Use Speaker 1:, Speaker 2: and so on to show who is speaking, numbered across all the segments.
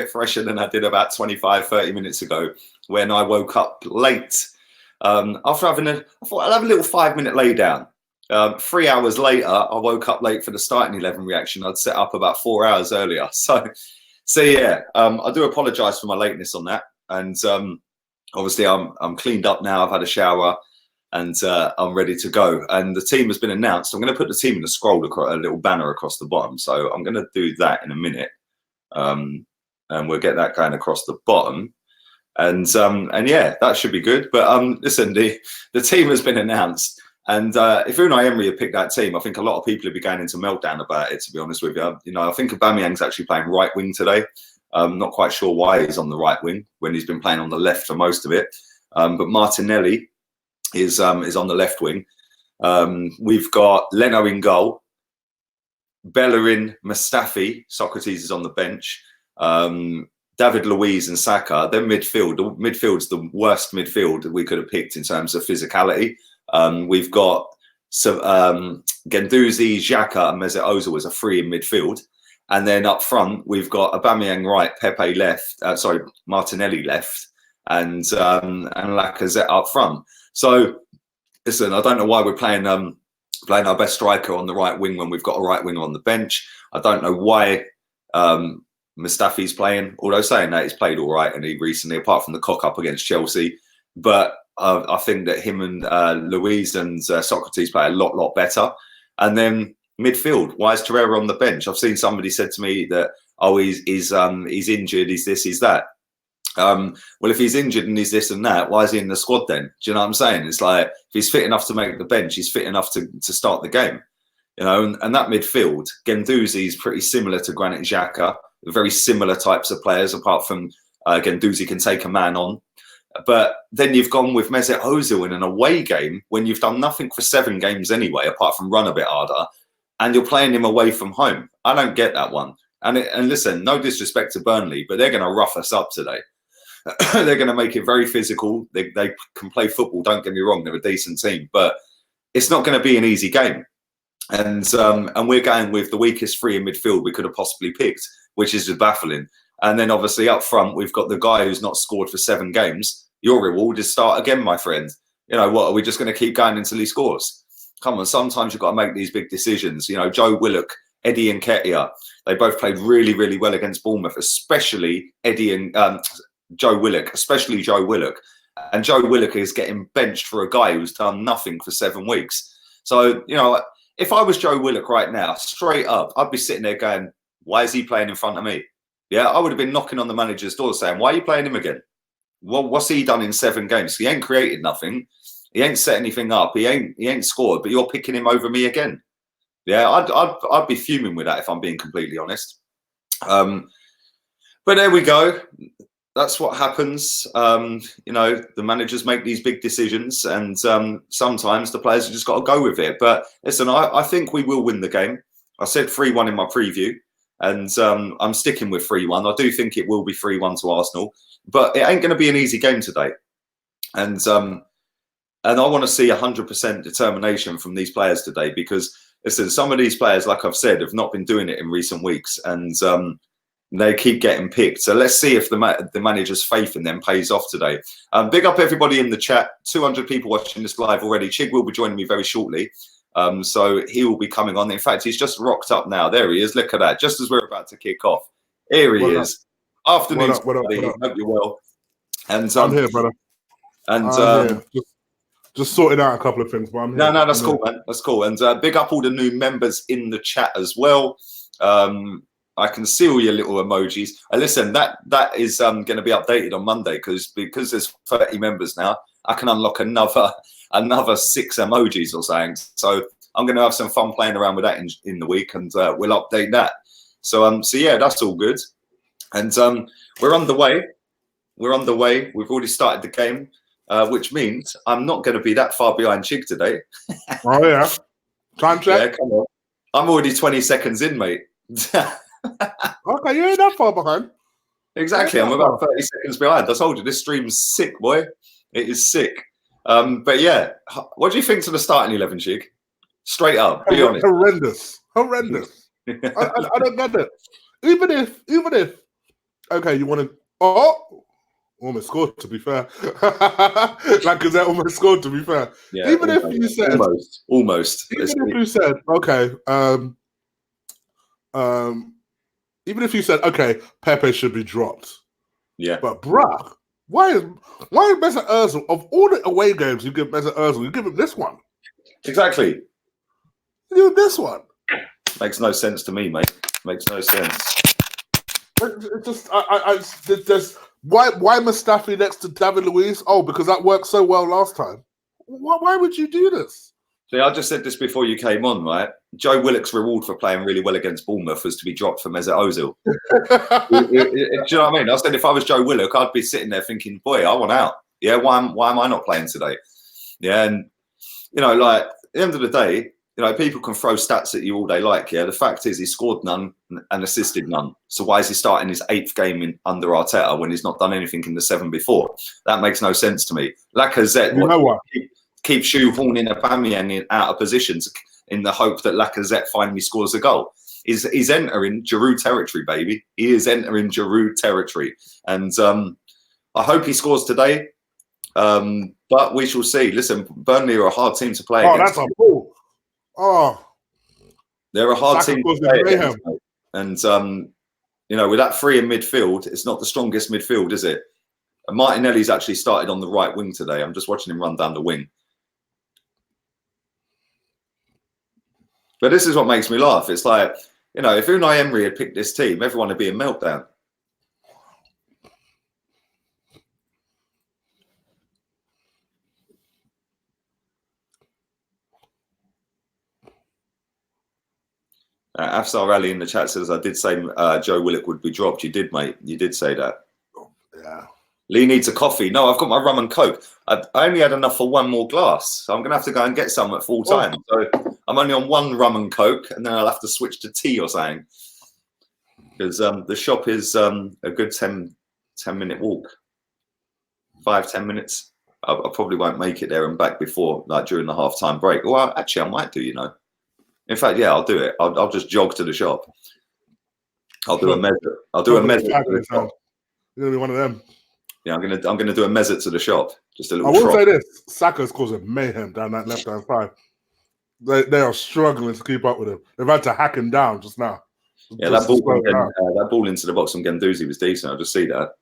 Speaker 1: fresher than I did about 25, 30 minutes ago when I woke up late. After I thought I'll have a little 5-minute lay down. 3 hours later, I woke up late for the starting 11 reaction. I'd set up about 4 hours earlier. So yeah, I do apologise for my lateness on that. And obviously, I'm cleaned up now. I've had a shower, and I'm ready to go. And the team has been announced. I'm going to put the team in a scroll, a little banner across the bottom. So I'm going to do that in a minute, and we'll get that going across the bottom. And yeah, that should be good. But listen, the team has been announced. And if Unai Emery had picked that team, I think a lot of people would be going into meltdown about it, to be honest with you. You know, I think Aubameyang's actually playing right wing today. Not quite sure why he's on the right wing when he's been playing on the left for most of it. But Martinelli is on the left wing. We've got Leno in goal. Bellerin, Mustafi, Socrates is on the bench. David Luiz and Saka, they're midfield. The midfield's the worst midfield that we could have picked in terms of physicality. We've got Guendouzi, Xhaka, and Mesut Ozil as a free in midfield, and then up front we've got Aubameyang right, Pepe left, Martinelli left, and Lacazette up front. So listen, I don't know why we're playing our best striker on the right wing when we've got a right winger on the bench. I don't know why Mustafi's playing, although saying that he's played all right and he recently, apart from the cock up against Chelsea, but I think that him and Luiz and Socrates play a lot better. And then midfield, why is Torreira on the bench? I've seen somebody said to me that, oh, he's injured, he's this, he's that. Well, if he's injured and he's this and that, why is he in the squad then? Do you know what I'm saying? It's like, if he's fit enough to make the bench, he's fit enough to start the game. You know, and that midfield, Guendouzi is pretty similar to Granit Xhaka, very similar types of players, apart from Guendouzi can take a man on. But then you've gone with Mesut Ozil in an away game when you've done nothing for 7 games anyway, apart from run a bit harder, and you're playing him away from home. I don't get that one. And listen, no disrespect to Burnley, but they're going to rough us up today. They're going to make it very physical. They can play football, don't get me wrong, they're a decent team, but it's not going to be an easy game. And we're going with the weakest free in midfield we could have possibly picked, which is just baffling. And then obviously up front, we've got the guy who's not scored for 7 games. Your reward is start again, my friend. You know what? Are we just going to keep going until he scores? Come on, sometimes you've got to make these big decisions. You know, Joe Willock, Eddie Nketiah, they both played really well against Bournemouth, especially Eddie and Joe Willock, especially Joe Willock. And Joe Willock is getting benched for a guy who's done nothing for 7 weeks. So, you know, if I was Joe Willock right now, straight up, I'd be sitting there going, why is he playing in front of me? Yeah, I would have been knocking on the manager's door saying, why are you playing him again? Well, what's he done in 7 games? He ain't created nothing. He ain't set anything up. He ain't scored, but you're picking him over me again. Yeah, I'd be fuming with that if I'm being completely honest. But there we go. That's what happens. You know, the managers make these big decisions, and sometimes the players have just got to go with it. But listen, I think we will win the game. I said 3-1 in my preview, and I'm sticking with 3-1. I do think it will be 3-1 to Arsenal, but it ain't going to be an easy game today. And I want to see 100% determination from these players today, because listen, some of these players, like I've said, have not been doing it in recent weeks, and they keep getting picked. So let's see if the manager's faith in them pays off today. Big up everybody in the chat. 200 people watching this live already. Chig will be joining me very shortly. So he will be coming on. In fact, he's just rocked up now. There he is. Look at that. Just as we're about to kick off. Here he is. Afternoon,
Speaker 2: what up?
Speaker 1: Hope you're well. And
Speaker 2: I'm here, brother.
Speaker 1: And
Speaker 2: I'm here. Just sorting out a couple of things, but I'm here.
Speaker 1: No, that's cool, man. That's cool. And big up all the new members in the chat as well. I can see all your little emojis. Listen, that is going to be updated on Monday, because there's 30 members now. I can unlock another 6 emojis or something. So I'm going to have some fun playing around with that in the week, and we'll update that. So yeah, that's all good. And we're underway. We're underway. We've already started the game, which means I'm not going to be that far behind Chig today.
Speaker 2: Oh yeah, time check.
Speaker 1: Yeah, come on. I'm already 20 seconds in, mate.
Speaker 2: Okay, you ain't that far behind.
Speaker 1: Exactly, I'm about 30 seconds behind. I told you, this stream's sick, boy. It is sick. But yeah, what do you think to the starting 11, Chig? Straight up, be honest.
Speaker 2: Horrendous. I don't get it. Even if okay, you want to. Oh, almost scored. To be fair, Lacazette almost scored. To be fair,
Speaker 1: Yeah,
Speaker 2: even if you said
Speaker 1: almost.
Speaker 2: even if you said okay, even if you said okay, Pepe should be dropped.
Speaker 1: Yeah,
Speaker 2: But bruh, why is Mesut Ozil, of all the away games you give Mesut Ozil, you give him this one?
Speaker 1: exactly.
Speaker 2: You give him this one.
Speaker 1: Makes no sense to me, mate. Makes no sense.
Speaker 2: It just there's why Mustafi next to David Luiz? Oh, because that worked so well last time. Why would you do this?
Speaker 1: See, I just said this before you came on, right? Joe Willock's reward for playing really well against Bournemouth was to be dropped for Mesut Ozil. Do you know what I mean? I said if I was Joe Willock, I'd be sitting there thinking, boy, I want out. Yeah, why am I not playing today? Yeah, and you know, like at the end of the day, you know, people can throw stats at you all they like. Yeah, the fact is he scored none and assisted none. So why is he starting his 8th game under Arteta when he's not done anything in the 7 before? That makes no sense to me. Lacazette,
Speaker 2: you know what?
Speaker 1: Keep shoehorning Aubameyang out of positions in the hope that Lacazette finally scores a goal. He's entering Giroud territory, baby. He is entering Giroud territory, and I hope he scores today. But we shall see. Listen, Burnley are a hard team to play against.
Speaker 2: That's a ball. Oh,
Speaker 1: they're a hard team to play against, and you know, with that 3 in midfield, it's not the strongest midfield, is it? And Martinelli's actually started on the right wing today. I'm just watching him run down the wing. But this is what makes me laugh. It's like, you know, if Unai Emery had picked this team, everyone would be a meltdown. A.F.C Rally in the chat says, I did say Joe Willock would be dropped. You did, mate. You did say that.
Speaker 2: Yeah.
Speaker 1: Lee needs a coffee. No, I've got my rum and coke. I only had enough for 1 more glass. So I'm going to have to go and get some at full time. So I'm only on 1 rum and coke, and then I'll have to switch to tea or something. Because the shop is a good 10-minute walk. 5-10 minutes. I probably won't make it there and back before, like during the half-time break. Well, actually, I might do, you know. In fact, yeah, I'll do it. I'll just jog to the shop. I'll do a measure. I'll do a measure to the shop.
Speaker 2: You're gonna be one of them.
Speaker 1: Yeah, I'm gonna do a measure to the shop. Just a little.
Speaker 2: I will say this: Saka's causing mayhem down that left-hand side. They are struggling to keep up with him. They've had to hack him down just now.
Speaker 1: Yeah, that ball into the box from Guendouzi was decent. I'll just see that.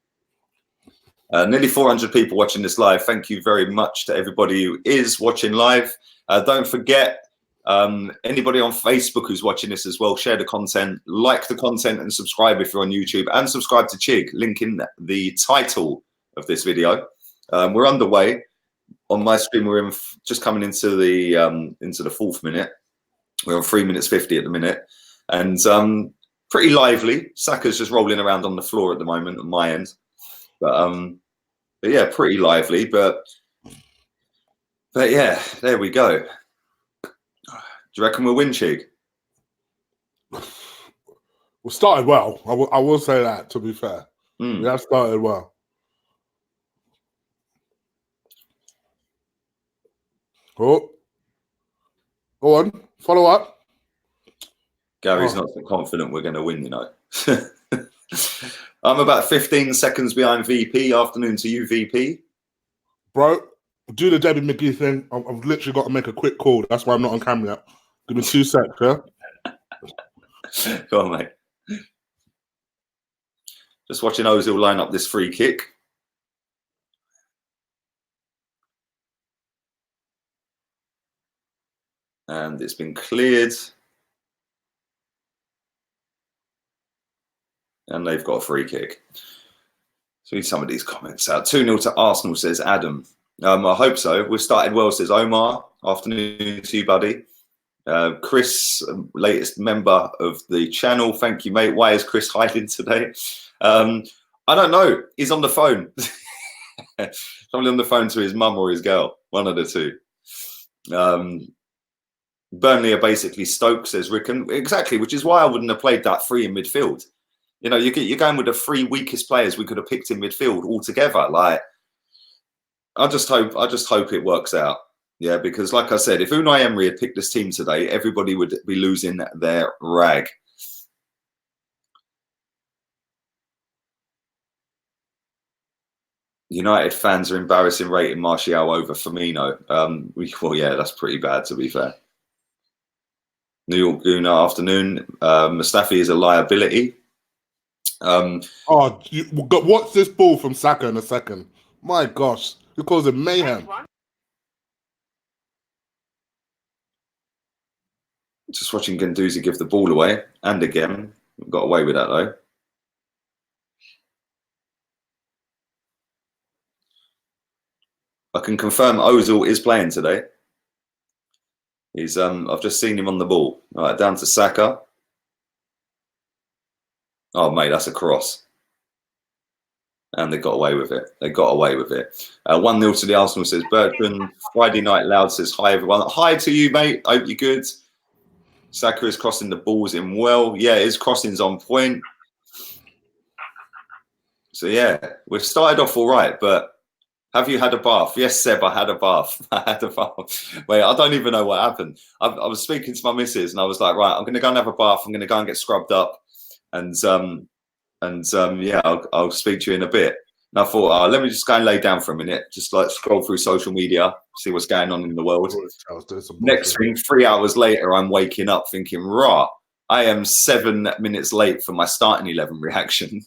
Speaker 1: Nearly 400 people watching this live. Thank you very much to everybody who is watching live. Don't forget, anybody on Facebook who's watching this as well, share the content, like the content, and subscribe if you're on YouTube, and subscribe to Chig. Link in the title of this video. We're underway. On my stream, we're just coming into the 4th minute. We're on 3 minutes 50 at the minute, and pretty lively. Saka's just rolling around on the floor at the moment on my end, but yeah, pretty lively. But yeah, there we go. Do you reckon we'll win, Chig?
Speaker 2: We started well. I will say that, to be fair. We have started well. Oh, go on. Follow up.
Speaker 1: Gary's not so confident we're going to win, you know. I'm about 15 seconds behind VP. Afternoon to you, VP.
Speaker 2: Bro, do the Debbie McGee thing. I've literally got to make a quick call. That's why I'm not on camera yet. Give me 2 seconds, yeah?
Speaker 1: Go on, mate. Just watching Ozil line up this free kick. And it's been cleared. And they've got a free kick. So read some of these comments out. 2-0 to Arsenal, says Adam. I hope so. We've started well, says Omar. Afternoon to you, buddy. Chris, latest member of the channel. Thank you, mate. Why is Chris hiding today? I don't know. He's on the phone. Probably on the phone to his mum or his girl. One of the two. Burnley are basically Stoke, says Rickon. Exactly, which is why I wouldn't have played that 3 in midfield. You know, you're going with the 3 weakest players we could have picked in midfield altogether. Like, I just hope it works out. Yeah, because like I said, if Unai Emery had picked this team today, everybody would be losing their rag. United fans are embarrassing rating Martial over Firmino. Well, yeah, that's pretty bad, to be fair. New York Gooner afternoon. Mustafi is a liability.
Speaker 2: Watch this ball from Saka in a second. My gosh, he calls it mayhem.
Speaker 1: Just watching Guendouzi give the ball away, and again, got away with that though. I can confirm Ozil is playing today. He's I've just seen him on the ball. All right, down to Saka. Oh mate, that's a cross. And they got away with it. They got away with it. 1-0 to the Arsenal, says Bertrand. Friday Night Loud says, hi everyone. Hi to you, mate. Hope you're good. Saka is crossing the balls in well. Yeah, his crossing's on point. So yeah, we've started off all right, but have you had a bath? Yes, Seb, I had a bath. I had a bath. Wait, I don't even know what happened. I was speaking to my missus and I was like, right, I'm going to go and have a bath. I'm going to go and get scrubbed up. And yeah, I'll speak to you in a bit. And I thought, let me just go and lay down for a minute, just like scroll through social media, see what's going on in the world. Next thing, 3 hours later, I'm waking up thinking, rah, I am 7 minutes late for my starting 11 reaction.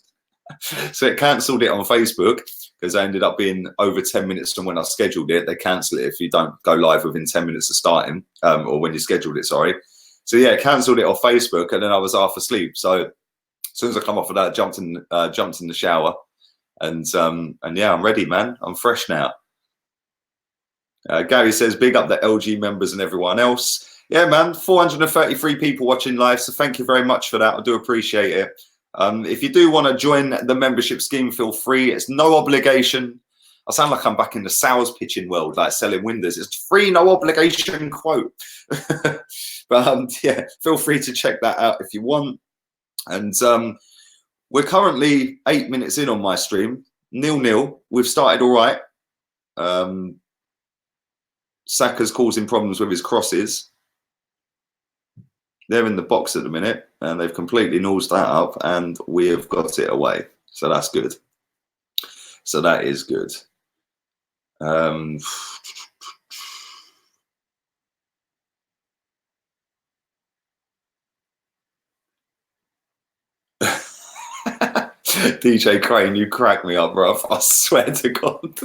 Speaker 1: So it cancelled it on Facebook because I ended up being over 10 minutes from when I scheduled it. They cancel it if you don't go live within 10 minutes of starting, or when you scheduled it, sorry. So yeah, cancelled it off Facebook, and then I was half asleep. So as soon as I come off of that, jumped in the shower, and yeah, I'm ready, man. I'm fresh now. Gary says, big up the LG members and everyone else. Yeah, man, 433 people watching live, so thank you very much for that. I do appreciate it. If you do want to join the membership scheme, feel free. It's no obligation. I sound like I'm back in the sales pitching world, like selling windows. It's free, no obligation quote. But yeah, feel free to check that out if you want. And we're currently 8 minutes in on my stream, 0-0. We've started all right. Saka's causing problems with his crosses. They're in the box at the minute, and they've completely nosed that up, and we have got it away. So that's good. So that is good. DJ Crane, you crack me up, bruv. I swear to God.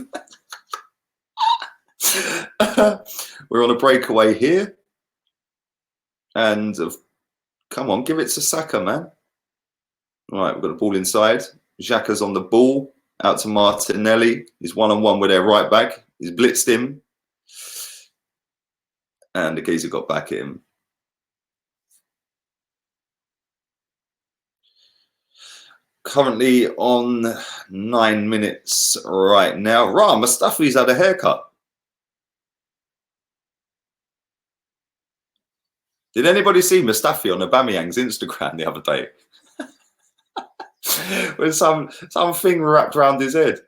Speaker 1: We're on a breakaway here. And come on, give it to Saka, man. All right, we've got the ball inside. Xhaka's on the ball. Out to Martinelli. He's one-on-one with their right back. He's blitzed him. And the geezer got back at him. Currently on 9 minutes right now. Right, Mustafi's had a haircut. Did anybody see Mustafi on Aubameyang's Instagram the other day? With something wrapped around his head.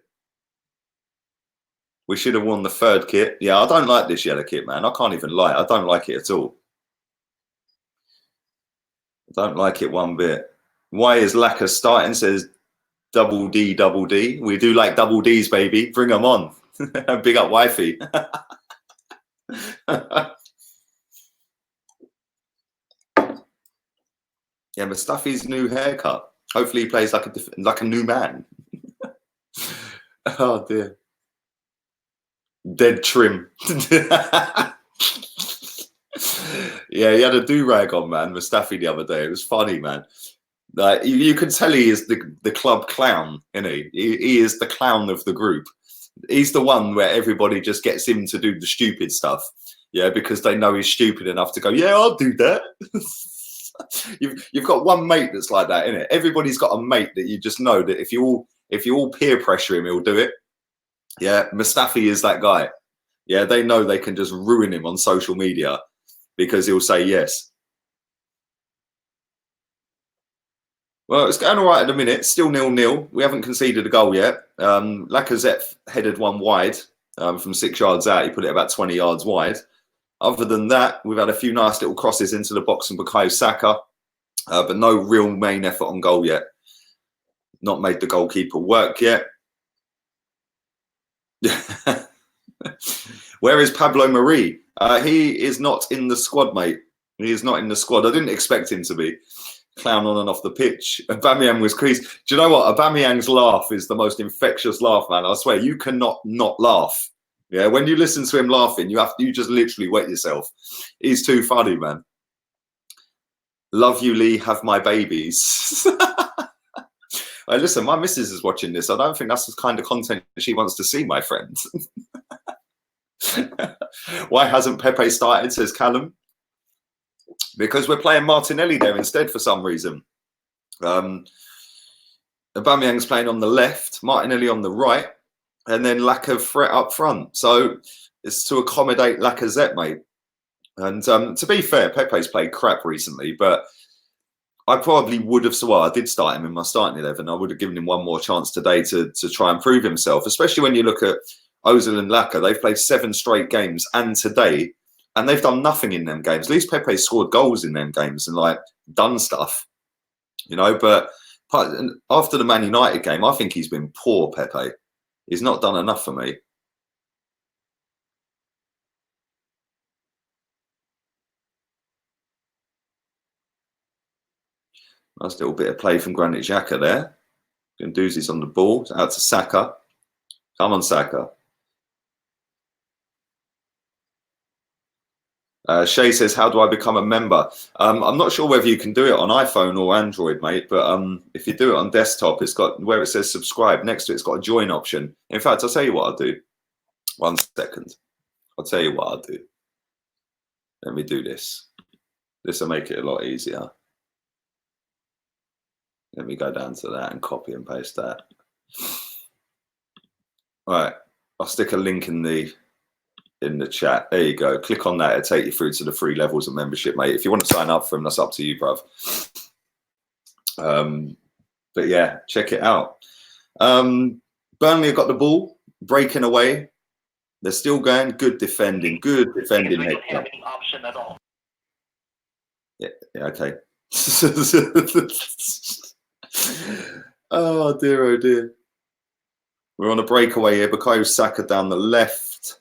Speaker 1: We should have worn the third kit. Yeah, I don't like this yellow kit, man. I can't even lie. I don't like it at all. I don't like it one bit. Why is Lacquer starting? Says double D, double D. We do like double Ds, baby. Bring them on. Big up wifey. Yeah, Mustafi's new haircut. Hopefully he plays like a new man. Oh dear. Dead trim. Yeah, he had a do-rag on, man, Mustafi the other day. It was funny, man. Like you could tell he is the club clown, isn't he? He is the clown of the group. He's the one where everybody just gets him to do the stupid stuff. Yeah, because they know he's stupid enough to go, yeah, I'll do that. You've got one mate that's like that, innit? Everybody's got a mate that you just know that if you all peer pressure him, he'll do it. Yeah, Mustafi is that guy. Yeah, they know they can just ruin him on social media because he'll say yes. Well, it's going all right at the minute. Still 0-0. We haven't conceded a goal yet. Lacazette headed one wide from 6 yards out. He put it about 20 yards wide. Other than that, we've had a few nice little crosses into the box from Bukayo Saka, but no real main effort on goal yet. Not made the goalkeeper work yet. Where is Pablo Marie? He is not in the squad, mate. He is not in the squad. I didn't expect him to be. Clown on and off the pitch. Aubameyang was creased. Do you know what? Aubameyang's laugh is the most infectious laugh, man. I swear, you cannot not laugh. Yeah, when you listen to him laughing, you just literally wet yourself. He's too funny, man. Love you, Lee. Have my babies. Hey, listen, my missus is watching this. I don't think that's the kind of content she wants to see, my friend. Why hasn't Pepe started, says Callum? Because we're playing Martinelli there instead for some reason. Aubameyang's playing on the left, Martinelli on the right, and then lack of threat up front. So it's to accommodate Lacazette, mate. And to be fair, Pepe's played crap recently, but I probably would have, well, I did start him in my starting 11. I would have given him one more chance today to try and prove himself, especially when you look at Ozil and Laka. They've played 7 straight games and today, and they've done nothing in them games. At least Pepe scored goals in them games and like done stuff, you know. But after the Man United game, I think he's been poor, Pepe. He's not done enough for me. Nice little bit of play from Granit Xhaka there. Guendouzi's on the ball. Out to Saka. Come on, Saka. Shay says, how do I become a member? I'm not sure whether you can do it on iPhone or Android, mate, but if you do it on desktop, it's got where it says subscribe. Next to it, it's got a join option. In fact, I'll tell you what I'll do. 1 second. I'll tell you what I'll do. Let me do this. This will make it a lot easier. Let me go down to that and copy and paste that. All right. I'll stick a link in the chat. There you go. Click on that. It'll take you through to the 3 levels of membership, mate. If you want to sign up for them, that's up to you, bruv. But yeah, check it out. Burnley have got the ball, breaking away. They're still going. Good defending. Good defending.
Speaker 3: We don't have any option at all.
Speaker 1: Yeah, okay. Oh dear, oh dear. We're on a breakaway here. Bukayo Saka down the left.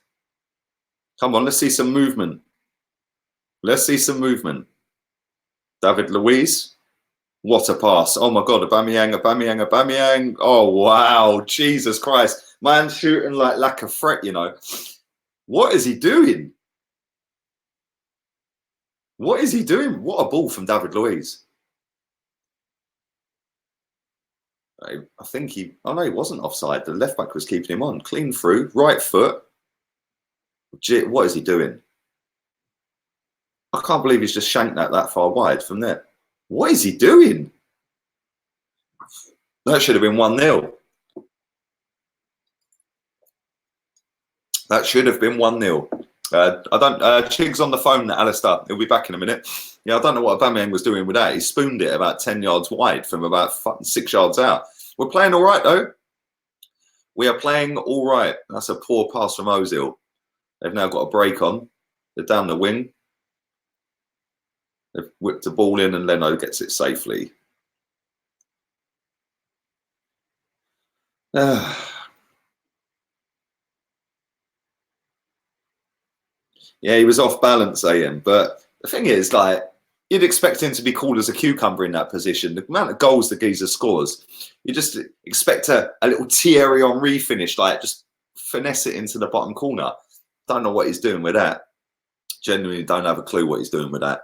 Speaker 1: Come on, let's see some movement. Let's see some movement. David Luiz. What a pass. Oh my God, Aubameyang. Oh wow, Jesus Christ. Man shooting like lack of threat, you know. What is he doing? What is he doing? What a ball from David Luiz. I think oh no, he wasn't offside. The left back was keeping him on. Clean through, right foot. What is he doing? I can't believe he's just shanked that far wide from there. What is he doing? That should have been 1-0. That should have been 1-0. Chig's on the phone, Alistair. He'll be back in a minute. Yeah, I don't know what Aubameyang was doing with that. He spooned it about 10 yards wide from about 6 yards out. We're playing all right, though. We are playing all right. That's a poor pass from Ozil. They've now got a break on. They're down the wing. They've whipped the ball in and Leno gets it safely. Yeah, he was off balance, AM. But the thing is, like, you'd expect him to be cool as a cucumber in that position. The amount of goals the geezer scores, you just expect a little Thierry Henry finish, like just finesse it into the bottom corner. Don't know what he's doing with that. Genuinely don't have a clue what he's doing with that.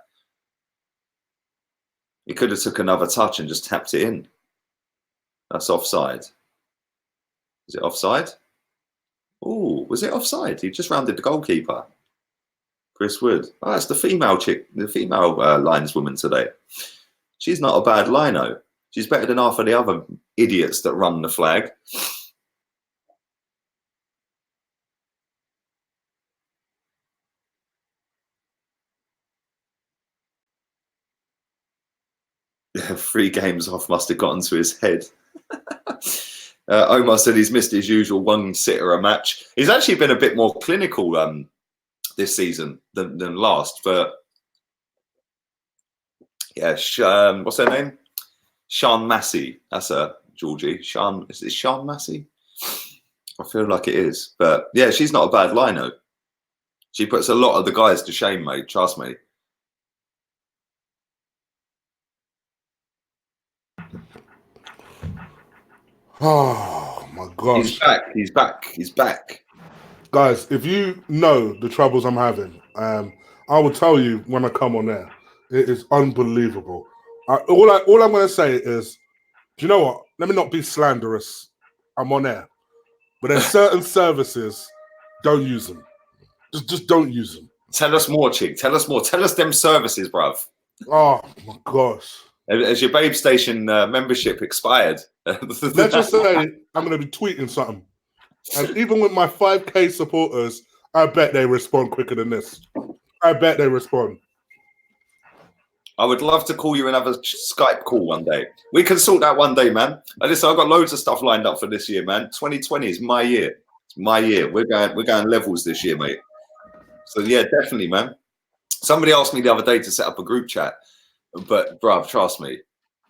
Speaker 1: He could have took another touch and just tapped it in. That's offside. Is it offside? Oh, was it offside? He just rounded the goalkeeper. Chris Wood. Oh, that's the female chick, the female lineswoman today. She's not a bad lino. She's better than half of the other idiots that run the flag. Yeah, 3 games off must have gotten to his head. Omar said he's missed his usual 1-sitter a match. He's actually been a bit more clinical this season than last, but yeah, what's her name? Sian Massey. That's her, Georgie. Sian, is it Sian Massey? I feel like it is. But yeah, she's not a bad lino. She puts a lot of the guys to shame, mate. Trust me.
Speaker 2: Oh my gosh.
Speaker 1: He's back. He's back. He's back.
Speaker 2: Guys, if you know the troubles I'm having, I will tell you when I come on there. It is unbelievable. All I'm going to say is, do you know what? Let me not be slanderous. I'm on air. But there's certain services, don't use them. Just don't use them.
Speaker 1: Tell us more, chick. Tell us more. Tell us them services, bruv.
Speaker 2: Oh my gosh.
Speaker 1: Has your Babe Station membership expired?
Speaker 2: Let's just say I'm going to be tweeting something. And even with my 5K supporters, I bet they respond quicker than this. I bet they respond.
Speaker 1: I would love to call you and have a Skype call one day. We can sort that one day, man. And listen, I've got loads of stuff lined up for this year, man. 2020 is my year. It's my year. We're going levels this year, mate. So yeah, definitely, man. Somebody asked me the other day to set up a group chat, but bruv, trust me.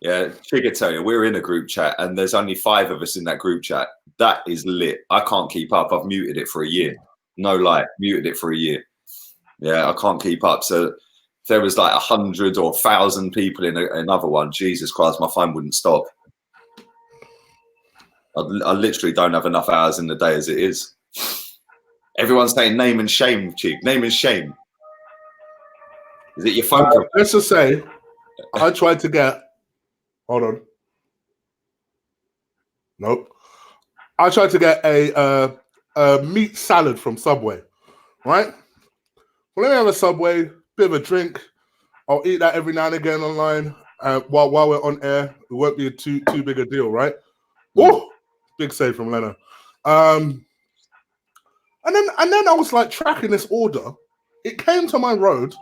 Speaker 1: Yeah, figure tell you, we're in a group chat and there's only 5 of us in that group chat. That is lit. I can't keep up. I've muted it for a year. No lie, muted it for a year. Yeah, I can't keep up. So if there was like 100 or 1,000 people in another one, Jesus Christ, my phone wouldn't stop. I literally don't have enough hours in the day as it is. Everyone's saying name and shame, cheek. Name and shame. Is it your phone?
Speaker 2: Let's just say I tried to get. Hold on. Nope. I tried to get a meat salad from Subway, right? Well, let me have a Subway, bit of a drink. I'll eat that every now and again online while we're on air. It won't be too big a deal, right? Oh, big save from Leno. And then I was like tracking this order. It came to my road.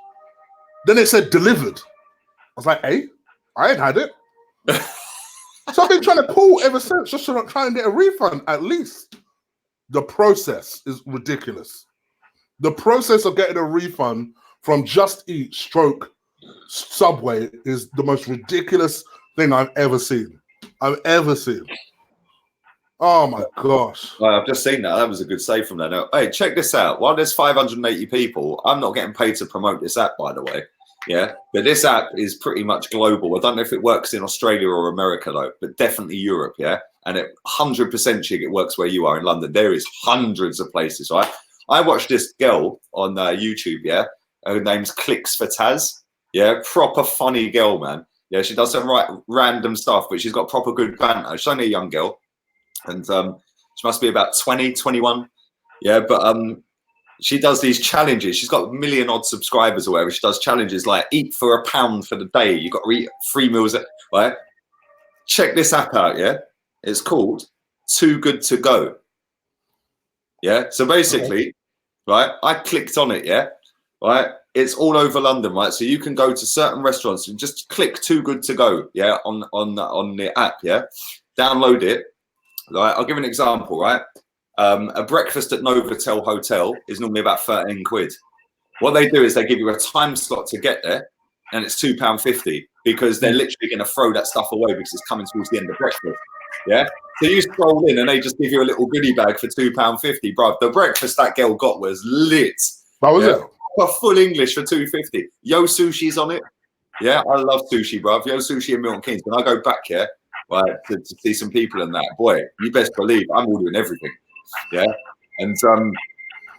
Speaker 2: Then it said delivered. I was like, hey, I ain't had it. So I've been trying to call ever since, just to try and get a refund at least. The process is ridiculous. The process of getting a refund from Just Eat stroke Subway is the most ridiculous thing I've ever seen. Oh my gosh.
Speaker 1: Well, I've just seen that. That was a good save from that. Hey, check this out. While there's 580 people, I'm not getting paid to promote this app, by the way. Yeah, but this app is pretty much global. I don't know if it works in Australia or America though, but definitely Europe. Yeah, and it 100% chick, it works where you are in London. There is hundreds of places, right? I watched this girl on YouTube. Yeah, her name's Clicks for Taz. Yeah, proper funny girl, man. Yeah, she does some random stuff, but she's got proper good banter. She's only a young girl, and she must be about 20, 21. Yeah, but she does these challenges. She's got 1 million odd subscribers or whatever. She does challenges like eat for £1 for the day. You've got to eat 3 meals, right? Check this app out, yeah? It's called Too Good To Go. Yeah, so basically, right, I clicked on it, yeah? Right, it's all over London, right? So you can go to certain restaurants and just click Too Good To Go, yeah, on the app, yeah? Download it. Right, I'll give an example, right? A breakfast at Novotel Hotel is normally about 13 quid. What they do is they give you a time slot to get there, and it's £2.50 because they're literally going to throw that stuff away because it's coming towards the end of breakfast. Yeah, so you scroll in and they just give you a little goodie bag for £2.50, bro. The breakfast that girl got was lit.
Speaker 2: That was it.
Speaker 1: For full English for £2.50. Yo Sushi's on it. Yeah, I love sushi, bro. Yo Sushi and Milton Keynes. When I go back here, right, to see some people and that, boy, you best believe I'm ordering everything. Yeah, and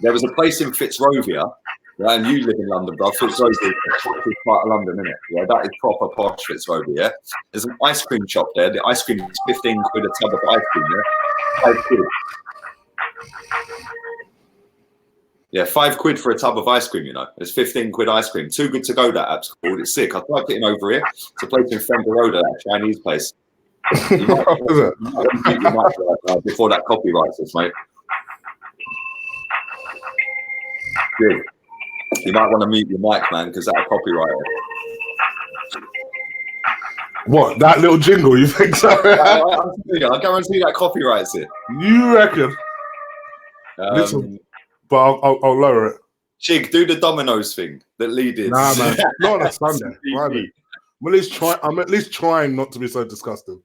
Speaker 1: there was a place in Fitzrovia, right, and you live in London, bro. Fitzrovia is part of London, isn't it? Yeah, that is proper posh Fitzrovia. Yeah, there's an ice cream shop there. The ice cream is 15 quid a tub of ice cream. Yeah, 5 quid. Yeah, 5 quid for a tub of ice cream. You know, it's 15 quid ice cream. Too Good To Go. That app's called. It's sick. I typed it in over here. It's a place in Fenderoda, that Chinese place. You might, before that copyrights us, mate. Good. You might want to mute your mic, man, because that'll copyright it.
Speaker 2: What, that little jingle, you think so?
Speaker 1: I guarantee that copyrights it.
Speaker 2: You reckon? Listen, but I'll lower it.
Speaker 1: Chig, do the Dominoes thing that Lee did.
Speaker 2: Nah, man, not on a Sunday. I'm at least trying not to be so disgusting.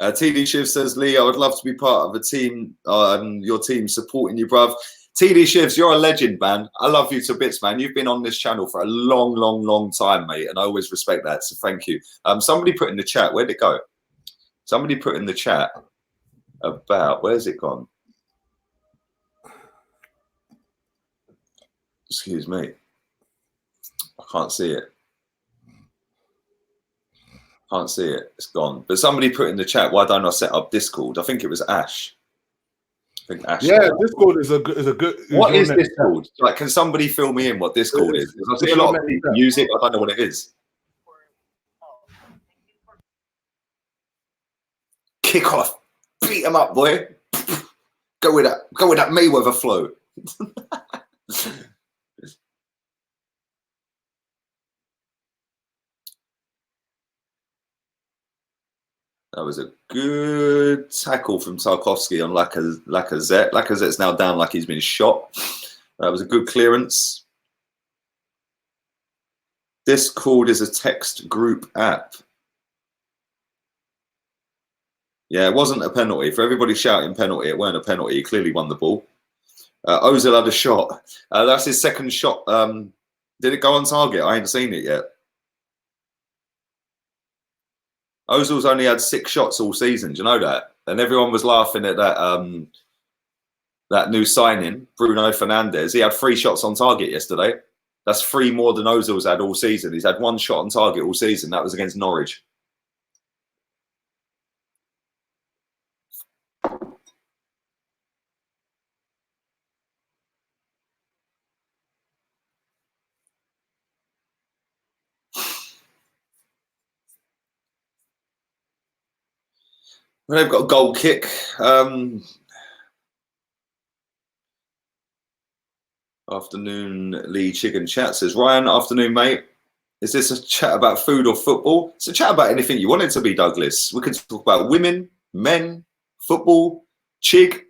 Speaker 1: TD Shiv says, Lee, I would love to be part of a team, your team supporting you, bruv. TD Shivs, you're a legend, man. I love you to bits, man. You've been on this channel for a long, long, long time, mate, and I always respect that, so thank you. Somebody put in the chat, where'd it go? Somebody put in the chat about, where's it gone? Excuse me. I can't see it. Can't see it. It's gone. But somebody put in the chat, why don't I set up Discord? I think it was Ash. I think Ash.
Speaker 2: Yeah, Discord is a good.
Speaker 1: What is Discord? Like, can somebody fill me in what Discord is? Because I see a lot of people use it. I don't know what it is. Kick off. Beat him up, boy. Go with that. Go with that Mayweather flow. That was a good tackle from Tarkowski on Lacazette. Lacazette's now down like he's been shot. That was a good clearance. Discord is a text group app. Yeah, it wasn't a penalty. For everybody shouting penalty, it weren't a penalty. He clearly won the ball. Ozil had a shot. That's his second shot. Did it go on target? I ain't seen it yet. Ozil's only had 6 shots all season. Do you know that? And everyone was laughing at that that new signing, Bruno Fernandes. He had 3 shots on target yesterday. That's 3 more than Ozil's had all season. He's had 1 shot on target all season. That was against Norwich. They've got a goal kick. Afternoon, Lee Chicken Chat says, Ryan, afternoon, mate. Is this a chat about food or football? It's a chat about anything you want it to be, Douglas. We can talk about women, men, football, Chig.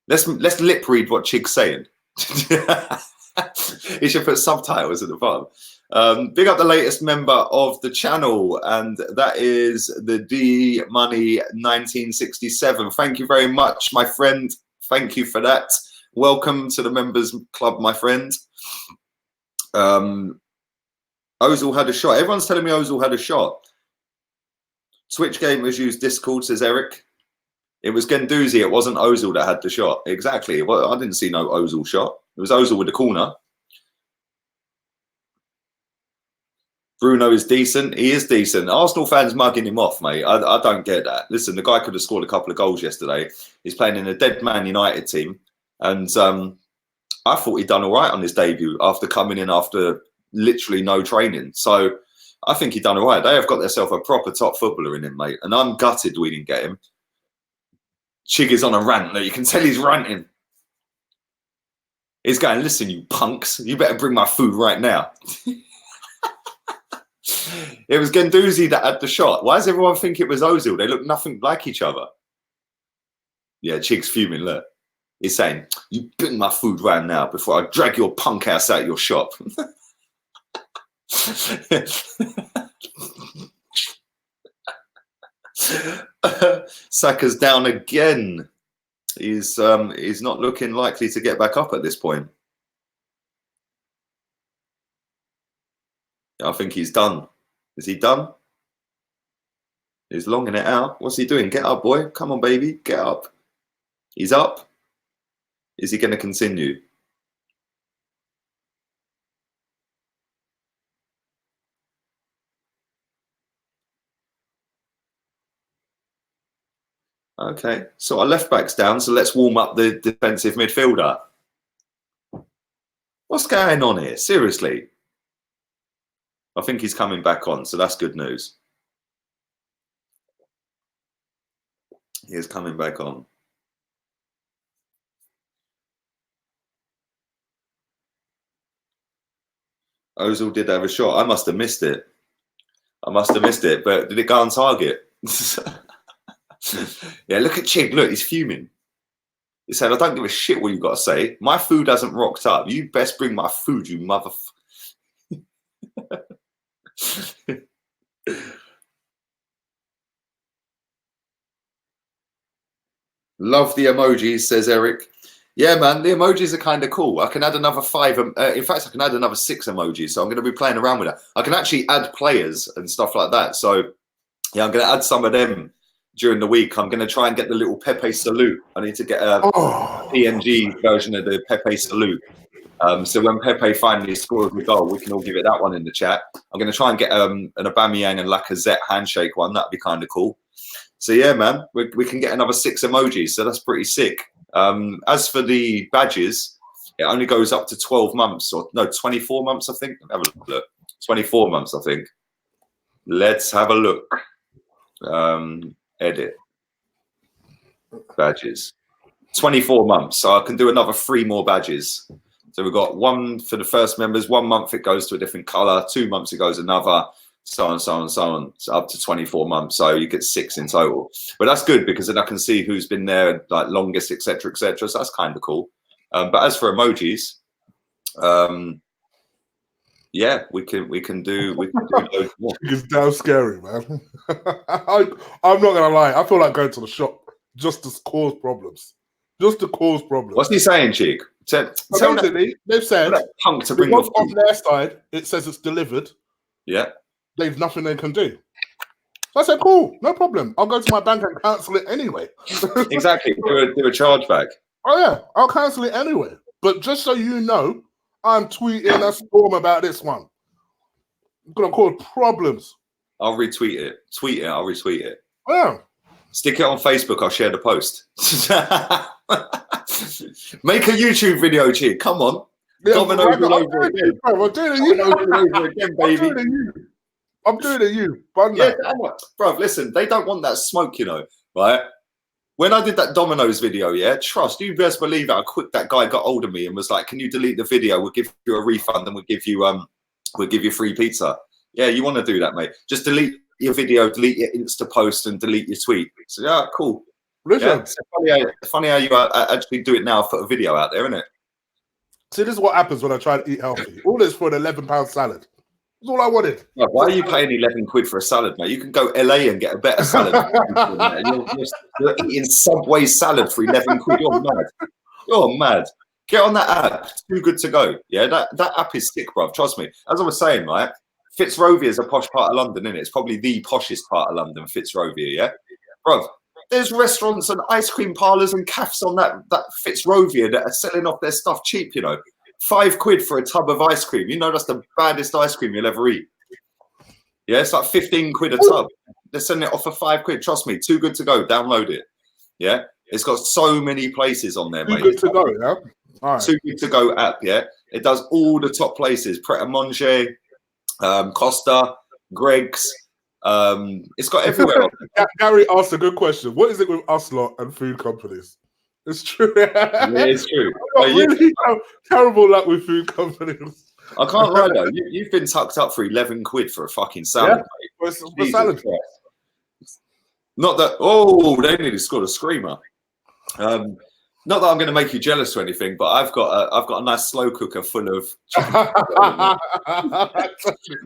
Speaker 1: Let's lip read what Chig's saying. He should put subtitles at the bottom. Big up the latest member of the channel, and that is the D Money 1967. Thank you very much, my friend. Thank you for that. Welcome to the members club, my friend. Ozil had a shot. Everyone's telling me Ozil had a shot. Twitch gamers use Discord, says Eric. It was Guendouzi. It wasn't Ozil that had the shot. Exactly. Well, I didn't see no Ozil shot. It was Ozil with the corner. Bruno is decent. He is decent. Arsenal fans mugging him off, mate. I don't get that. Listen, the guy could have scored a couple of goals yesterday. He's playing in a dead Man United team. And I thought he'd done all right on his debut after coming in after literally no training. So I think he'd done all right. They have got themselves a proper top footballer in him, mate. And I'm gutted we didn't get him. Chig is on a rant. You can tell he's ranting. He's going, listen, you punks. You better bring my food right now. It was Guendouzi that had the shot. Why does everyone think it was Ozil? They look nothing like each other. Yeah, Chig's fuming, look. He's saying, you bring my food right now before I drag your punk ass out of your shop. Saka's down again. He's not looking likely to get back up at this point. I think he's done. Is he done? He's longing it out. What's he doing? Get up, boy. Come on, baby. Get up. He's up. Is he going to continue? Okay. So our left back's down. So let's warm up the defensive midfielder. What's going on here? Seriously. I think he's coming back on. So that's good news. He is coming back on. Ozil did have a shot. I must have missed it. But did it go on target? Yeah, look at Chig. Look, he's fuming. He said, I don't give a shit what you got to say. My food hasn't rocked up. You best bring my food, you Love the emojis, says Eric. Yeah, man, the emojis are kind of cool. I can add another 5. In fact, I can add another 6 emojis. So I'm going to be playing around with that. I can actually add players and stuff like that. So yeah, I'm going to add some of them during the week. I'm going to try and get the little Pepe salute. I need to get a PNG version of the Pepe salute. So when Pepe finally scores the goal, we can all give it that one in the chat. I'm going to try and get an Aubameyang and Lacazette handshake one. That'd be kind of cool. So yeah, man, we can get another 6 emojis. So that's pretty sick. As for the badges, it only goes up to 12 months or no, 24 months, I think. Have a look. 24 months, I think. Let's have a look. Edit. Badges. 24 months. So I can do another 3 more badges. So we've got 1 for the first members. 1 month it goes to a different color. 2 months it goes another. So on, so on, so on. So up to 24 months. So you get 6 in total. But that's good because then I can see who's been there like longest, etc., etc. So that's kind of cool. But as for emojis, yeah, we can do loads more.
Speaker 2: It's damn scary, man. I'm not gonna lie. I feel like going to the shop just to cause problems. Just to cause problems.
Speaker 1: What's he saying, Cheek?
Speaker 2: Basically, they've said
Speaker 1: punk to bring
Speaker 2: on their side. It says it's delivered.
Speaker 1: Yeah.
Speaker 2: There's nothing they can do. So I said, cool, no problem. I'll go to my bank and cancel it anyway.
Speaker 1: Exactly. Do a chargeback.
Speaker 2: Oh yeah, I'll cancel it anyway. But just so you know, I'm tweeting a storm about this one. I'm gonna cause problems.
Speaker 1: I'll retweet it. Tweet it. I'll retweet it.
Speaker 2: Yeah.
Speaker 1: Stick it on Facebook. I'll share the post. Make a YouTube video, Cheek. Come on.
Speaker 2: Yeah,
Speaker 1: Dominoes all over again.
Speaker 2: I'm doing it,
Speaker 1: Dominoes all over again, baby.
Speaker 2: I'm doing it, you. Yeah,
Speaker 1: bro, listen, they don't want that smoke, you know, right? When I did that Dominoes video, yeah, trust, you best believe how quick that guy got hold of me and was like, can you delete the video? We'll give you a refund and we'll give you free pizza. Yeah, you want to do that, mate. Just delete your video, delete your Insta post and delete your tweet. So, yeah, cool.
Speaker 2: Listen.
Speaker 1: Yeah, it's funny how you actually do it now, put a video out there, isn't it?
Speaker 2: See, this is what happens when I try to eat healthy. All this for an £11 salad. That's all I wanted.
Speaker 1: Why are you paying 11 quid for a salad, mate? You can go LA and get a better salad. You're eating Subway salad for 11 quid. You're mad. You're mad. Get on that app. It's too good to go. Yeah, that app is sick, bruv. Trust me. As I was saying, right? Fitzrovia is a posh part of London, isn't it? It's probably the poshest part of London, Fitzrovia, yeah? Bruv, there's restaurants and ice cream parlours and cafes on that Fitzrovia that are selling off their stuff cheap, you know. 5 quid for a tub of ice cream. You know that's the baddest ice cream you'll ever eat. Yeah, it's like 15 quid a tub. They're selling it off for 5 quid. Trust me, too good to go. Download it. Yeah, it's got so many places on there, mate.
Speaker 2: Too good to go, yeah? All right.
Speaker 1: Too good to go app, yeah? It does all the top places. Pret a Manger, Costa, Greg's. It's got everywhere.
Speaker 2: Gary asked a good question. What is it with us lot and food companies? It's true.
Speaker 1: Yeah, it's true.
Speaker 2: Really terrible luck with food companies.
Speaker 1: I can't lie though. You've been tucked up for 11 quid for a fucking salad.
Speaker 2: Yeah, for salad.
Speaker 1: Not that. Oh, they nearly scored a screamer. Not that I'm going to make you jealous or anything, but I've got a nice slow cooker full of chicken.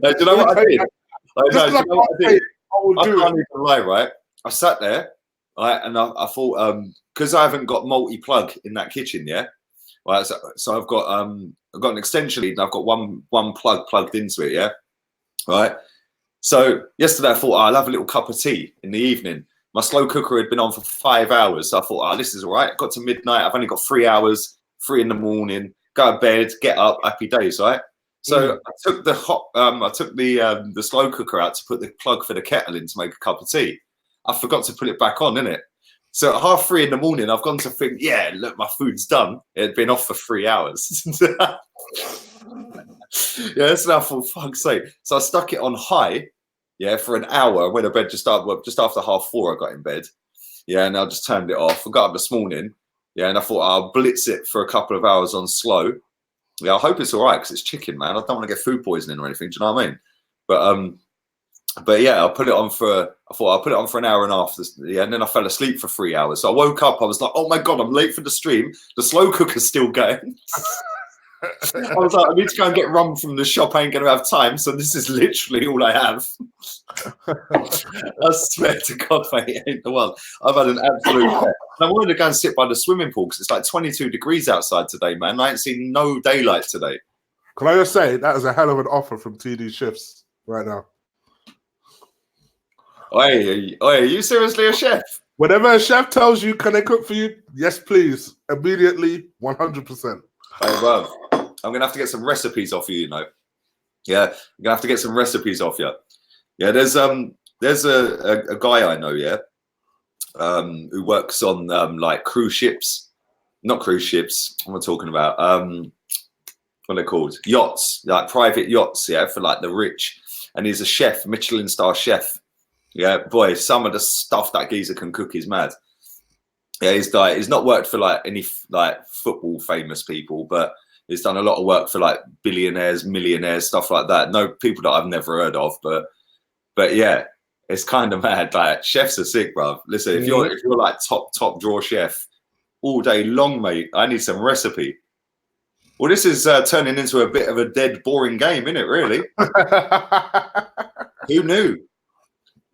Speaker 1: Do you know what I did? I can't even lie, right? I sat there, right, and I thought, because I haven't got multi-plug in that kitchen, yeah. Right, so I've got an extension lead, and I've got one plug plugged into it, yeah. Right. So yesterday I thought, I'll have a little cup of tea in the evening. My slow cooker had been on for 5 hours, so I thought, this is all right. Got to midnight. I've only got 3 hours, 3 in the morning. Go to bed, get up, happy days, right? So I took the slow cooker out to put the plug for the kettle in to make a cup of tea. I forgot to put it back on, innit? So at 3:30 in the morning, I've gone to think, yeah, look, my food's done. It had been off for 3 hours. Yeah, so I thought, fuck's sake. So I stuck it on high, yeah, for an hour. I went to bed just after 4:30 I got in bed. Yeah, and I just turned it off. I got up this morning, yeah, and I thought I'll blitz it for a couple of hours on slow. Yeah, I hope it's all right because it's chicken, man. I don't want to get food poisoning or anything. Do you know what I mean? But yeah, I thought I'll put it on for an hour and a half. Yeah, and then I fell asleep for 3 hours. So I woke up. I was like, oh my god, I'm late for the stream. The slow cooker's still going. I was like, I need to go and get rum from the shop. I ain't going to have time. So this is literally all I have. I swear to God, mate, it ain't the one. I've had an absolute And I wanted to go and sit by the swimming pool because it's like 22 degrees outside today, man. I ain't seen no daylight today.
Speaker 2: Can I just say that is a hell of an offer from TD Shifts right now.
Speaker 1: Oi, are you seriously a chef?
Speaker 2: Whatever a chef tells you, can they cook for you? Yes, please. Immediately, 100%.
Speaker 1: Hey, bruv, I'm gonna have to get some recipes off you, you know. Yeah, I'm gonna have to get some recipes off you. Yeah, there's a guy I know, yeah, who works on like cruise ships, not cruise ships. What am I talking about? What are they called? Yachts, like private yachts, yeah, for like the rich. And he's a chef, Michelin star chef. Yeah, boy, some of the stuff that geezer can cook is mad. Yeah, he's not worked for like any like football famous people, but he's done a lot of work for like billionaires, millionaires, stuff like that. No, people that I've never heard of, but yeah, it's kind of mad. Like chefs are sick, bruv. Listen, if you're like top drawer chef all day long, mate, I need some recipe. Well, this is turning into a bit of a dead, boring game, isn't it? Really? Who knew?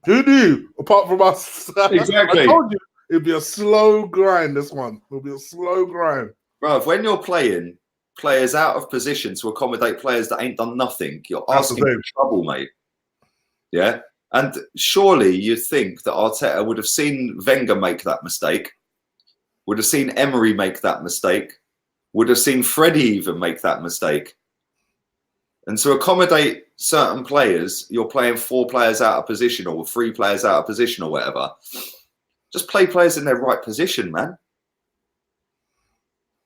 Speaker 2: Who knew? Apart from us.
Speaker 1: Exactly.
Speaker 2: I told you it'd be a slow grind. This one. It'll be a slow grind,
Speaker 1: Bruv, when you're playing players out of position to accommodate players that ain't done nothing, you're asking for trouble, mate. Yeah. And surely you'd think that Arteta would have seen Wenger make that mistake, would have seen Emery make that mistake, would have seen Freddie even make that mistake. And to accommodate certain players, you're playing 4 players out of position or 3 players out of position or whatever. Just play players in their right position, man.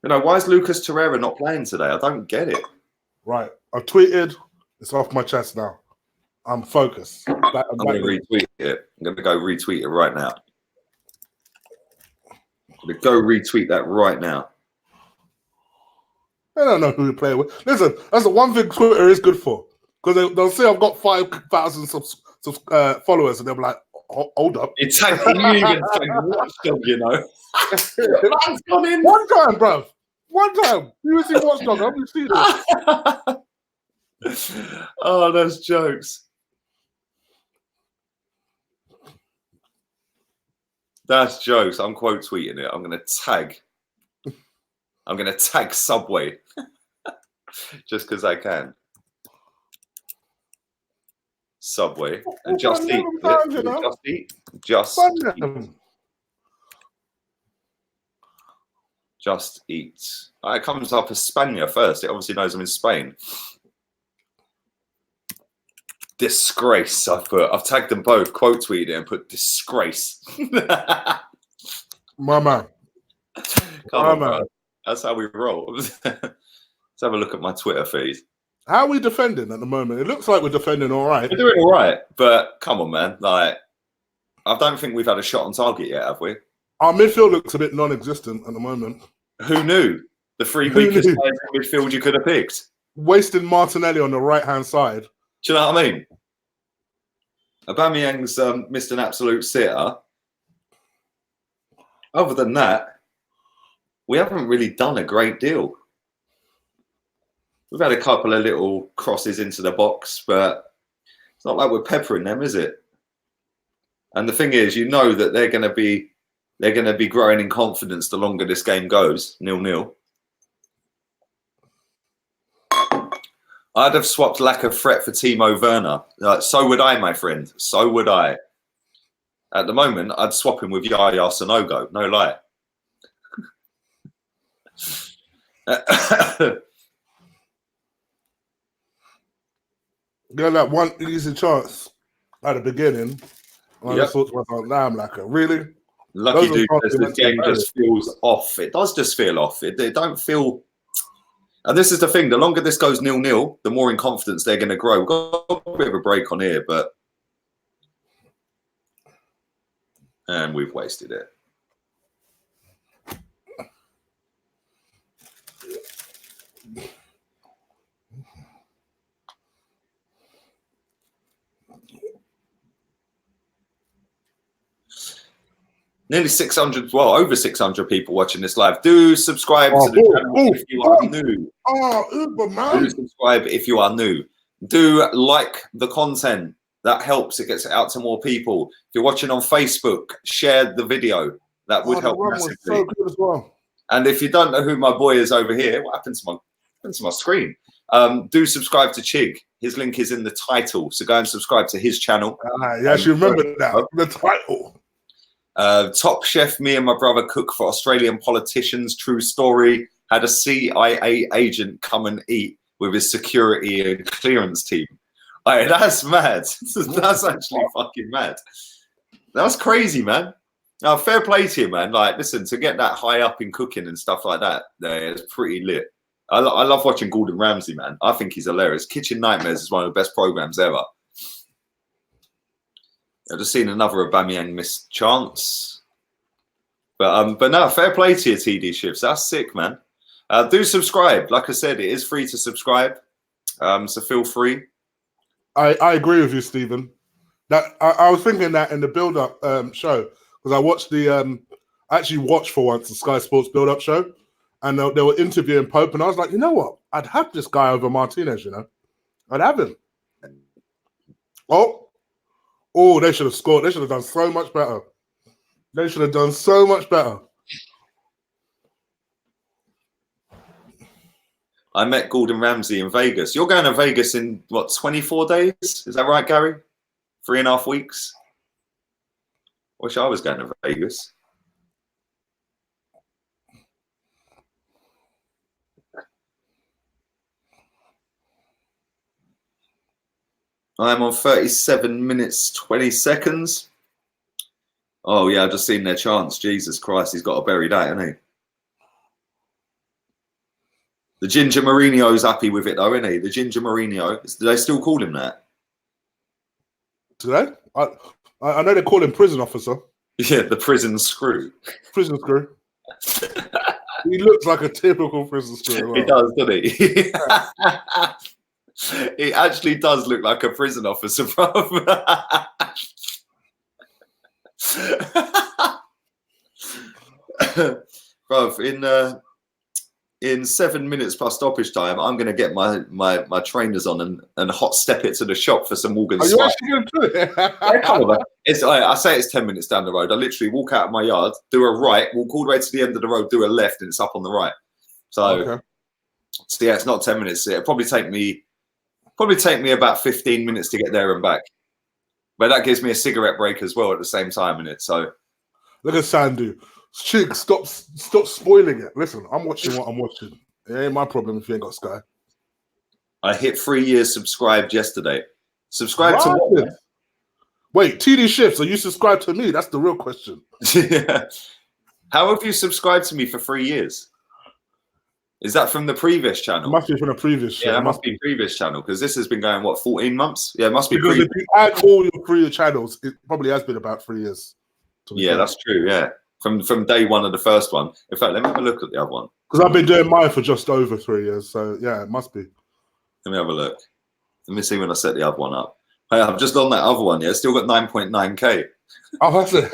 Speaker 1: You know, why is Lucas Torreira not playing today? I don't get it.
Speaker 2: Right. I've tweeted. It's off my chest now. I'm focused. I'm
Speaker 1: going to retweet it. I'm going to go retweet it right now. I'm going to go retweet that right now.
Speaker 2: I don't know who to play with. Listen, that's the one thing Twitter is good for. Because they'll say I've got 5,000 followers, and they'll be like, hold up.
Speaker 1: It's you even Watchalong, you know. Man's gone in.
Speaker 2: One time, bruv. One time. You see Watchalong. I've been seeing
Speaker 1: this. Oh, those jokes. That's jokes. I'm quote tweeting it. I'm going to tag Subway just because I can. Subway and just eat. Just eat. It comes up as Spania first. It obviously knows I'm in Spain. Disgrace. I've tagged them both. Quote tweeted it and put disgrace.
Speaker 2: My man.
Speaker 1: Come on, that's how we roll. Let's have a look at my Twitter feed.
Speaker 2: How are we defending at the moment? It looks like we're defending all right.
Speaker 1: We're doing all right, but come on, man. Like, I don't think we've had a shot on target yet, have we?
Speaker 2: Our midfield looks a bit non-existent at the moment.
Speaker 1: Who knew? The 3 weakest players in midfield you could have picked.
Speaker 2: Wasting Martinelli on the right-hand side.
Speaker 1: Do you know what I mean? Aubameyang's missed an absolute sitter. Other than that, we haven't really done a great deal. We've had a couple of little crosses into the box, but it's not like we're peppering them, is it? And the thing is, you know that they're going to be growing in confidence the longer this game goes, 0-0. I'd have swapped lack of threat for Timo Werner. So would I, my friend. So would I. At the moment, I'd swap him with Yaya Sanogo. No lie.
Speaker 2: Got that one easy chance at the beginning. I just thought to myself, nah, I'm like, really?
Speaker 1: Lucky dude, the game just feels off. It does just feel off. It don't feel... And this is the thing. The longer this goes 0-0, the more in confidence they're going to grow. We've got a bit of a break on here, but... And we've wasted it. Nearly 600, well, over 600 people watching this live. Do subscribe to the channel if you are new. Do subscribe if you are new. Do like the content. That helps. It gets it out to more people. If you're watching on Facebook, share the video. That would
Speaker 2: the
Speaker 1: help
Speaker 2: rum was
Speaker 1: massively.
Speaker 2: so good as well.
Speaker 1: And if you don't know who my boy is over here, what happened to my screen? Do subscribe to Chig. His link is in the title, so go and subscribe to his channel.
Speaker 2: Yes, you remember that, the title.
Speaker 1: Top Chef, me and my brother cook for Australian politicians. True story. Had a CIA agent come and eat with his security and clearance team. Hey, that's mad. That's actually fucking mad. That's crazy, man. Now, fair play to you, man. Like, listen, to get that high up in cooking and stuff like that, it's pretty lit. I love watching Gordon Ramsay, man. I think he's hilarious. Kitchen Nightmares is one of the best programs ever. I've just seen another Aubameyang missed chance. But no, fair play to you, TD Shifts. That's sick, man. Do subscribe. Like I said, it is free to subscribe. So feel free.
Speaker 2: I agree with you, Stephen. That I was thinking that in the build-up show, because I watched I actually watched for once the Sky Sports build-up show, and they were interviewing Pope, and I was like, you know what? I'd have this guy over Martinez, you know? I'd have him. Oh, they should have scored. They should have done so much better. They should have done so much better.
Speaker 1: I met Gordon Ramsay in Vegas. You're going to Vegas in, what, 24 days? Is that right, Gary? 3.5 weeks? Wish I was going to Vegas. I'm on 37 minutes, 20 seconds. Oh, yeah, I've just seen their chance. Jesus Christ, he's got to bury that, hasn't he? The Ginger Mourinho's happy with it, though, isn't he? The Ginger Mourinho. Do they still call him that?
Speaker 2: Do they? I know they call him prison officer.
Speaker 1: Yeah, the prison screw.
Speaker 2: Prison screw. He looks like a typical prison screw.
Speaker 1: He does, doesn't he? He actually does look like a prison officer, bro. Bro, in 7 minutes plus stoppage time, I'm going to get my trainers on and hot step it to the shop for some Morgan.
Speaker 2: Are you actually going to do it?
Speaker 1: Yeah, come on, I say it's 10 minutes down the road. I literally walk out of my yard, do a right, walk all the way to the end of the road, do a left, and it's up on the right. So yeah, it's not 10 minutes. It'll probably take me about 15 minutes to get there and back. But that gives me a cigarette break as well at the same time in it. So
Speaker 2: look at Sandu. Chig, stop spoiling it. Listen, I'm watching what I'm watching. It ain't my problem if you ain't got Sky.
Speaker 1: I hit 3 years subscribed yesterday. Subscribe to what?
Speaker 2: Wait, TD Shifts, are you subscribed to me? That's the real question.
Speaker 1: Yeah. How have you subscribed to me for 3 years? Is that from the previous channel?
Speaker 2: It must be from the previous channel.
Speaker 1: Yeah, that must be previous channel because this has been going, what, 14 months? Yeah, it must be.
Speaker 2: Because if you add all your previous channels, it probably has been about 3 years.
Speaker 1: Yeah, that's true, yeah. From day one of the first one. In fact, let me have a look at the other one.
Speaker 2: Because I've been doing mine for just over 3 years. So, yeah, it must be.
Speaker 1: Let me have a look. Let me see when I set the other one up. Hey, I'm just on that other one, yeah? Still got 9.9K.
Speaker 2: Oh, that's it.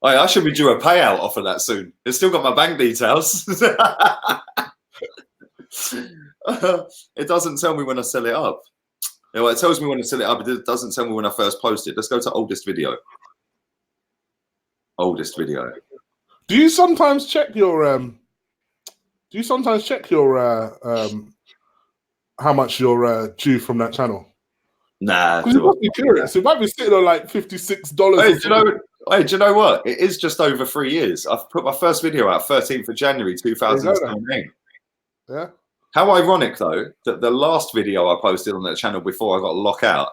Speaker 1: Hey, I should be due a payout off of that soon. It's still got my bank details. It doesn't tell me when I sell it up. You know, it tells me when I sell it up. It doesn't tell me when I first posted. Let's go to oldest video. Oldest video.
Speaker 2: Do you sometimes check your how much you're due from that channel?
Speaker 1: Nah.
Speaker 2: Because you must be curious. It might be sitting on like $56.
Speaker 1: Hey, do you know what? It is just over 3 years. I've put my first video out 13th of January 2017.
Speaker 2: Yeah.
Speaker 1: How ironic though that the last video I posted on that channel before I got locked out,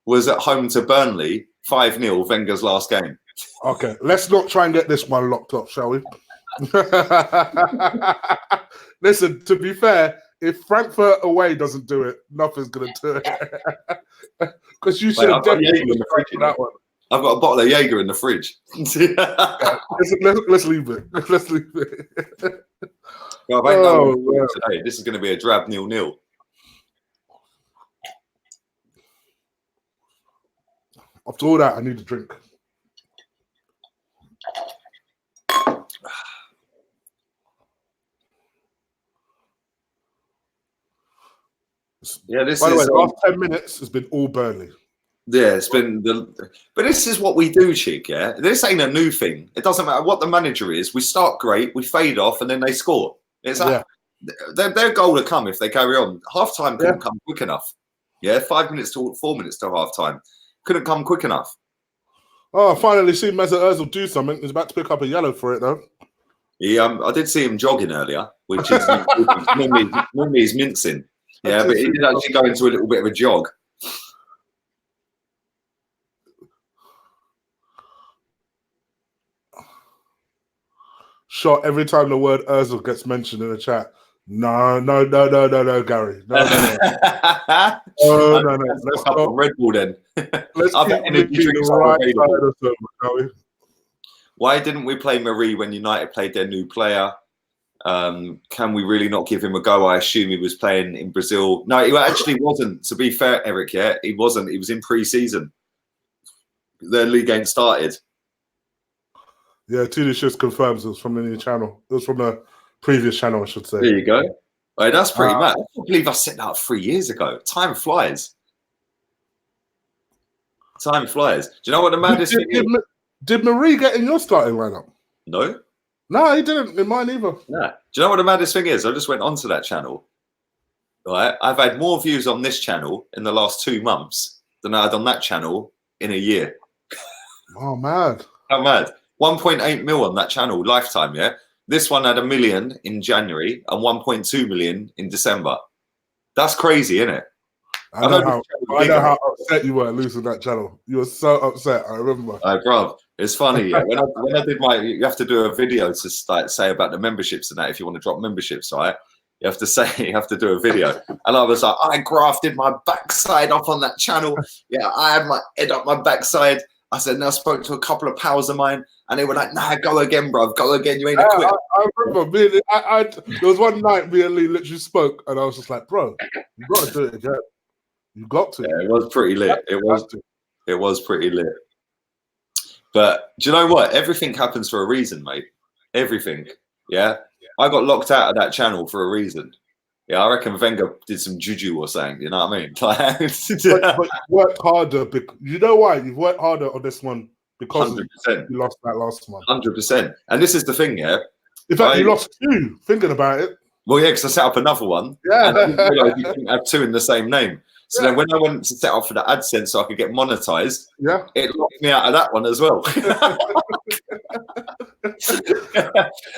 Speaker 1: was at home to Burnley, 5-0, Wenger's last game.
Speaker 2: Okay, let's not try and get this one locked up, shall we? Listen, to be fair, if Frankfurt away doesn't do it, nothing's going to do it. Because you should have definitely in the fridge for that one.
Speaker 1: I've got a bottle of Jaeger in the fridge.
Speaker 2: Let's leave it. Let's leave it.
Speaker 1: Well, today. This is going to be a drab 0-0.
Speaker 2: After all that, I need a drink.
Speaker 1: Yeah, this
Speaker 2: By the way,
Speaker 1: is
Speaker 2: the last 10 minutes has been all Burnley.
Speaker 1: Yeah, it's been but this is what we do, Chig. Yeah, this ain't a new thing. It doesn't matter what the manager is. We start great, we fade off, and then they score. It's
Speaker 2: Yeah.
Speaker 1: their goal to come if they carry on. Half time couldn't
Speaker 2: Yeah.
Speaker 1: come quick enough. Yeah, 5 minutes to 4 minutes to half time couldn't come quick enough.
Speaker 2: Oh, I finally seen Mesut Ozil do something. He's about to pick up a yellow for it though.
Speaker 1: I did see him jogging earlier, which is normally he's mincing. Yeah, but he did actually go into a little bit of a jog.
Speaker 2: Shot every time the word Ozil gets mentioned in the chat. No, Gary. No.
Speaker 1: Let's go on Red Bull then.
Speaker 2: Let's
Speaker 1: Other
Speaker 2: keep
Speaker 1: energy
Speaker 2: the
Speaker 1: drinks
Speaker 2: right
Speaker 1: are
Speaker 2: side
Speaker 1: available.
Speaker 2: of them, shall we?
Speaker 1: Why didn't we play Marie when United played their new player? Can we really not give him a go? I assume he was playing in Brazil. No, he actually wasn't. To be fair, Eric, yeah, he wasn't. He was in pre-season. Their league game started.
Speaker 2: Yeah, Tuna just confirms it was from the new channel. It was from the previous channel, I should say.
Speaker 1: There you go. Right, that's pretty mad. I can't believe I set that up 3 years ago. Time flies. Time flies. Do you know what the maddest thing is?
Speaker 2: Did Marie get in your starting lineup?
Speaker 1: No.
Speaker 2: No, he didn't. In mine either.
Speaker 1: No. Do you know what the maddest thing is? I just went onto that channel. Right, I've had more views on this channel in the last 2 months than I had on that channel in a year.
Speaker 2: Oh, mad.
Speaker 1: How mad? 1.8 mil on that channel, lifetime, yeah? This one had 1 million in January and 1.2 million in December. That's crazy, isn't it?
Speaker 2: I know how upset you were losing that channel. You were so upset, I remember.
Speaker 1: Bro, it's funny, yeah. When I did you have to do a video to say about the memberships and that if you want to drop memberships, right? You have to do a video. And I was like, I grafted my backside off on that channel. Yeah, I had my head up my backside. I said, now I spoke to a couple of pals of mine, and they were like, nah, go again, bro. Go again. You ain't a quit.
Speaker 2: I remember there was one night me and Lee literally spoke, and I was just like, bro, you got to do it again. You got to.
Speaker 1: Yeah, it was pretty lit. It was pretty lit. But do you know what? Everything happens for a reason, mate. Everything. Yeah. I got locked out of that channel for a reason. Yeah, I reckon Wenger did some juju or something. You know what I mean?
Speaker 2: But you worked harder. You know why? You've worked harder on this one because
Speaker 1: 100%.
Speaker 2: you lost that last one.
Speaker 1: 100%. And this is the thing, yeah?
Speaker 2: In fact, you lost 2, thinking about it.
Speaker 1: Well, yeah, because I set up another one.
Speaker 2: Yeah.
Speaker 1: And I didn't realise you couldn't have 2 in the same name. So then when I went to set up for the AdSense so I could get monetized, it locked me out of that one as well.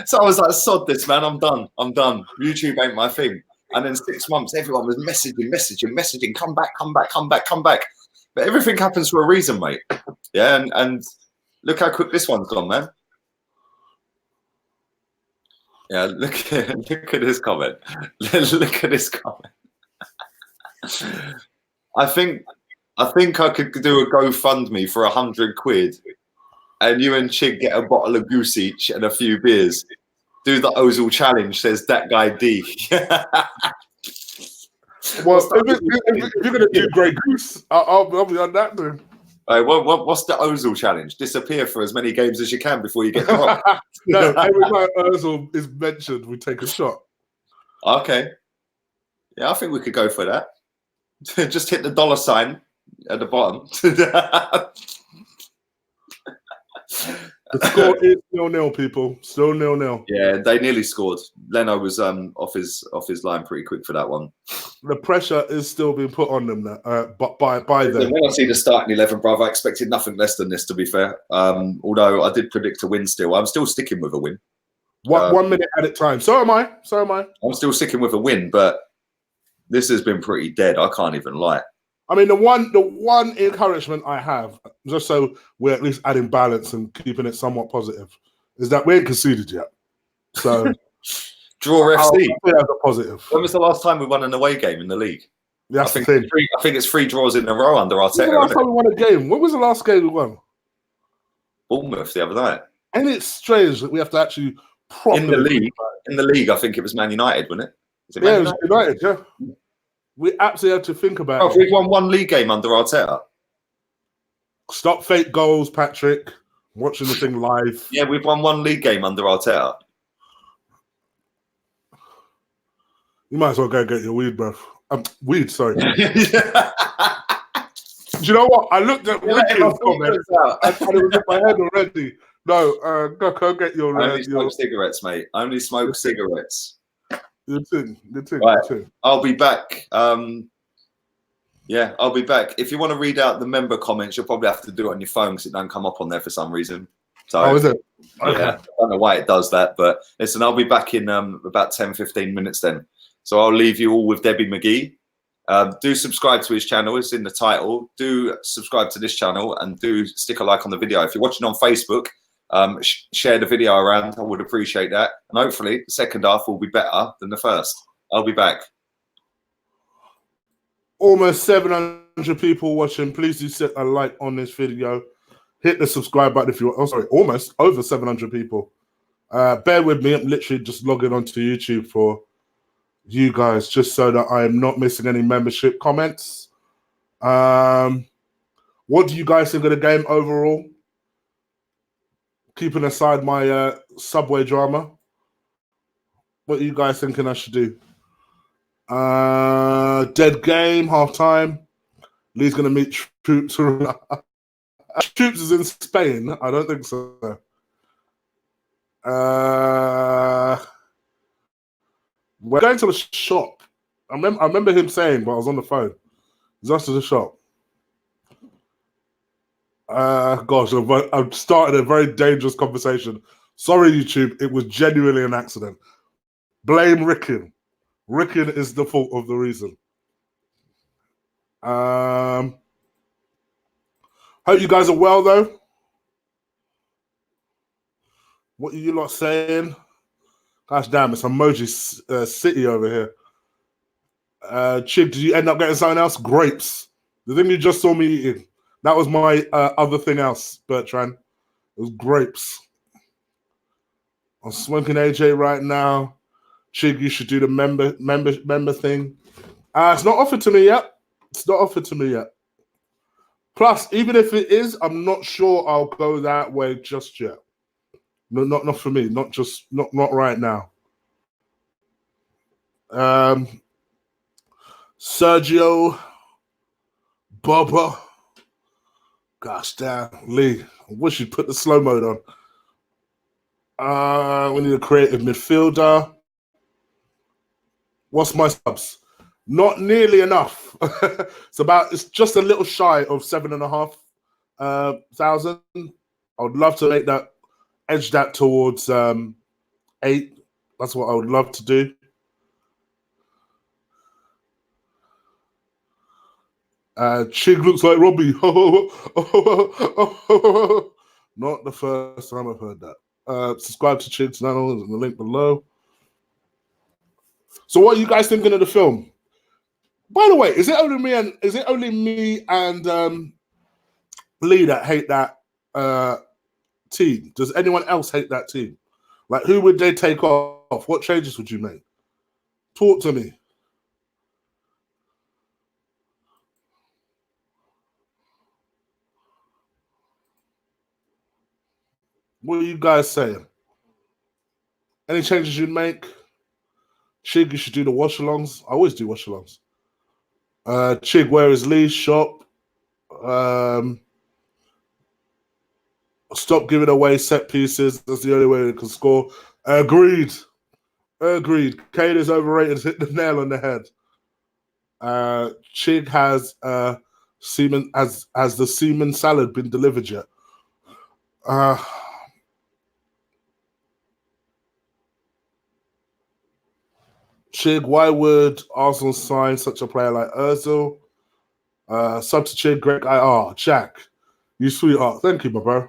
Speaker 1: So I was like, sod this, man. I'm done. YouTube ain't my thing. And then 6 months, everyone was messaging, come back. But everything happens for a reason, mate. Yeah, and look how quick this one's gone, man. Yeah, look at this comment. Look at this comment. I think I could do a GoFundMe for 100 quid, and you and Chig get a bottle of goose each and a few beers. Do the Ozil challenge, says that guy D.
Speaker 2: Well, if you're gonna do Grey Goose, I'll be on that then.
Speaker 1: What's the Ozil challenge? Disappear for as many games as you can before you get dropped.
Speaker 2: No, every time Ozil is mentioned, we take a shot.
Speaker 1: Okay. Yeah, I think we could go for that. Just hit the $ at the bottom.
Speaker 2: The score is 0-0, people. Still 0-0.
Speaker 1: Yeah, they nearly scored. Leno was off his line pretty quick for that one.
Speaker 2: The pressure is still being put on them, but by them.
Speaker 1: When I see the starting 11, brother, I expected nothing less than this. To be fair, although I did predict a win, I'm still sticking with a win.
Speaker 2: 1 minute at a time. So am I.
Speaker 1: I'm still sticking with a win, but this has been pretty dead. I can't even lie.
Speaker 2: I mean, the one encouragement I have, just so we're at least adding balance and keeping it somewhat positive, is that we ain't conceded yet. So
Speaker 1: draw FC.
Speaker 2: That's a positive.
Speaker 1: When was the last time we won an away game in the league?
Speaker 2: That's
Speaker 1: I think it's 3 draws in a row under Arteta.
Speaker 2: When was the last time we won a game? When was the last game we won?
Speaker 1: Bournemouth the other night.
Speaker 2: Ain't it strange that we have to actually properly
Speaker 1: in the league? I think it was Man United, wasn't it?
Speaker 2: It was United. Yeah. We absolutely have to think about it.
Speaker 1: We've won 1 league game under Arteta.
Speaker 2: Stop fake goals, Patrick. I'm watching the thing live.
Speaker 1: Yeah, we've won 1 league game under Arteta.
Speaker 2: You might as well go get your weed, bro. Weed, sorry. Do you know what? I looked at
Speaker 1: You're letting my
Speaker 2: Ricky's comment
Speaker 1: feelings out.
Speaker 2: and it was in my head already. No, go get your
Speaker 1: Only smoke cigarettes, mate. Only smoke cigarettes.
Speaker 2: Good thing.
Speaker 1: Right.
Speaker 2: Good thing.
Speaker 1: I'll be back. Yeah, I'll be back. If you want to read out the member comments, you'll probably have to do it on your phone because it don't come up on there for some reason. So,
Speaker 2: is it? Okay.
Speaker 1: Yeah, I don't know why it does that, but listen, I'll be back in about 10, 15 minutes then. So I'll leave you all with Debbie McGee. Do subscribe to his channel. It's in the title. Do subscribe to this channel and do stick a like on the video. If you're watching on Facebook, share the video around. I would appreciate that. And hopefully the second half will be better than the first. I'll be back.
Speaker 2: Almost 700 people watching. Please do set a like on this video. Hit the subscribe button if you want. Oh, sorry, almost over 700 people. Bear with me. I'm literally just logging onto YouTube for you guys just so that I am not missing any membership comments. What do you guys think of the game overall? Keeping aside my subway drama. What are you guys thinking I should do? Dead game, half time. Lee's going to meet Troops. Troops is in Spain. I don't think so. We're going to the shop. I remember him saying, but I was on the phone. He's us to the shop. Gosh, I've started a very dangerous conversation. Sorry, YouTube. It was genuinely an accident. Blame Ricken. Ricken is the fault of the reason. Hope you guys are well, though. What are you lot saying? Gosh damn, it's emoji city over here. Chig, did you end up getting something else? Grapes. The thing you just saw me eating. That was my other thing else, Bertrand. It was grapes. I'm smoking AJ right now. Chig, you should do the member thing. It's not offered to me yet. It's not offered to me yet. Plus, even if it is, I'm not sure I'll go that way just yet. No, not for me. Not right now. Sergio, Bubba. Gosh damn, Lee. I wish you'd put the slow mode on. We need a creative midfielder. What's my subs? Not nearly enough. It's just a little shy of 7,500. I would love to make that edge that towards 8. That's what I would love to do. Chig looks like Robbie. Not the first time I've heard that. Subscribe to Chig's channel in the link below. So, what are you guys thinking of the film? By the way, is it only me and Lee that hate that team? Does anyone else hate that team? Like, who would they take off? What changes would you make? Talk to me. What are you guys saying? Any changes you'd make? Chig, you should do the watchalongs. I always do watchalongs. Chig, where is Lee's shop? Stop giving away set pieces. That's the only way we can score. Agreed. Kane is overrated. Hit the nail on the head. Chig has semen. Has the semen salad been delivered yet? Chig, why would Arsenal sign such a player like Ozil? Sub to Chig, Greg. Jack, you sweetheart. Thank you, my bro.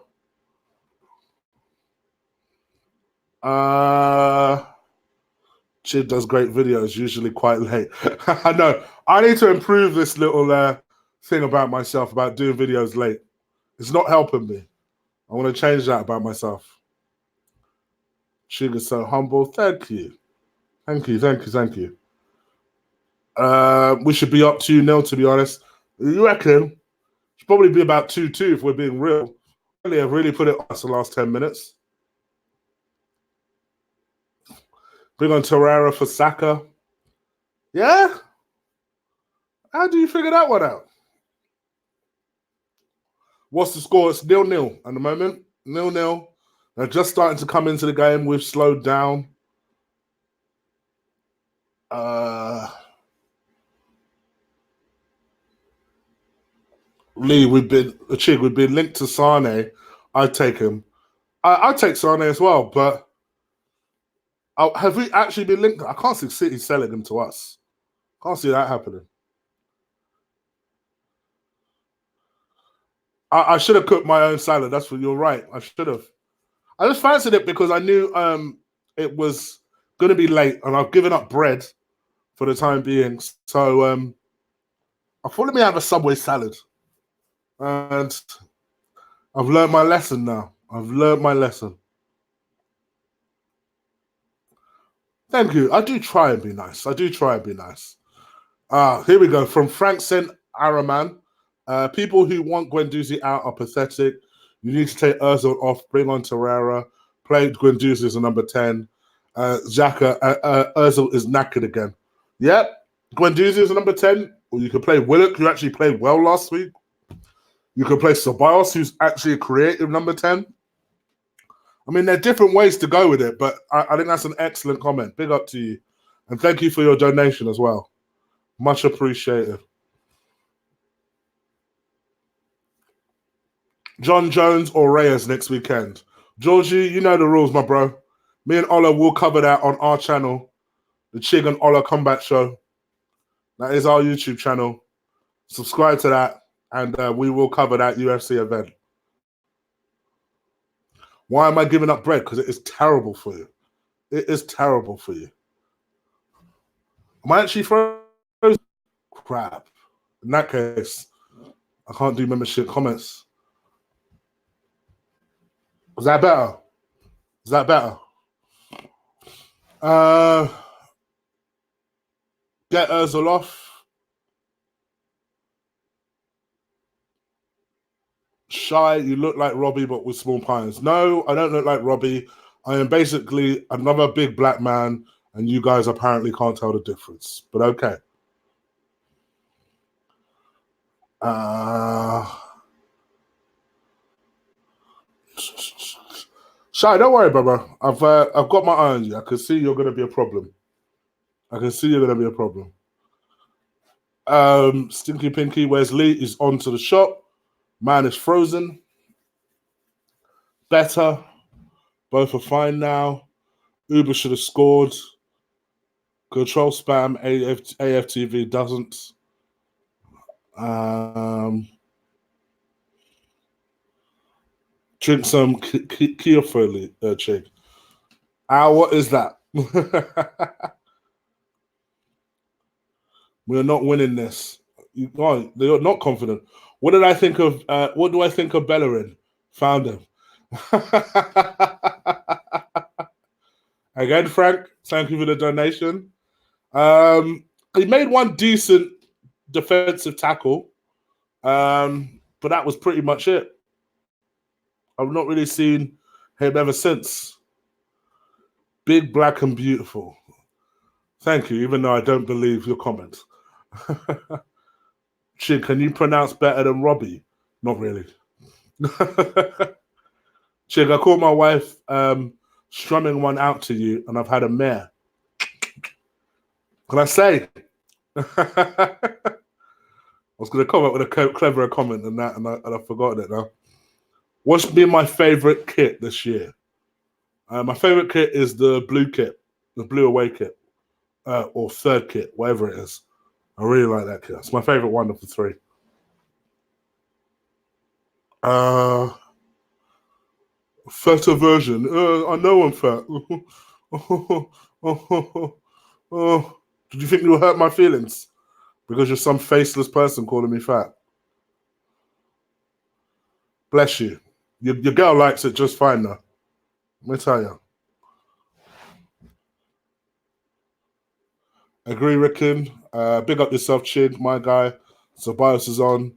Speaker 2: Chig does great videos, usually quite late. I know. I need to improve this little thing about myself about doing videos late. It's not helping me. I want to change that about myself. Chig is so humble. Thank you. We should be up 2-0, to be honest. You reckon? Should probably be about 2-2 if we're being real. I've really put it on us the last 10 minutes. Bring on Torreira for Saka. Yeah? How do you figure that one out? What's the score? It's 0-0 at the moment. 0-0. They're just starting to come into the game. We've slowed down. Lee, we've been linked to Sane. I'd take him. I'd take Sane as well, but have we actually been linked? I can't see City selling him to us. Can't see that happening. I should have cooked my own salad. That's what you're right. I should have. I just fancied it because I knew it was going to be late, and I've given up bread for the time being. So I thought, let me have a Subway salad, and I've learned my lesson now. I've learned my lesson. Thank you. I do try and be nice. Here we go. From Frank St. Araman. People who want Guendouzi out are pathetic. You need to take Ozil off, bring on Torreira, play Guendouzi as a number 10. Xhaka, Ozil is knackered again. Yep, Guendouzi is a number 10. Or you could play Willock, who actually played well last week. You could play Ceballos, who's actually a creative number 10. I mean, there are different ways to go with it, but I think that's an excellent comment. Big up to you. And thank you for your donation as well. Much appreciated. John Jones or Reyes next weekend. Georgie, you know the rules, my bro. Me and Ola will cover that on our channel, the Chig and Ola Combat Show. That is our YouTube channel. Subscribe to that, and we will cover that UFC event. Why am I giving up bread? Because it is terrible for you. It is terrible for you. Am I actually frozen? Crap. In that case, I can't do membership comments. Is that better? Get Ozil off. Shy, you look like Robbie, but with small pines. No, I don't look like Robbie. I am basically another big black man, and you guys apparently can't tell the difference. But okay. Shy, don't worry, brother. I've got my eye on you. I can see you're going to be a problem. Stinky Pinky, where's Lee? Is on to the shop. Man is frozen. Better. Both are fine now. Uber should have scored. Control spam. AFTV doesn't. Drink some Kiofoli, Chig. What is that? We're not winning this. They're not confident. What did I think of? What do I think of Bellerin? Found him. Again, Frank, thank you for the donation. He made one decent defensive tackle, but that was pretty much it. I've not really seen him ever since. Big, black, and beautiful. Thank you, even though I don't believe your comment. Chig, can you pronounce better than Robbie? Not really. Chig, I caught my wife strumming one out to you, and I've had a mare. Can I say? I was going to come up with a cleverer comment than that, and I've forgotten it now. What's been my favorite kit this year? My favorite kit is the blue kit, the blue away kit, or third kit, whatever it is. I really like that kit. It's my favorite one of the three. Feta version. I know I'm fat. Did you think you'll hurt my feelings because you're some faceless person calling me fat? Bless you. Your girl likes it just fine now. Let me tell you. Agree, Ricken. Big up yourself, Chig, my guy. Ceballos is on.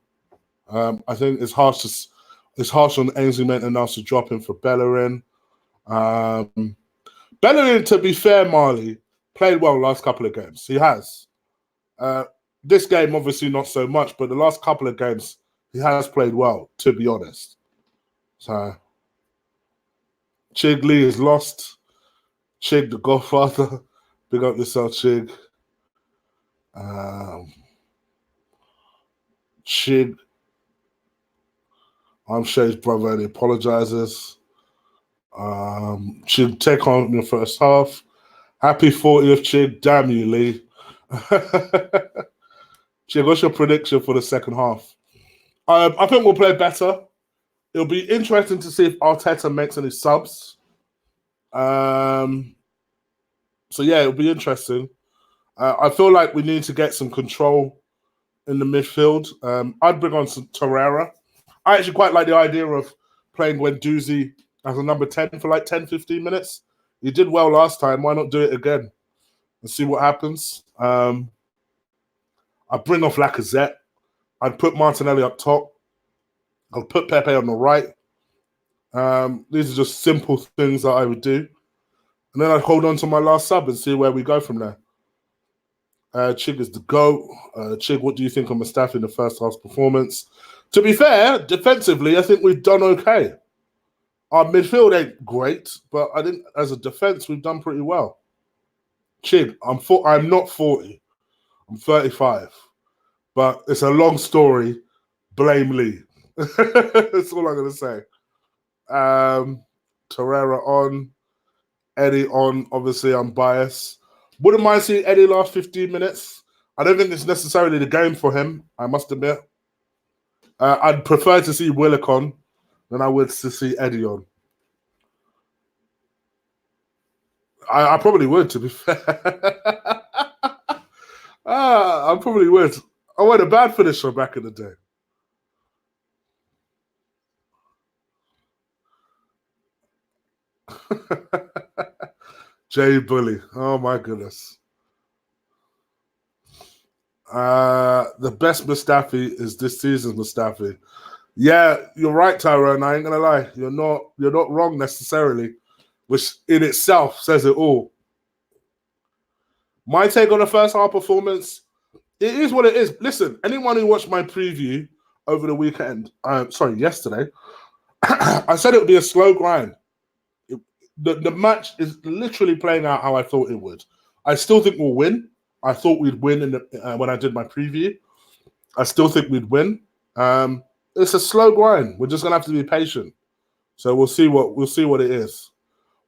Speaker 2: I think it's harsh on Ainsley Maitland-Niles to drop him for Bellerin. Bellerin, to be fair, Marley, played well last couple of games. He has. This game, obviously, not so much, but the last couple of games, he has played well, to be honest. So, Chig Lee is lost. Chig, the Godfather. Big up yourself, Chig. Chig, I'm sure his brother and he apologizes. Chig, take on in the first half. Happy 40th, Chig. Damn you, Lee. Chig, what's your prediction for the second half? I think we'll play better. It'll be interesting to see if Arteta makes any subs. So yeah, it'll be interesting. I feel like we need to get some control in the midfield. I'd bring on some Torreira. I actually quite like the idea of playing Guendouzi as a number 10 for like 10, 15 minutes. He did well last time. Why not do it again and see what happens? I'd bring off Lacazette. I'd put Martinelli up top. I'll put Pepe on the right. These are just simple things that I would do. And then I'd hold on to my last sub and see where we go from there. Chig is the GOAT. Chig, what do you think of Mustafi in the first half's performance? To be fair, defensively, I think we've done okay. Our midfield ain't great, but I think as a defense, we've done pretty well. Chig, I'm not 40. I'm 35. But it's a long story. Blame Lee. That's all I'm going to say. Torreira on. Eddie on. Obviously, I'm biased. Wouldn't mind seeing Eddie last 15 minutes. I don't think it's necessarily the game for him, I must admit. I'd prefer to see Willock on than I would to see Eddie on. I probably would, to be fair. I probably would. I went a bad finisher back in the day. Jay Bully. Oh, my goodness. The best Mustafi is this season's Mustafi. Yeah, you're right, Tyrone. I ain't gonna lie. You're not wrong necessarily, which in itself says it all. My take on the first half performance, it is what it is. Listen, anyone who watched my preview over the weekend, yesterday, I said it would be a slow grind. The match is literally playing out how I thought it would. I still think we'll win. I thought we'd win when I did my preview. I still think we'd win. It's a slow grind. We're just gonna have to be patient. So we'll see what it is.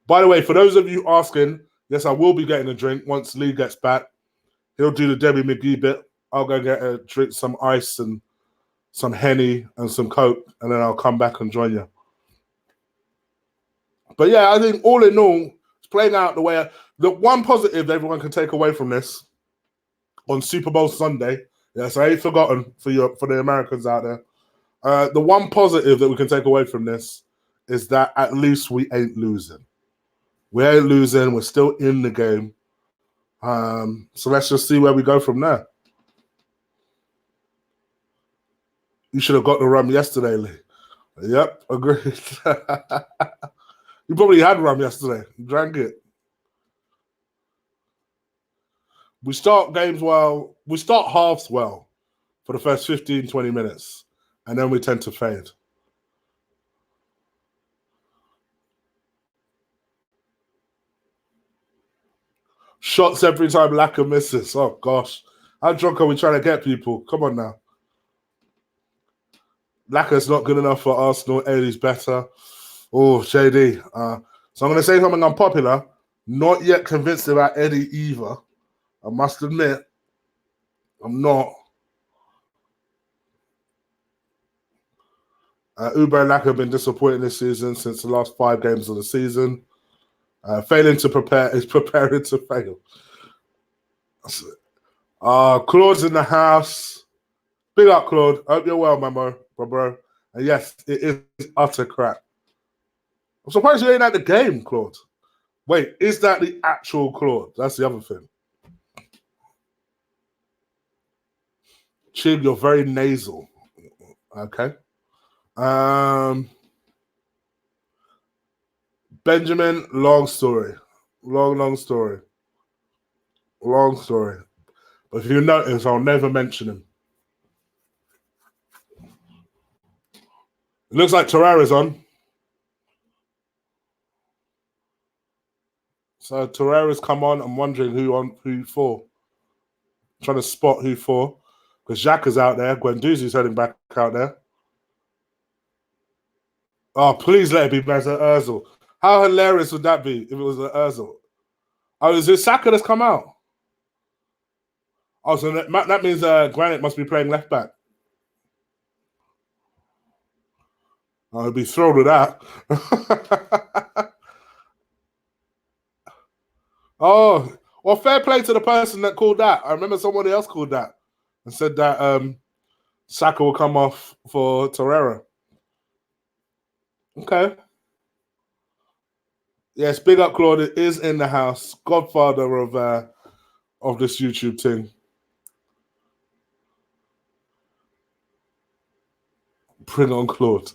Speaker 2: By the way, for those of you asking, yes, I will be getting a drink once Lee gets back. He'll do the Debbie McGee bit. I'll go get a drink, some ice and some Henny and some Coke, and then I'll come back and join you. But yeah, I think all in all, it's playing out the way. The one positive everyone can take away from this on Super Bowl Sunday, yes, I ain't forgotten for the Americans out there. The one positive that we can take away from this is that at least we ain't losing. We ain't losing. We're still in the game. So let's just see where we go from there. You should have got the rum yesterday, Lee. Yep, agreed. You probably had rum yesterday. Drank it. We start games well. We start halves well for the first 15, 20 minutes. And then we tend to fade. Shots every time Lacquer misses. Oh, gosh. How drunk are we trying to get people? Come on now. Lacquer's not good enough for Arsenal. Eddie's better. Oh, JD. So I'm going to say something unpopular. Not yet convinced about Eddie either. I must admit, I'm not. Uber and Lacquer have been disappointing this season since the last 5 games of the season. Failing to prepare is preparing to fail. Claude's in the house. Big up, Claude. Hope you're well, my bro. And yes, it is utter crap. I'm surprised you ain't at the game, Claude. Wait, is that the actual Claude? That's the other thing. Chig, you're very nasal. Okay. Benjamin, long story. Long story. Long story. But if you notice, I'll never mention him. It looks like Torreira's on. So Torreira's come on. I'm wondering who for. Trying to spot who for. Because Xhaka's out there. Guendouzi's heading back out there. Oh, please let it be Mesut Ozil. How hilarious would that be if it was an Ozil? Oh, is it Saka that's come out? Oh, so that means Granit must be playing left back. I'd be thrilled with that. Oh, well, fair play to the person that called that. I remember somebody else called that and said that Saka will come off for Torreira. Okay. Yes, big up Claude is in the house, godfather of this YouTube thing. Bring on Claude.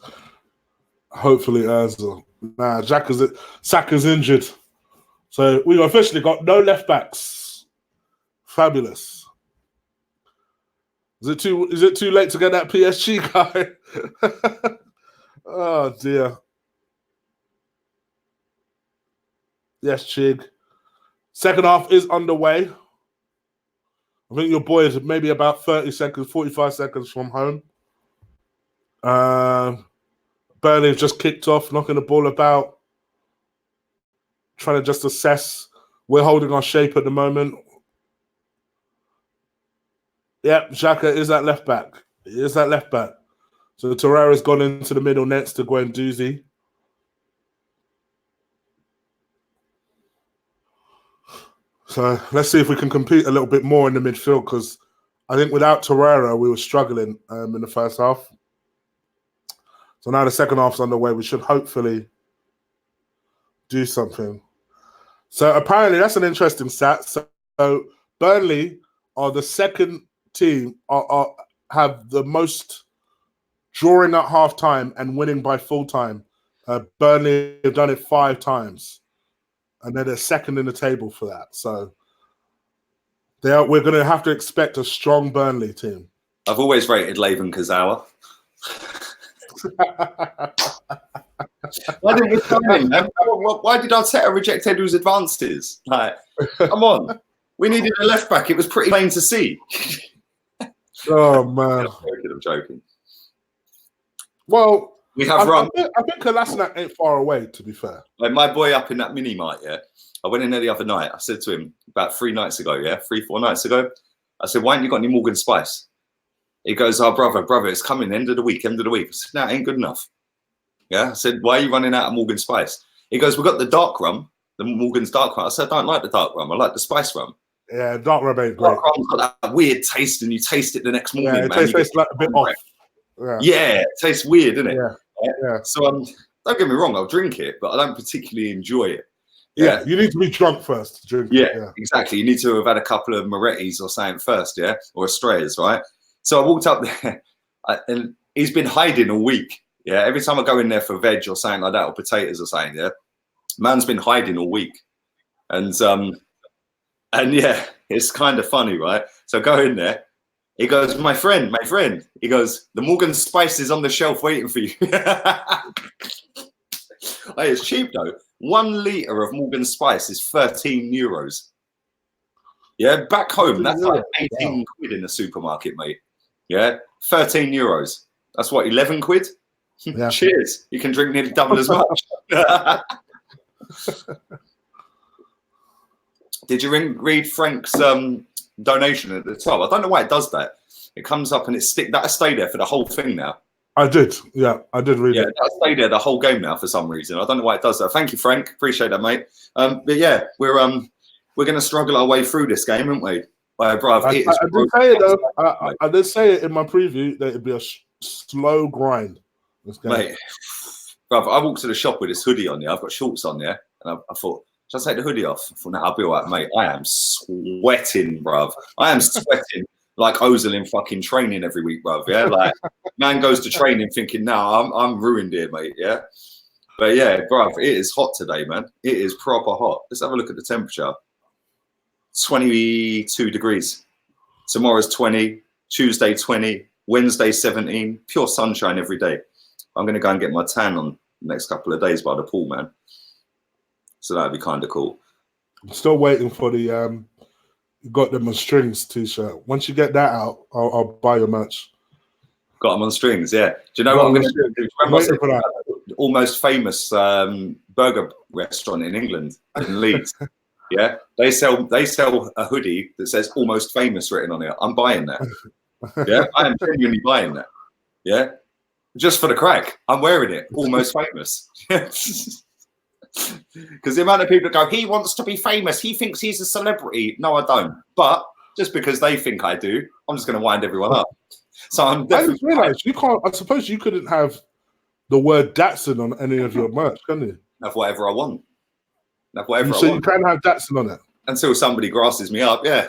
Speaker 2: Hopefully Ozil. Nah, Saka's injured. So we've officially got no left backs. Fabulous. Is it too late to get that PSG guy? Oh dear. Yes, Chig. Second half is underway. I think your boy is maybe about 30 seconds, 45 seconds from home. Burnley have just kicked off, knocking the ball about, trying to just assess. We're holding our shape at the moment. Yep, Xhaka is that left back. He is that left back. So Torreira's gone into the middle next to Guendouzi. So let's see if we can compete a little bit more in the midfield, because I think without Torreira, we were struggling in the first half. So now the second half's underway. We should hopefully do something. So apparently that's an interesting stat. So Burnley are the second team, have the most drawing at half-time and winning by full-time. Burnley have done it 5 times. And they're second in the table for that. So we're going to have to expect a strong Burnley team.
Speaker 1: I've always rated Laven Kazawa. Why didn't we sign him, man? Why did Arteta reject Edu's advances? Like, come on. We needed a left back. It was pretty plain to see.
Speaker 2: Oh, man.
Speaker 1: I'm joking.
Speaker 2: Well,
Speaker 1: we have
Speaker 2: I think Kolasinac ain't far away, to be fair.
Speaker 1: Like my boy up in that mini mart, yeah. I went in there the other night. I said to him about 4 nights ago. I said, why ain't you got any Morgan Spice? He goes, oh, brother, it's coming end of the week. I said, no, it ain't good enough. Yeah. I said, why are you running out of Morgan Spice? He goes, we've got the dark rum, the Morgan's dark rum. I said, I don't like the dark rum. I like the spice rum.
Speaker 2: Yeah, dark rum ain't great.
Speaker 1: Dark rum's got that weird taste, and you taste it the next morning.
Speaker 2: Yeah, it tastes like a bit off.
Speaker 1: Yeah, it tastes weird, doesn't it?
Speaker 2: Yeah.
Speaker 1: So don't get me wrong, I'll drink it, but I don't particularly enjoy it.
Speaker 2: Yeah, you need to be drunk first to drink it.
Speaker 1: Yeah, exactly. You need to have had a couple of Moretti's or something first, yeah, or Estrellas, right? So I walked up there, and he's been hiding all week. Yeah, every time I go in there for veg or something like that, or potatoes or something, yeah, man's been hiding all week, and yeah, it's kind of funny, right? So I go in there. He goes, my friend. He goes, the Morgan Spice is on the shelf waiting for you. Hey, it's cheap though. 1 litre of Morgan Spice is €13. Yeah, back home, that's like 18 quid in the supermarket, mate. Yeah, €13. That's what, 11 quid? Yeah. Cheers. You can drink nearly double as much. Did you read Frank's donation at the top? I don't know why it does that. It comes up and that'll stay there for the whole thing now.
Speaker 2: I did. Yeah, I did read it.
Speaker 1: Yeah, that'll stay there the whole game now for some reason. I don't know why it does that. Thank you, Frank. Appreciate that, mate. But yeah, we're going to struggle our way through this game, aren't we? I did say it in my preview that it'd be a slow grind. Mate, bruv, I walked to the shop with this hoodie on there. I've got shorts on there, and I thought, should I take the hoodie off? I thought, no, I'll be all right, mate. I am sweating, bruv. I am sweating like Ozil in fucking training every week, bruv. Yeah, like man goes to training thinking, no, I'm ruined here, mate. Yeah, but yeah, bruv, it is hot today, man. It is proper hot. Let's have a look at the temperature. 22 degrees. Tomorrow's 20. Tuesday 20. Wednesday 17. Pure sunshine every day. I'm going to go and get my tan on the next couple of days by the pool, man. So that'd be kind of cool.
Speaker 2: I'm still waiting for the you got them on strings t-shirt. Once you get that out, I'll buy your merch.
Speaker 1: Got them on strings, yeah. Do you know what I'm going to do?
Speaker 2: I'm waiting for that.
Speaker 1: Almost famous burger restaurant in England, in Leeds. Yeah, they sell a hoodie that says "Almost Famous" written on it. I'm buying that. Yeah, I am genuinely buying that. Yeah, just for the crack. I'm wearing it. Almost Famous. Because the amount of people that go, he wants to be famous. He thinks he's a celebrity. No, I don't. But just because they think I do, I'm just going to wind everyone up. So I'm definitely.
Speaker 2: I just realised you can't. I suppose you couldn't have the word Datsun on any of your merch, can you?
Speaker 1: Have whatever I want. Have whatever I
Speaker 2: So
Speaker 1: want.
Speaker 2: you can have Datsun on it
Speaker 1: until somebody grasses me up. Yeah.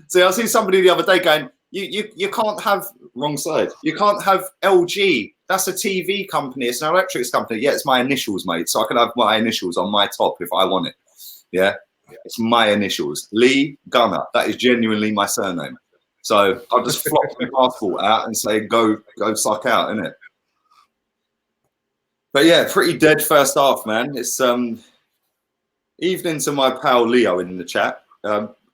Speaker 1: See, I see somebody the other day going, you can't have wrong side. You can't have LG. That's a TV company. It's an electrics company. Yeah, it's my initials, mate. So I can have my initials on my top if I want it. Yeah. It's my initials. Lee Gunner. That is genuinely my surname. So I'll just flop my passport out and say, go suck out, innit? But yeah, pretty dead first half, man. It's evening to my pal Leo in the chat.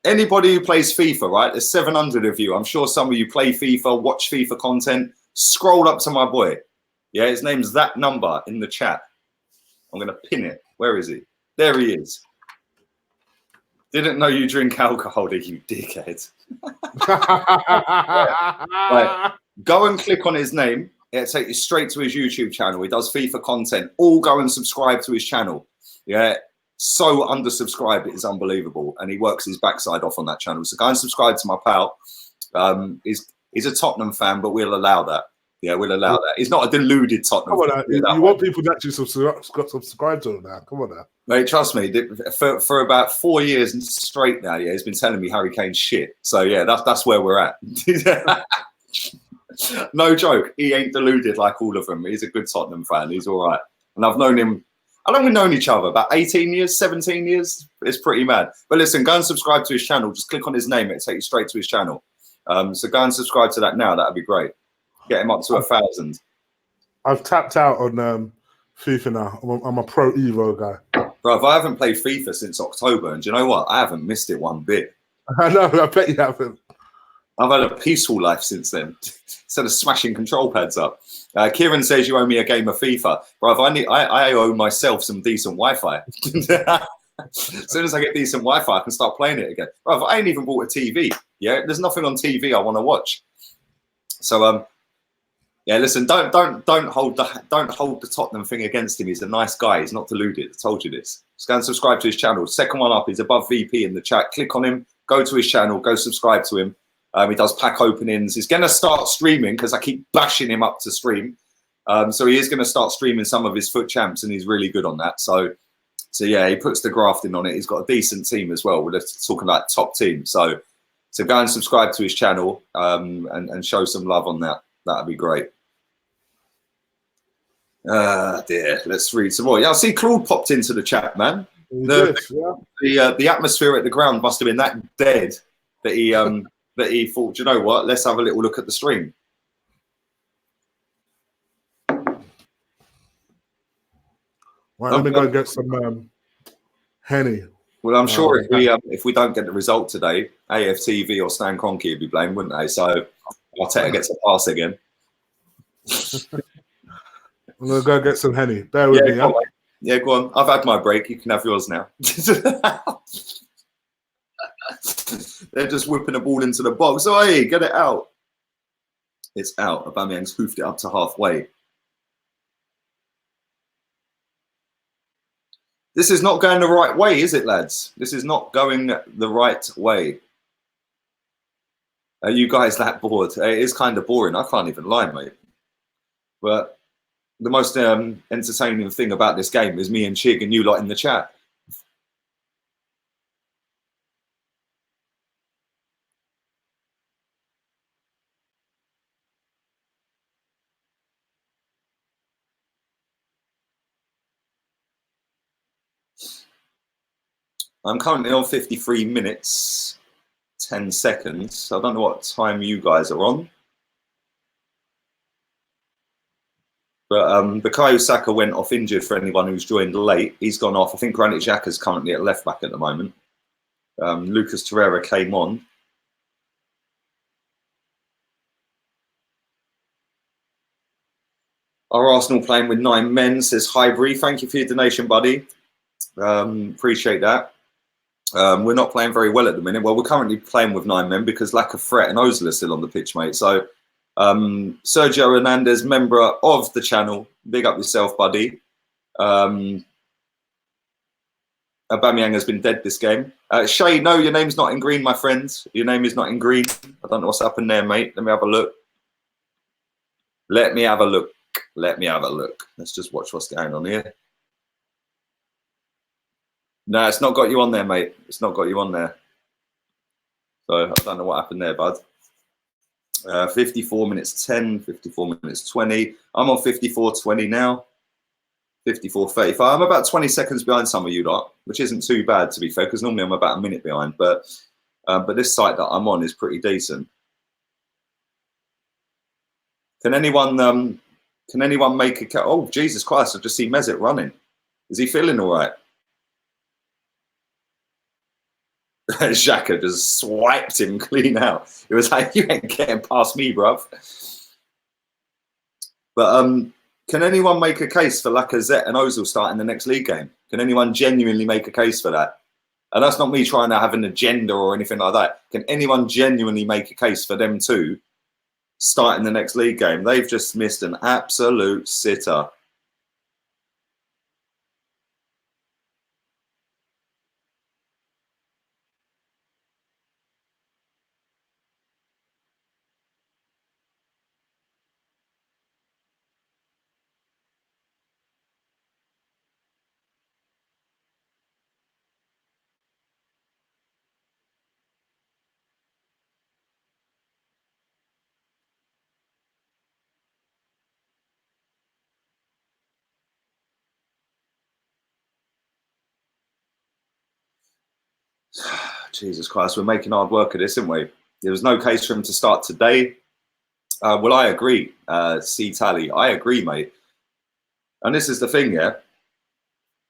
Speaker 1: Anybody who plays FIFA, right? There's 700 of you. I'm sure some of you play FIFA, watch FIFA content. Scroll up to my boy. Yeah, his name's that number in the chat. I'm going to pin it. Where is he? There he is. Didn't know you drink alcohol, you dickhead. Right. Go and click on his name. It'll take you straight to his YouTube channel. He does FIFA content. All go and subscribe to his channel. Yeah, so undersubscribed, it is unbelievable. And he works his backside off on that channel. So go and subscribe to my pal. He's a Tottenham fan, but we'll allow that. Yeah, we'll allow that. He's not a deluded Tottenham fan.
Speaker 2: You want people to actually subscribe to him now. Come on now.
Speaker 1: Mate, trust me, for about 4 years straight now, yeah, he's been telling me Harry Kane's shit. So yeah, that's where we're at. No joke, he ain't deluded like all of them. He's a good Tottenham fan. He's all right. And I've known him, how long have we known each other? About 18 years, 17 years? It's pretty mad. But listen, go and subscribe to his channel. Just click on his name. It'll take you straight to his channel. So go and subscribe to that now. That'd be great. Get him up to 1,000.
Speaker 2: I've tapped out on FIFA now. I'm a pro Evo guy.
Speaker 1: Bro, I haven't played FIFA since October. And do you know what? I haven't missed it one bit.
Speaker 2: I know. I bet you haven't.
Speaker 1: I've had a peaceful life since then, instead of smashing control pads up. Kieran says you owe me a game of FIFA. Bro, I owe myself some decent Wi-Fi. As soon as I get decent Wi-Fi, I can start playing it again. Bro, I ain't even bought a TV. Yeah, there's nothing on TV I want to watch. So yeah, listen, don't hold the Tottenham thing against him. He's a nice guy. He's not deluded. I told you this. Just go and subscribe to his channel. Second one up, he's above VP in the chat. Click on him. Go to his channel. Go subscribe to him. He does pack openings. He's going to start streaming because I keep bashing him up to stream. So he is going to start streaming some of his foot champs, and he's really good on that. So yeah, he puts the grafting on it. He's got a decent team as well. We're just talking about top team. So go and subscribe to his channel and show some love on that. That'd be great. Dear, let's read some more. Yeah, I see Claude popped into the chat, man. The atmosphere at the ground must have been that dead that he that he thought, you know what, let's have a little look at the stream.
Speaker 2: Right, let me go get some Henny.
Speaker 1: Well, I'm sure if we don't get the result today, AFTV or Stan Kroenke would be blamed, wouldn't they? So Arteta gets a pass again.
Speaker 2: I'm gonna go get some Henny. Bear with me.
Speaker 1: Yeah, go on. I've had my break. You can have yours now. They're just whipping the ball into the box. Oh, hey, get it out. It's out. Aubameyang's hoofed it up to halfway. This is not going the right way, is it, lads? This is not going the right way. Are you guys that bored? It is kind of boring. I can't even lie, mate. But the most entertaining thing about this game is me and Chig and you lot in the chat. I'm currently on 53 minutes, 10 seconds. So I don't know what time you guys are on. But Bukayo Saka went off injured for anyone who's joined late. He's gone off. I think Granit Xhaka's currently at left back at the moment. Lucas Torreira came on. Are Arsenal playing with 9 men, says Highbury. Thank you for your donation, buddy. Appreciate that. We're not playing very well at the minute. Well, we're currently playing with 9 men because lack of threat and Ozil are still on the pitch, mate. So Sergio Hernandez, member of the channel. Big up yourself, buddy. Aubameyang has been dead this game. Shay, no, your name's not in green, my friend. Your name is not in green. I don't know what's happened there, mate. Let me have a look. Let me have a look. Let me have a look. Let's just watch what's going on here. No, it's not got you on there, mate. It's not got you on there. So I don't know what happened there, bud. 54 minutes 10, 54 minutes 20. I'm on 54:20 now. 54:35. I'm about 20 seconds behind some of you lot, which isn't too bad, to be fair, because normally I'm about a minute behind. But this site that I'm on is pretty decent. Can anyone make a... Oh, Jesus Christ, I've just seen Mesut running. Is he feeling all right? Xhaka just swiped him clean out. It was like, you ain't getting past me, bruv. But can anyone make a case for Lacazette and Ozil starting the next league game? Can anyone genuinely make a case for that? And that's not me trying to have an agenda or anything like that. Can anyone genuinely make a case for them two starting the next league game? They've just missed an absolute sitter. Jesus Christ, we're making hard work of this, aren't we? There was no case for him to start today. Well, I agree, C-Tally. I agree, mate. And this is the thing, yeah?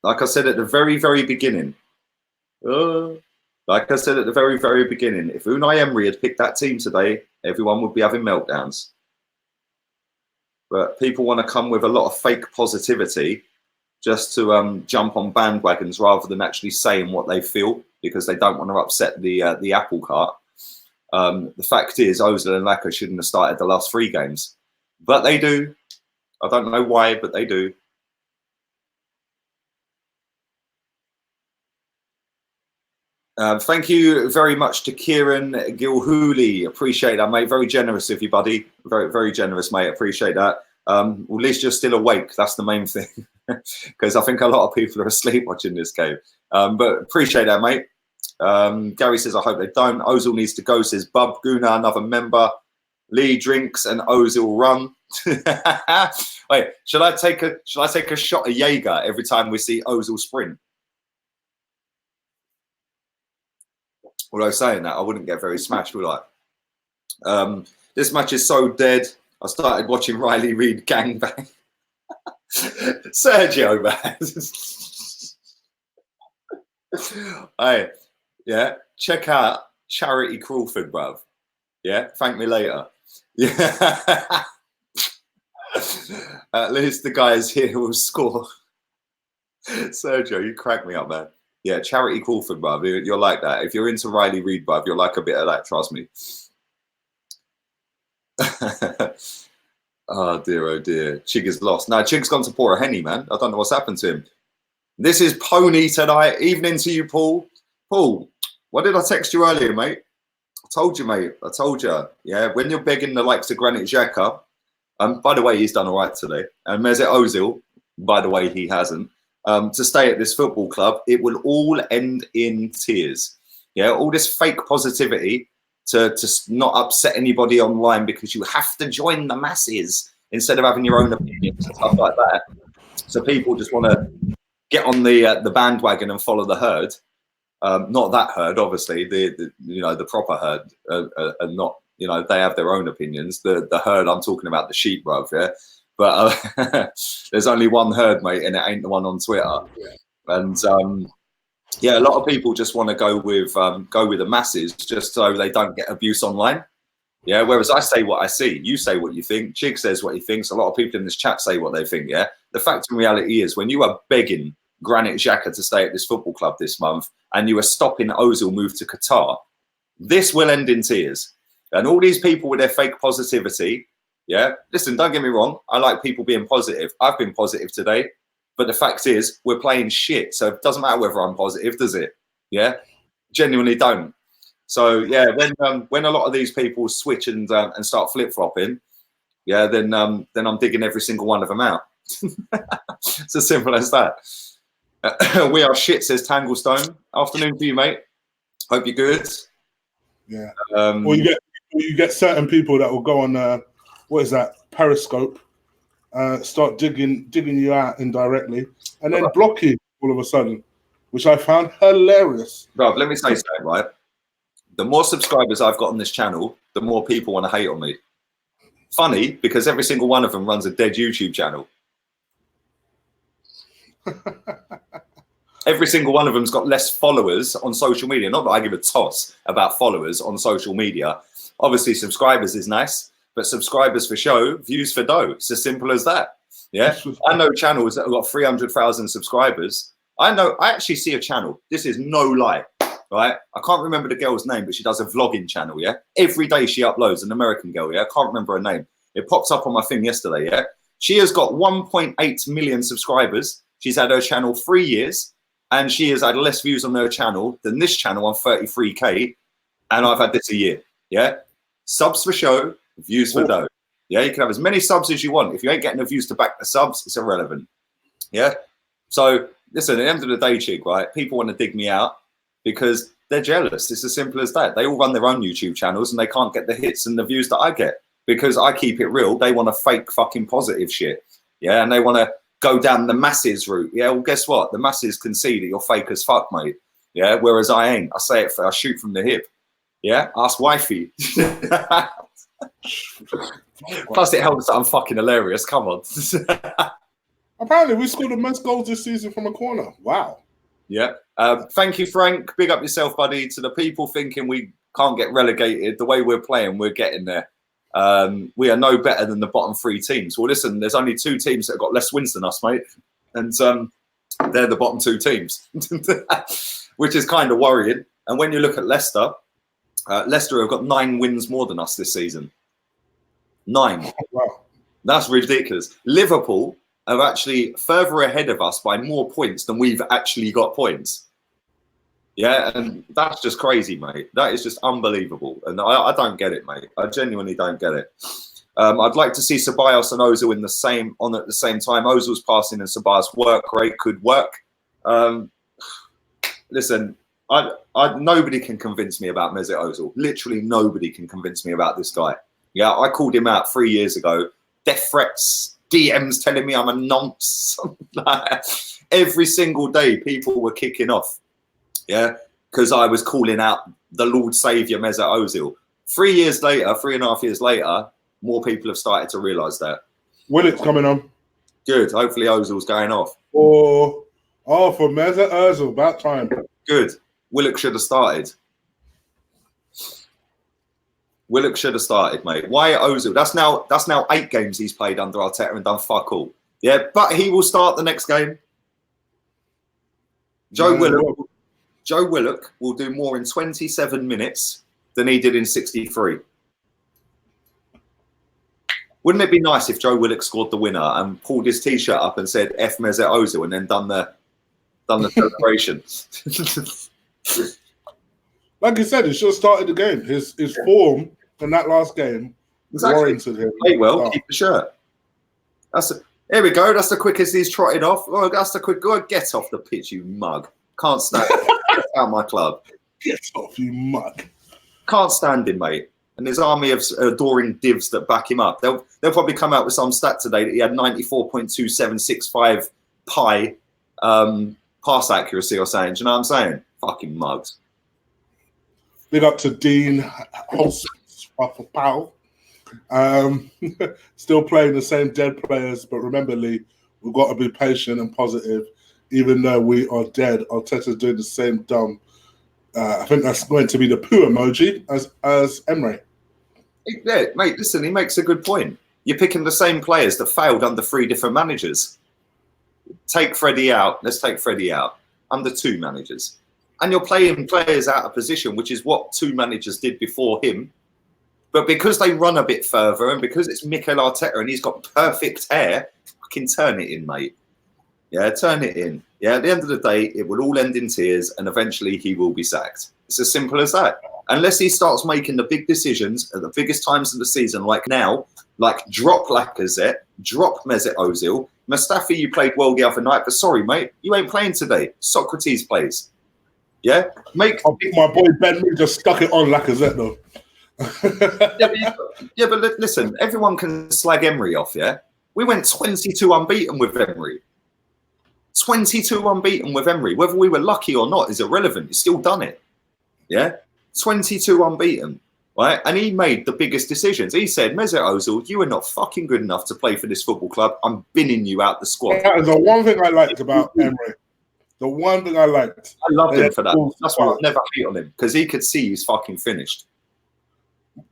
Speaker 1: Like I said at the very, very beginning, if Unai Emery had picked that team today, everyone would be having meltdowns. But people want to come with a lot of fake positivity just to jump on bandwagons rather than actually saying what they feel, because they don't want to upset the apple cart. The fact is, Ozil and Laka shouldn't have started the last 3 games, but they do. I don't know why, but they do. Thank you very much to Kieran Gilhooly. Appreciate that, mate. Very generous of you, buddy. Very, very generous, mate. Appreciate that. Well, at least you're still awake. That's the main thing, because I think a lot of people are asleep watching this game. But appreciate that, mate. Gary says, I hope they don't. Ozil needs to go, says Bub Guna, another member. Lee drinks and Ozil run. Wait, should I take a shot of Jaeger every time we see Ozil sprint? Although saying that, I wouldn't get very smashed, would I? This match is so dead. I started watching Riley Reid gangbang. Sergio, man. Hey, yeah, check out Charity Crawford, bruv. Yeah, thank me later. Yeah. At least the guys here will score. Sergio, you crack me up, man. Yeah, Charity Crawford, bruv. You're like that. If you're into Riley Reid, bruv, you're like a bit of that, trust me. Oh dear, oh dear. Chig is lost. No, Chig's gone to pour a Henny, man. I don't know what's happened to him. This is Pony tonight. Evening to you, Paul. Paul, what did I text you earlier, mate? I told you, mate. I told you. Yeah, when you're begging the likes of Granit Xhaka, by the way, he's done all right today. And Mesut Ozil, by the way, he hasn't. To stay at this football club, it will all end in tears. Yeah, all this fake positivity to not upset anybody online because you have to join the masses instead of having your own opinions and stuff like that. So people just want to get on the bandwagon and follow the herd. Not that herd, obviously. The proper herd, and not, they have their own opinions. The herd, I'm talking about the sheep, bruv. Yeah, but there's only one herd, mate, and it ain't the one on Twitter. And yeah, a lot of people just want to go with the masses just so they don't get abuse online. Yeah, whereas I say what I see, you say what you think, Jig says what he thinks, a lot of people in this chat say what they think, yeah? The fact and reality is when you are begging Granit Xhaka to stay at this football club this month and you are stopping Ozil move to Qatar, this will end in tears. And all these people with their fake positivity, yeah, listen, don't get me wrong, I like people being positive. I've been positive today, but the fact is we're playing shit, so it doesn't matter whether I'm positive, does it? Yeah, genuinely don't. So yeah, when a lot of these people switch and start flip flopping, yeah, then I'm digging every single one of them out. It's as simple as that. We are shit, says Tanglestone. Afternoon to you, mate. Hope you're good.
Speaker 2: Yeah. Or you get certain people that will go on what is that, Periscope, start digging you out indirectly, and then block you all of a sudden, which I found hilarious.
Speaker 1: Bro, let me say something, right? The more subscribers I've got on this channel, the more people want to hate on me. Funny, because every single one of them runs a dead YouTube channel. Every single one of them's got less followers on social media. Not that I give a toss about followers on social media. Obviously, subscribers is nice, but subscribers for show, views for dough. It's as simple as that. Yeah, I know channels that have got 300,000 subscribers. I actually see a channel. This is no lie. Right, I can't remember the girl's name, but she does a vlogging channel. Yeah, every day she uploads, an American girl. Yeah, I can't remember her name. It popped up on my thing yesterday. Yeah, she has got 1.8 million subscribers. She's had her channel 3 years, and she has had less views on her channel than this channel on 33K, and I've had this a year. Yeah, subs for show, views for dough. Yeah, you can have as many subs as you want. If you ain't getting the views to back the subs, it's irrelevant. Yeah, so listen. At the end of the day, chick, right? People want to dig me out because they're jealous. It's as simple as that. They all run their own YouTube channels and they can't get the hits and the views that I get because I keep it real. They want to fake fucking positive shit. Yeah, and they want to go down the masses route. Yeah, well, guess what? The masses can see that you're fake as fuck, mate. Yeah, whereas I ain't. I say it, I shoot from the hip. Yeah, ask wifey. Plus it helps that I'm fucking hilarious. Come on.
Speaker 2: Apparently we scored the most goals this season from a corner. Wow.
Speaker 1: Yeah. Thank you, Frank. Big up yourself, buddy. To the people thinking we can't get relegated, the way we're playing, we're getting there. We are no better than the bottom 3 teams. Well, listen, there's only 2 teams that have got less wins than us, mate. And they're the bottom 2 teams, which is kind of worrying. And when you look at Leicester, Leicester have got 9 wins more than us this season. 9.
Speaker 2: Wow.
Speaker 1: That's ridiculous. Liverpool are actually further ahead of us by more points than we've actually got points. Yeah, and that's just crazy, mate. That is just unbelievable. And I don't get it, mate. I genuinely don't get it. I'd like to see Ceballos and Ozil at the same time. Ozil's passing and Ceballos' work rate could work. Listen, nobody can convince me about Mesut Ozil. Literally nobody can convince me about this guy. Yeah, I called him out 3 years ago. Death threats, DMs telling me I'm a nonce. Every single day, people were kicking off. Yeah, because I was calling out the Lord Saviour Mesut Ozil. 3 years later, 3.5 years later, more people have started to realise that.
Speaker 2: Willock's coming on.
Speaker 1: Good. Hopefully Ozil's going off.
Speaker 2: For Mesut Ozil, about time.
Speaker 1: Good. Willock should have started. Willock should have started, mate. Why Ozil? That's now 8 games he's played under Arteta and done fuck all. Yeah, but he will start the next game. Joe Willock will do more in 27 minutes than he did in 63. Wouldn't it be nice if Joe Willock scored the winner and pulled his T-shirt up and said F Mesut Ozil and then done the celebration?
Speaker 2: Like you said, he should have started the game. His form in that last game warranted him.
Speaker 1: Play well, keep the shirt. Here we go. That's the quickest he's trotted off. Oh, that's the quick. Go get off the pitch, you mug. Can't stand Get out my club.
Speaker 2: Get off, you mug.
Speaker 1: Can't stand him, mate. And his army of adoring divs that back him up. They'll probably come out with some stat today that he had 94.2765 pi pass accuracy or something. Do you know what I'm saying? Fucking mugs.
Speaker 2: Big up to Dean Holsworth. Still playing the same dead players, but remember, Lee, we've got to be patient and positive. Even though we are dead, Arteta's doing the same dumb. I think that's going to be the poo emoji as Emery.
Speaker 1: Yeah, mate, listen, he makes a good point. You're picking the same players that failed under 3 different managers. Take Freddie out. Let's take Freddie out. Under 2 managers. And you're playing players out of position, which is what 2 managers did before him. But because they run a bit further and because it's Mikel Arteta and he's got perfect hair, fucking turn it in, mate. Yeah, turn it in. Yeah, at the end of the day, it will all end in tears and eventually he will be sacked. It's as simple as that. Unless he starts making the big decisions at the biggest times of the season, like now, like drop Lacazette, drop Mesut Ozil. Mustafi, you played well the other night, but sorry, mate, you ain't playing today. Socrates plays. Yeah? My
Speaker 2: boy Burnley just stuck it on Lacazette, though.
Speaker 1: but listen, everyone can slag Emery off, yeah? We went 22 unbeaten with Emery. 22 unbeaten with Emery. Whether we were lucky or not is irrelevant. He's still done it. Yeah? 22 unbeaten. Right? And he made the biggest decisions. He said, Mesut Ozil, you are not fucking good enough to play for this football club. I'm binning you out the squad.
Speaker 2: That is the one thing I liked about Emery. The one thing I liked.
Speaker 1: I loved him for that. That's why I've never hate on him. Because he could see he's fucking finished.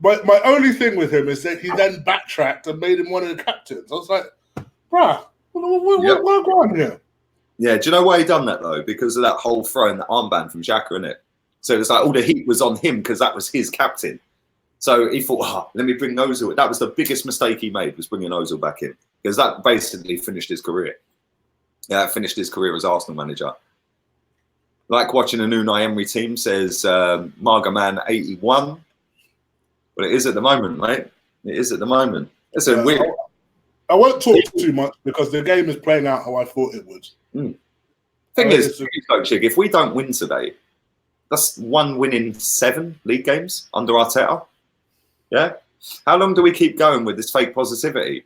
Speaker 2: But my only thing with him is that he then backtracked and made him one of the captains. I was like, bruh, what's going on here?
Speaker 1: Yeah, do you know why he done that, though? Because of that whole throwing that armband from Xhaka, innit? So it was like all the heat was on him because that was his captain. So he thought, let me bring Ozil. That was the biggest mistake he made, was bringing Ozil back in. Because that basically finished his career. Yeah, finished his career as Arsenal manager. Like watching a Unai Emery team, says Marjan 81. Well, it is at the moment, mate. It is at the moment. Listen,
Speaker 2: I won't talk too much because the game is playing out how I thought it would.
Speaker 1: Thing is, if we don't win today, that's 1 win in 7 league games under Arteta. Yeah? How long do we keep going with this fake positivity?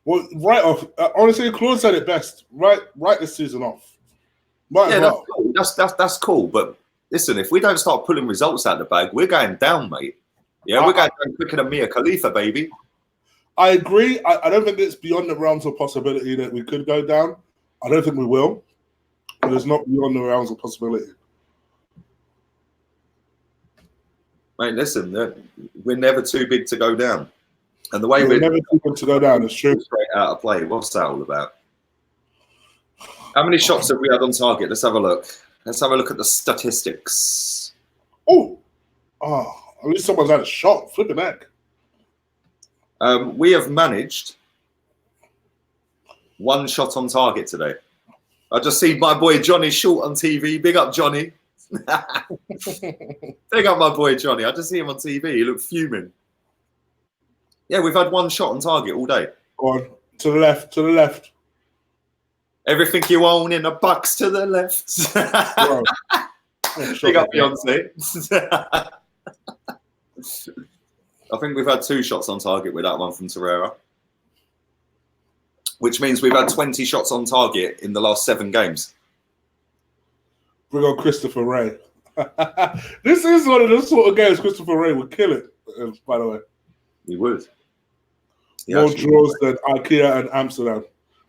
Speaker 2: Well, right off, honestly, Claude said it best. Right this season off.
Speaker 1: That's cool. But listen, if we don't start pulling results out of the bag, we're going down, mate. Yeah, we're going down quicker than Mia Khalifa, baby.
Speaker 2: I agree. I don't think it's beyond the realms of possibility that we could go down. I don't think we will. But it's not beyond the realms of possibility.
Speaker 1: Mate, listen, we're never too big to go down. And the way
Speaker 2: we're never too big to go down, it's true.
Speaker 1: Straight out of play. What's that all about? How many shots have we had on target? Let's have a look. Let's have a look at the statistics.
Speaker 2: Oh, at least someone's had a shot. Flipping heck.
Speaker 1: We have managed 1 shot on target today. I just see my boy Johnny Short on TV. Big up, Johnny. Big up my boy Johnny. I just see him on TV. He looked fuming. Yeah, we've had 1 shot on target all day.
Speaker 2: Go on. To the left. To the left.
Speaker 1: Everything you own in a box to the left. Big up, Beyonce. I think we've had 2 shots on target with that one from Torreira. Which means we've had 20 shots on target in the last 7 games.
Speaker 2: Bring on Christopher Ray. This is one of the sort of games Christopher Ray would kill it, by the way.
Speaker 1: He would.
Speaker 2: More draws than IKEA and Amsterdam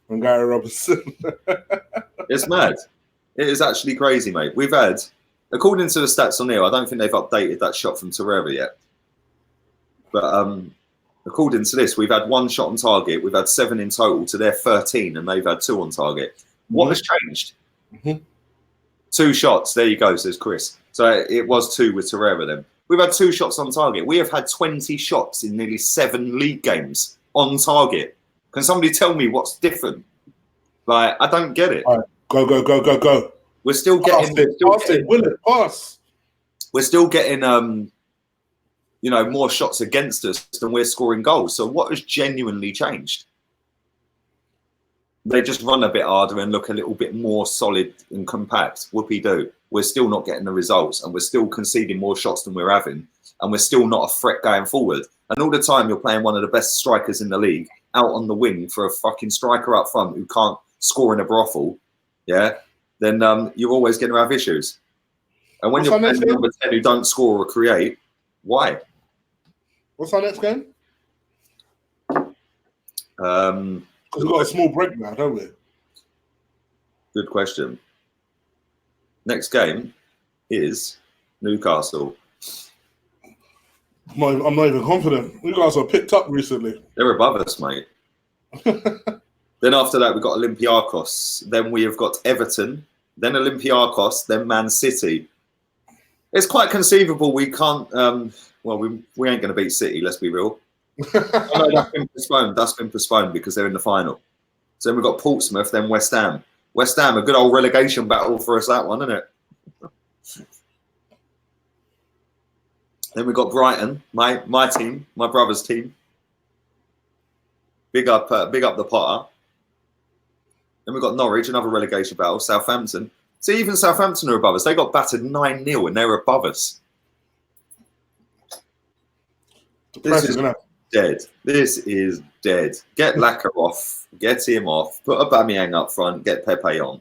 Speaker 2: and Gary Robertson.
Speaker 1: It's mad. It is actually crazy, mate. We've had, according to the stats on here, I don't think they've updated that shot from Torreira yet. But according to this, we've had 1 shot on target. We've had 7 in total to their 13, and they've had 2 on target. What has changed? 2 shots. There you go, says Chris. So it was 2 with Torreira then. We've had 2 shots on target. We have had 20 shots in nearly 7 league games on target. Can somebody tell me what's different? Like, I don't get it.
Speaker 2: All right. Go.
Speaker 1: We're still getting...
Speaker 2: Pass.
Speaker 1: We're still getting... more shots against us than we're scoring goals. So what has genuinely changed? They just run a bit harder and look a little bit more solid and compact. Whoopie-doo. We're still not getting the results and we're still conceding more shots than we're having. And we're still not a threat going forward. And all the time you're playing one of the best strikers in the league out on the wing for a fucking striker up front who can't score in a brothel. Yeah. Then you're always going to have issues. And when you're playing number 10 who don't score or create, why?
Speaker 2: What's our next game? Because we've got a small break now, don't we?
Speaker 1: Good question. Next game is Newcastle.
Speaker 2: I'm not even confident. Newcastle are picked up recently.
Speaker 1: They're above us, mate. Then after that, we've got Olympiacos. Then we have got Everton. Then Olympiacos. Then Man City. It's quite conceivable we can't. We ain't going to beat City. Let's be real. No, that's been postponed. That's been postponed because they're in the final. So then we've got Portsmouth. Then West Ham. West Ham, a good old relegation battle for us. That one, isn't it? Then we've got Brighton, my team, my brother's team. Big up the Potter. Then we've got Norwich, another relegation battle. Southampton. See, even Southampton are above us. They got battered 9-0 and they're above us. This is dead. This is dead. Get Lacquer off. Get him off. Put Aubameyang up front. Get Pepe on.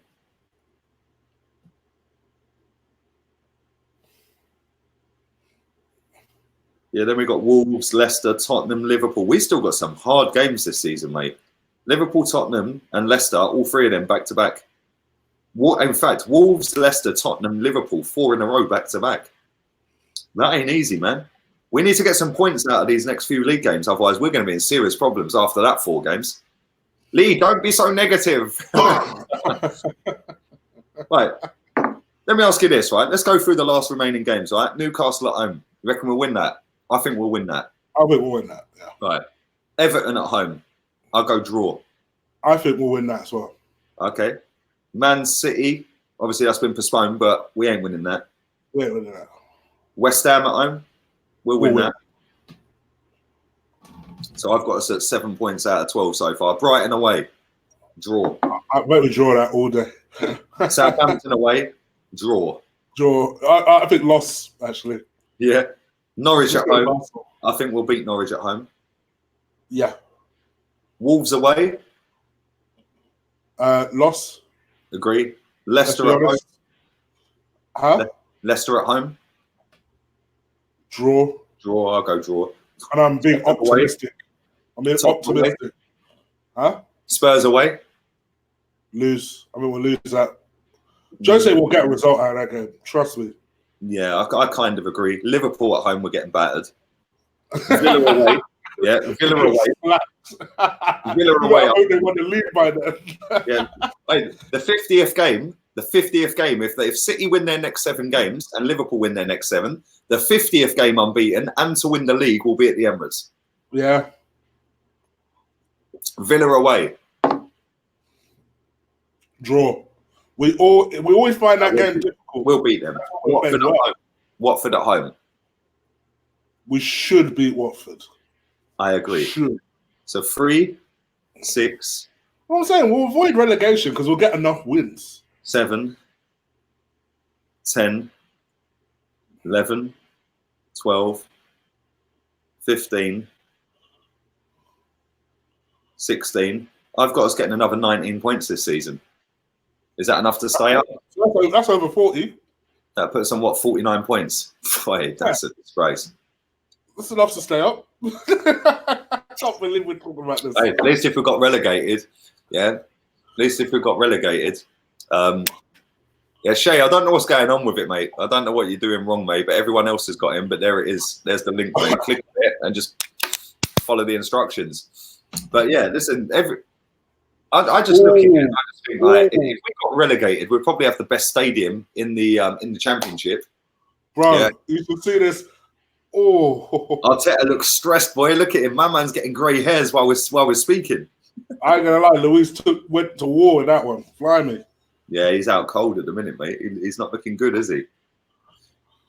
Speaker 1: Yeah, then we got Wolves, Leicester, Tottenham, Liverpool. We still got some hard games this season, mate. Liverpool, Tottenham, and Leicester, all three of them back to back. In fact, Wolves, Leicester, Tottenham, Liverpool, 4 in a row back to back. That ain't easy, man. We need to get some points out of these next few league games. Otherwise, we're going to be in serious problems after that 4 games. Lee, don't be so negative. Right. Let me ask you this, right? Let's go through the last remaining games, right? Newcastle at home. You reckon we'll win that? I think we'll win that.
Speaker 2: I think we'll win that, yeah.
Speaker 1: Right. Everton at home. I'll go draw.
Speaker 2: I think we'll win that as well.
Speaker 1: Okay. Man City. Obviously, that's been postponed, but we ain't winning that.
Speaker 2: We ain't winning that.
Speaker 1: West Ham at home. We'll win that. So I've got us at 7 points out of 12 so far. Brighton away. Draw.
Speaker 2: I bet we draw that all day.
Speaker 1: Southampton away. Draw.
Speaker 2: Draw. I think loss, actually.
Speaker 1: Yeah. Norwich at home. I think we'll beat Norwich at home.
Speaker 2: Yeah.
Speaker 1: Wolves away.
Speaker 2: Loss.
Speaker 1: Agree. Leicester at home.
Speaker 2: Huh?
Speaker 1: Leicester at home.
Speaker 2: Draw.
Speaker 1: Draw. I'll go draw.
Speaker 2: And I'm being optimistic. I'm being optimistic. Huh?
Speaker 1: Spurs away.
Speaker 2: Lose. I mean, we'll lose that. Jose will get a result out of that game. Trust me.
Speaker 1: Yeah, I kind of agree. Liverpool at home, we're getting battered. Villa away. Yeah, Villa away. Villa away.
Speaker 2: I hope they want to leave by then.
Speaker 1: Yeah. Wait, the 50th game, if City win their next 7 games and Liverpool win their next 7, the 50th game unbeaten and to win the league will be at the Emirates.
Speaker 2: Yeah.
Speaker 1: Villa away.
Speaker 2: Draw. We always find that game difficult.
Speaker 1: We'll beat them. Watford at home. Watford at home.
Speaker 2: We should beat Watford.
Speaker 1: I agree.
Speaker 2: Should.
Speaker 1: So 3, 6.
Speaker 2: What I'm saying, we'll avoid relegation because we'll get enough wins.
Speaker 1: 7, 10, 11, 12, 15, 16. I've got us getting another 19 points this season. Is that enough to stay up?
Speaker 2: That's over 40.
Speaker 1: That puts on what, 49 points? Boy, that's a disgrace.
Speaker 2: That's enough to stay up. I can't believe we're talking about this.
Speaker 1: Hey, at least if we got relegated, yeah. At least if we got relegated. Yeah, Shay, I don't know what's going on with it, mate. I don't know what you're doing wrong, mate, but everyone else has got him. But there it is. There's the link, mate. Click on it and just follow the instructions. But yeah, listen, I just look at it and I just think, like, if we got relegated, we'd probably have the best stadium in the championship.
Speaker 2: Bro,
Speaker 1: yeah.
Speaker 2: You should see this. Oh,
Speaker 1: Arteta looks stressed, boy. Look at him. My man's getting grey hairs while we're speaking.
Speaker 2: I ain't gonna lie, Luis went to war in that one. Fly me.
Speaker 1: Yeah, he's out cold at the minute, mate. He's not looking good, is he?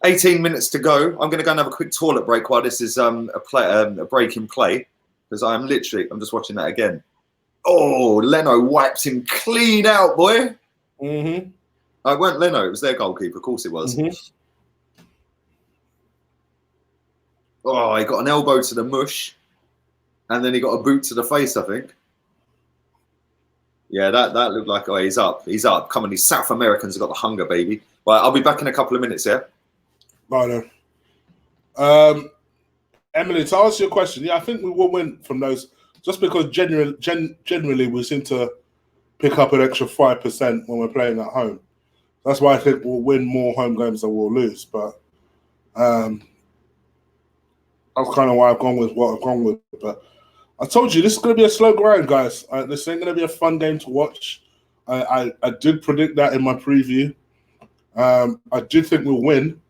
Speaker 1: 18 minutes to go. I'm going to go and have a quick toilet break while this is a break in play, because I'm just watching that again. Oh, Leno wiped him clean out, boy.
Speaker 2: Mm-hmm.
Speaker 1: It weren't Leno. It was their goalkeeper. Of course it was.
Speaker 2: Mm-hmm.
Speaker 1: Oh, he got an elbow to the mush, and then he got a boot to the face, I think. Yeah, that looked like, oh, he's up. He's up. Come on, these South Americans have got the hunger, baby. Right, I'll be back in a couple of minutes, yeah?
Speaker 2: Right then. Emily, to answer your question, yeah, I think we will win from those, just because generally we seem to pick up an extra 5% when we're playing at home. That's why I think we'll win more home games than we'll lose. But that's kind of why I've gone with what I've gone with. But I told you, this is going to be a slow grind, guys. This ain't going to be a fun game to watch. I did predict that in my preview. I did think we'll win,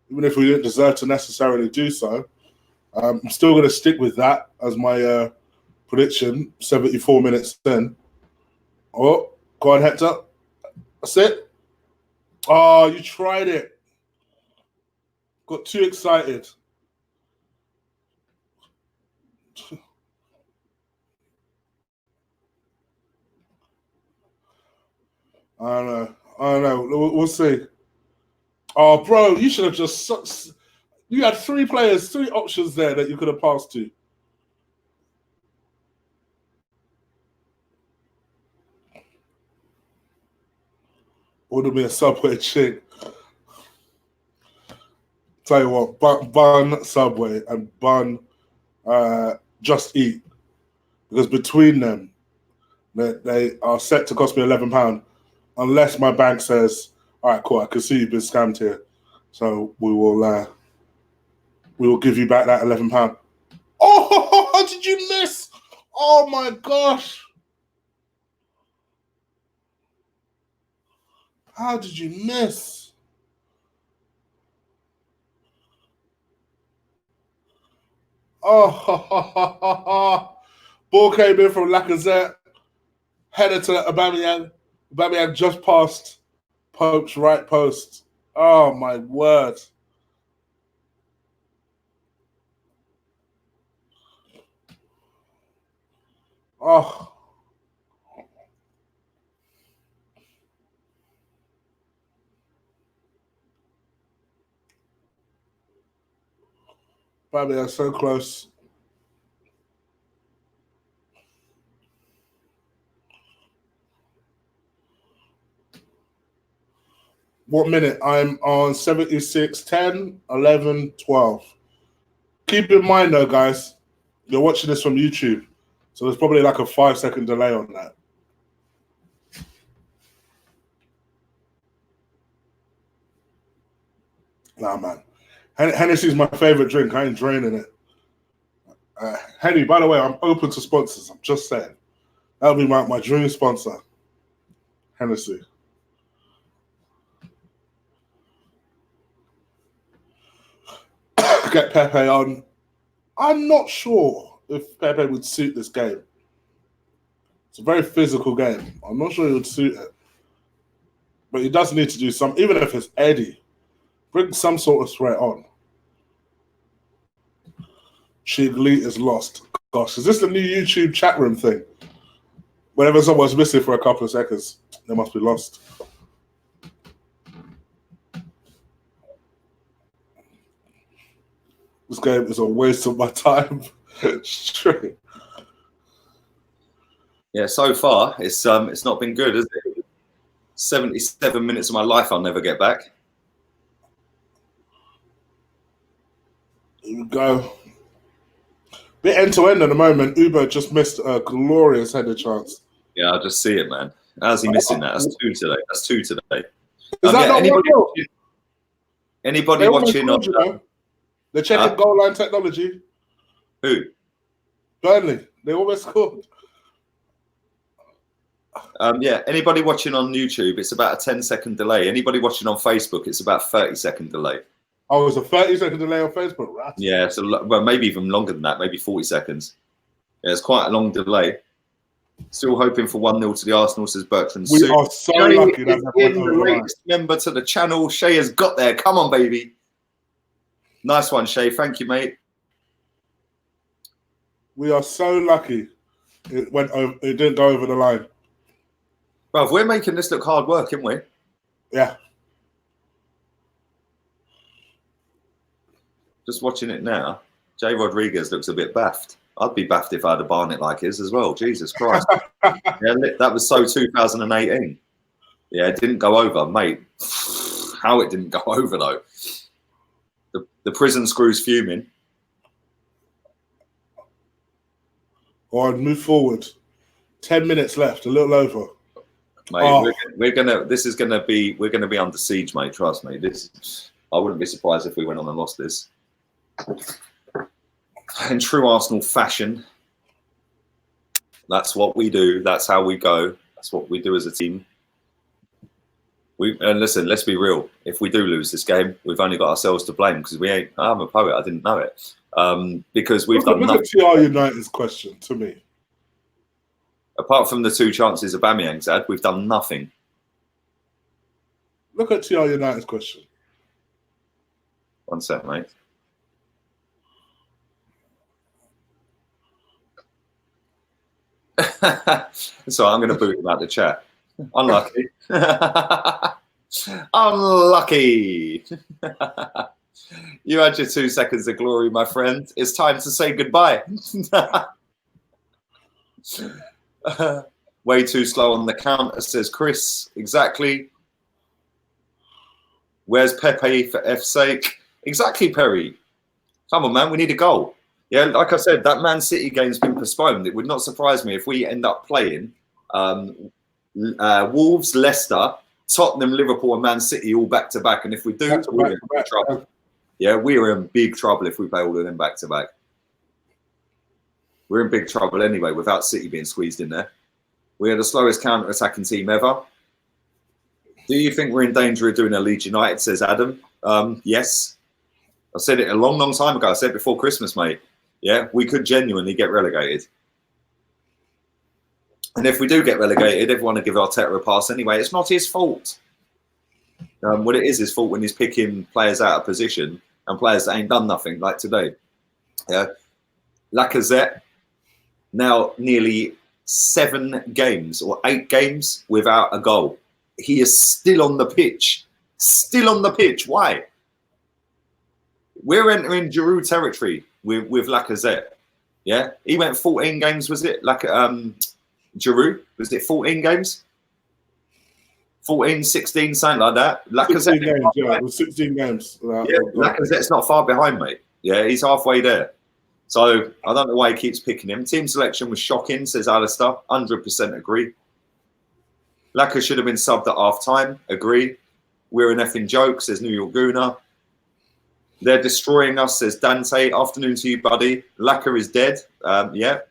Speaker 2: even if we didn't deserve to necessarily do so. I'm still going to stick with that as my prediction, 74 minutes in. Oh, go on, Hector. That's it. Oh, you tried it. Got too excited. I don't know. We'll see. Oh, bro, you should have just... You had three options there that you could have passed to. Would have been a Subway chick. Tell you what, bun Subway and bun Just Eat. Because between them, they are set to cost me £11, unless my bank says, all right, cool, I can see you've been scammed here. So we will give you back that £11. Oh, how did you miss? Oh my gosh. How did you miss? Oh, ball came in from Lacazette, headed to Aubameyang. Aubameyang just passed Pope's right post. Oh my word. Oh. Aubameyang so close. What minute? I'm on 76, 10, 11, 12. Keep in mind, though, guys, you're watching this from YouTube, so there's probably like a 5-second delay on that. Nah, man. Hennessy's my favorite drink. I ain't draining it. Henny, by the way, I'm open to sponsors. I'm just saying. That'll be my dream sponsor. Hennessy. Get Pepe on. I'm not sure if Pepe would suit this game. It's a very physical game. I'm not sure he would suit it. But he does need to do some, even if it's Eddie, bring some sort of threat on. Chigli is lost. Gosh, is this the new YouTube chat room thing? Whenever someone's missing for a couple of seconds, they must be lost. This game is a waste of my time. Straight.
Speaker 1: Yeah, so far it's not been good, has it? 77 minutes of my life I'll never get back.
Speaker 2: Here we go. Bit end-to-end at the moment. Uber just missed a glorious header chance.
Speaker 1: Yeah, I just see it, man. How's he missing that? That's two today. That's two today.
Speaker 2: Is that not
Speaker 1: anybody watching on...
Speaker 2: They're checking goal line technology.
Speaker 1: Who?
Speaker 2: Burnley. They almost scored.
Speaker 1: Yeah, anybody watching on YouTube, it's about a 10-second delay. Anybody watching on Facebook, it's about a 30-second delay.
Speaker 2: Oh, it's a 30-second delay on Facebook, right?
Speaker 1: Yeah, so well, maybe even longer than that, maybe 40 seconds. Yeah, it's quite a long delay. Still hoping for 1-0 to the Arsenal, says Bertrand.
Speaker 2: We are so lucky that
Speaker 1: the latest member to the channel. Shay has got there. Come on, baby. Nice one, Shay. Thank you, mate.
Speaker 2: We are so lucky it didn't go over the line.
Speaker 1: Bro, we're making this look hard work, aren't we?
Speaker 2: Yeah.
Speaker 1: Just watching it now, Jay Rodriguez looks a bit baffed. I'd be baffed if I had a Barnet like his as well. Jesus Christ. Yeah, that was so 2018. Yeah, it didn't go over, mate. How it didn't go over, though. The prison screw's fuming.
Speaker 2: or I'd move forward. 10 minutes left, a little over.
Speaker 1: Mate,
Speaker 2: Oh.
Speaker 1: we're gonna be under siege, mate. Trust me. I wouldn't be surprised if we went on and lost this. In true Arsenal fashion, that's what we do. That's how we go. That's what we do as a team. And listen, let's be real. If we do lose this game, we've only got ourselves to blame because we ain't. I'm a poet. I didn't know it. Because we've done nothing.
Speaker 2: Look at TR United's question to me.
Speaker 1: Apart from the 2 chances Aubameyang's had, we've done nothing.
Speaker 2: Look at TR United's question.
Speaker 1: 1 sec, mate. So I'm going to boot him out the chat. Unlucky. Unlucky. You had your 2 seconds of glory, my friend. It's time to say goodbye. Way too slow on the counter, says Chris. Exactly. Where's Pepe for F's sake? Exactly, Perry. Come on, man. We need a goal. Yeah, like I said, that Man City game's been postponed. It would not surprise me if we end up playing Wolves, Leicester, Tottenham, Liverpool, and Man City all back to back. And if we do, we're in big trouble. Yeah, we're in big trouble if we play all of them back to back. We're in big trouble anyway without City being squeezed in there. We are the slowest counter-attacking team ever. Do you think we're in danger of doing a Leeds United, says Adam? Yes. I said it a long, long time ago. I said it before Christmas, mate. Yeah, we could genuinely get relegated. And if we do get relegated, everyone will give Arteta a pass anyway. It's not his fault. What it is his fault when he's picking players out of position and players that ain't done nothing, like today. Yeah. Lacazette, now nearly 7 games or 8 games without a goal. He is still on the pitch. Still on the pitch. Why? We're entering Giroud territory with Lacazette. Yeah, he went 14 games. Was it like Giroud? Was it 14 games? 14, 16, something like that. Lacazette.
Speaker 2: 16 games, yeah, it was 16 games.
Speaker 1: Yeah, Lacazette's not far behind, mate. Yeah, he's halfway there. So I don't know why he keeps picking him. Team selection was shocking, says Alistair. 100% agree. Lacazette should have been subbed at half time. Agree. We're an effing joke, says New York Gooner. They're destroying us, says Dante. Afternoon to you, buddy. Lacazette is dead. Yeah.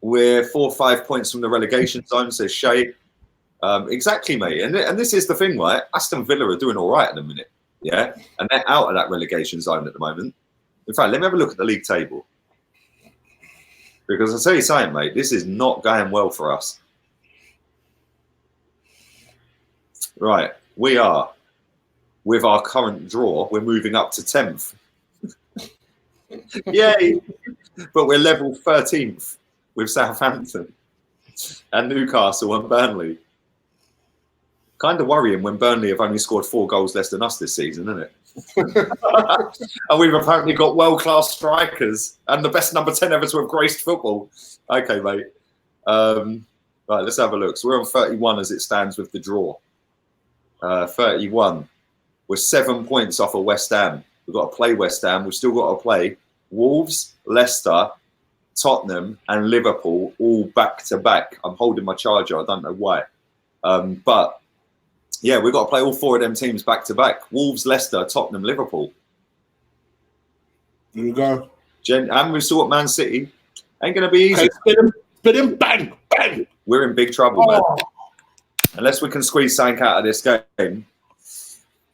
Speaker 1: We're 4 or 5 points from the relegation zone, says Shay. Exactly, mate. And this is the thing, right? Aston Villa are doing all right at the minute. Yeah. And they're out of that relegation zone at the moment. In fact, let me have a look at the league table. Because I'll tell you something, mate. This is not going well for us. Right. We are. With our current draw, we're moving up to 10th. Yay! But we're level 13th with Southampton and Newcastle and Burnley. Kind of worrying when Burnley have only scored 4 goals less than us this season, isn't it? And we've apparently got world-class strikers and the best number 10 ever to have graced football. Okay, mate. Right, let's have a look. So we're on 31 as it stands with the draw. 31. We're 7 points off of West Ham. We've got to play West Ham. We've still got to play Wolves, Leicester, Tottenham, and Liverpool all back to back. I'm holding my charger. I don't know why. But yeah, we've got to play all 4 of them teams back to back. Wolves, Leicester, Tottenham, Liverpool.
Speaker 2: Here we go.
Speaker 1: And we've still got Man City. Ain't going to be easy.
Speaker 2: Okay, spin him, bang, bang.
Speaker 1: We're in big trouble, man. Unless we can squeeze something out of this game.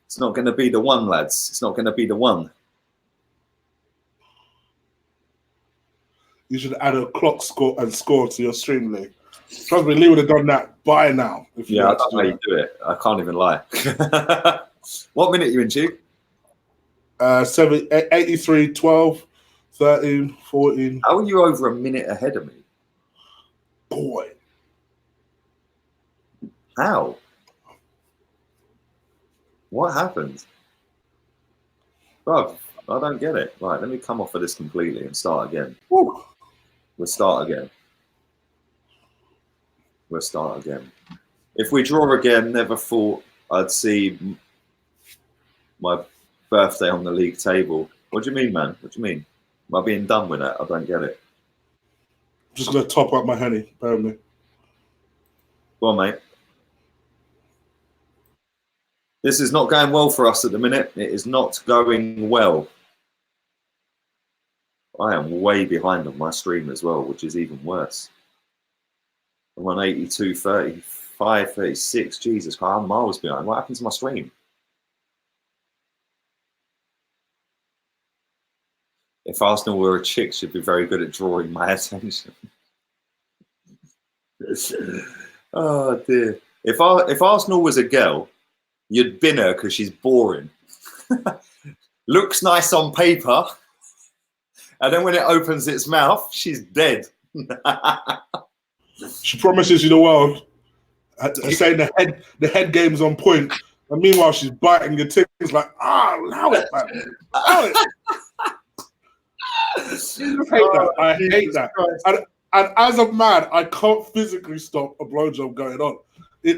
Speaker 1: It's not going to be the one, lads. It's not going to be the one.
Speaker 2: You should add a clock score to your stream, Lee. Trust me, Lee would have done that by now.
Speaker 1: Yeah, I don't know how you do it. I can't even lie. What minute are you in, Chief?
Speaker 2: 83, 12, 13, 14.
Speaker 1: How are you over a minute ahead of me?
Speaker 2: Boy.
Speaker 1: How? What happened? Bro, I don't get it. Right, let me come off of this completely and start again.
Speaker 2: Woo.
Speaker 1: We'll start again. We'll start again. If we draw again, never thought I'd see my birthday on the league table. What do you mean, man? What do you mean? Am I being done with that? I don't get it.
Speaker 2: Just gonna top up my honey, Burnley.
Speaker 1: Go on, mate. This is not going well for us at the minute. It is not going well. I am way behind on my stream as well, which is even worse. I'm on 82, 35, 36. Jesus Christ, I'm miles behind. What happened to my stream? If Arsenal were a chick, she'd be very good at drawing my attention. Oh dear. If Arsenal was a girl, you'd bin her because she's boring. Looks nice on paper, and then when it opens its mouth, she's dead.
Speaker 2: She promises you the world, saying the head game's on point, and meanwhile she's biting your things like, allow it, man. Allow it. I hate that. And as a man, I can't physically stop a blowjob going on.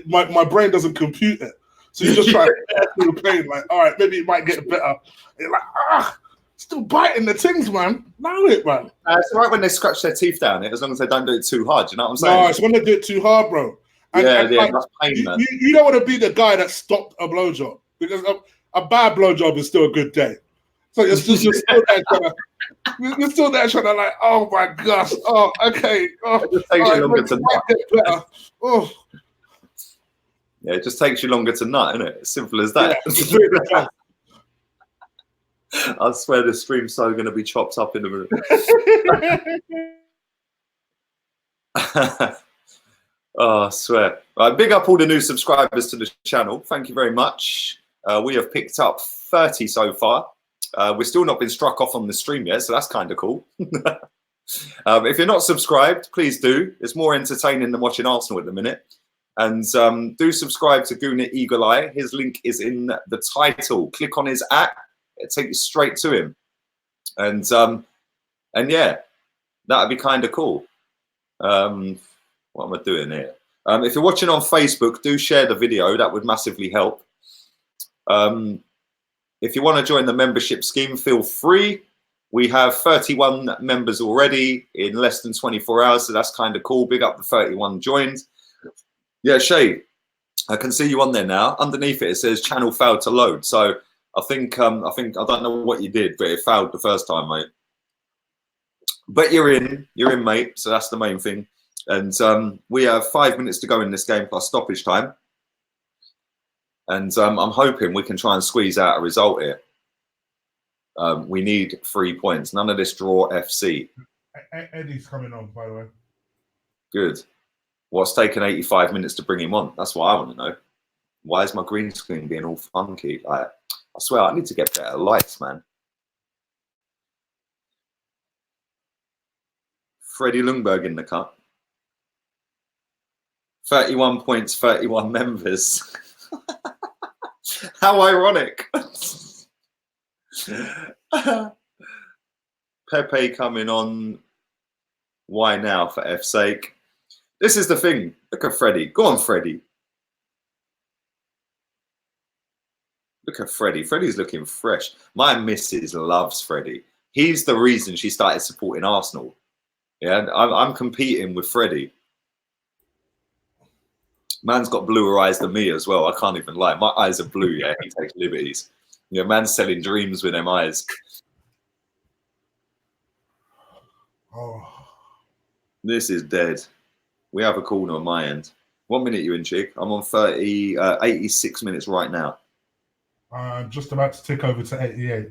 Speaker 2: My brain doesn't compute it. So you just try to get through the pain, like, all right, maybe it might get better. You're like, still biting the things, man. Allow it, man.
Speaker 1: It's right when they scratch their teeth down it, as long as they don't do it too hard. You know what I'm saying?
Speaker 2: No, it's when they do it too hard, bro. And like,
Speaker 1: that's pain, man.
Speaker 2: You don't want to be the guy that stopped a blowjob, because a bad blowjob is still a good day. So you're still there trying to like, oh my gosh, oh okay, oh,
Speaker 1: it just takes you longer to nut.
Speaker 2: Oh.
Speaker 1: Yeah, it just takes you longer to nut, isn't it? As simple as that.
Speaker 2: Yeah,
Speaker 1: I swear the stream's so going to be chopped up in a minute. Oh, I swear. Right, big up all the new subscribers to the channel. Thank you very much. We have picked up 30 so far. We've still not been struck off on the stream yet, so that's kind of cool. If you're not subscribed, please do. It's more entertaining than watching Arsenal at the minute. And do subscribe to Gooner Eagle Eye. His link is in the title. Click on his app. It'll take you straight to him. And yeah, that'd be kind of cool. What am I doing here? If you're watching on Facebook, do share the video. That would massively help. If you want to join the membership scheme, feel free. We have 31 members already in less than 24 hours, so that's kind of cool. Big up the 31 joined. Yeah, Shay, I can see you on there now. Underneath it says channel failed to load. So I think I don't know what you did, but it failed the first time, mate. But you're in, mate. So that's the main thing. And we have 5 minutes to go in this game plus stoppage time. And I'm hoping we can try and squeeze out a result here. We need 3 points. None of this draw FC.
Speaker 2: Eddie's coming on, by the way.
Speaker 1: Good. What's taken 85 minutes to bring him on? That's what I want to know. Why is my green screen being all funky? I swear, I need to get better lights, man. Freddie Lundberg in the cut. 31 points, 31 members. How ironic. Pepe coming on. Why now, for F's sake? This is the thing. Look at Freddie. Go on, Freddie. Look at Freddie. Freddie's looking fresh. My missus loves Freddie. He's the reason she started supporting Arsenal. Yeah, I'm competing with Freddie. Man's got bluer eyes than me as well. I can't even lie. My eyes are blue, yeah. He takes liberties. Yeah, man's selling dreams with them eyes.
Speaker 2: Oh.
Speaker 1: This is dead. We have a corner on my end. 1 minute you in, chick. I'm on 86 minutes right now.
Speaker 2: I'm just about to tick over to 88.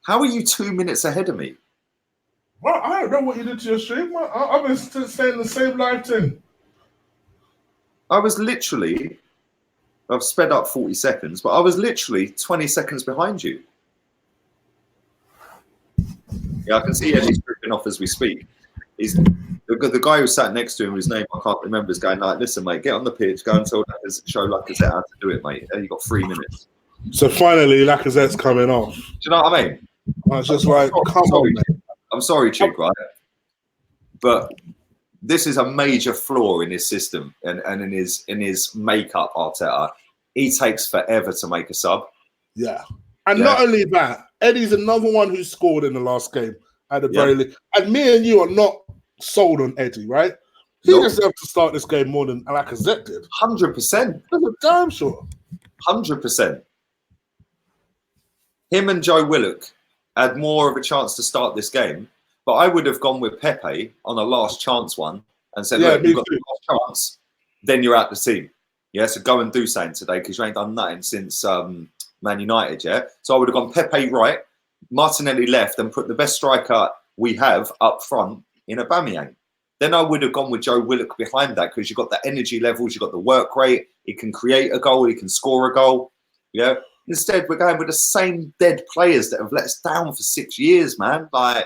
Speaker 1: How are you 2 minutes ahead of me?
Speaker 2: Well, I don't know what you did to your stream. I've been saying the same live thing.
Speaker 1: I was literally, I've sped up 40 seconds, but I was literally 20 seconds behind you. Yeah, I can see Eddie's tripping off as we speak. He's the guy who sat next to him, whose name I can't remember, is going like, listen, mate, get on the pitch, go and show Lacazette how to do it, mate. You've got 3 minutes.
Speaker 2: So finally, Lacazette's coming off.
Speaker 1: Do you know what I mean?
Speaker 2: I was just like, come on, man.
Speaker 1: I'm sorry, chick, right? But this is a major flaw in his system and in his makeup, Arteta. He takes forever to make a sub.
Speaker 2: Yeah. And not only that, Eddie's another one who scored in the last game at the very least. And me and you are not sold on Eddie, right? He deserved to start this game more than Lacazette did.
Speaker 1: 100%.
Speaker 2: That's a damn sure.
Speaker 1: 100%. Him and Joe Willock had more of a chance to start this game, but I would have gone with Pepe on a last chance one and said, look, you've got the last chance, then you're out the team. Yeah, so go and do something today because you ain't done nothing since Man United, yeah? So I would have gone Pepe right, Martinelli left, and put the best striker we have up front in Aubameyang. Then I would have gone with Joe Willock behind that because you've got the energy levels, you've got the work rate, he can create a goal, he can score a goal. Yeah. Instead, we're going with the same dead players that have let us down for 6 years, man. Like,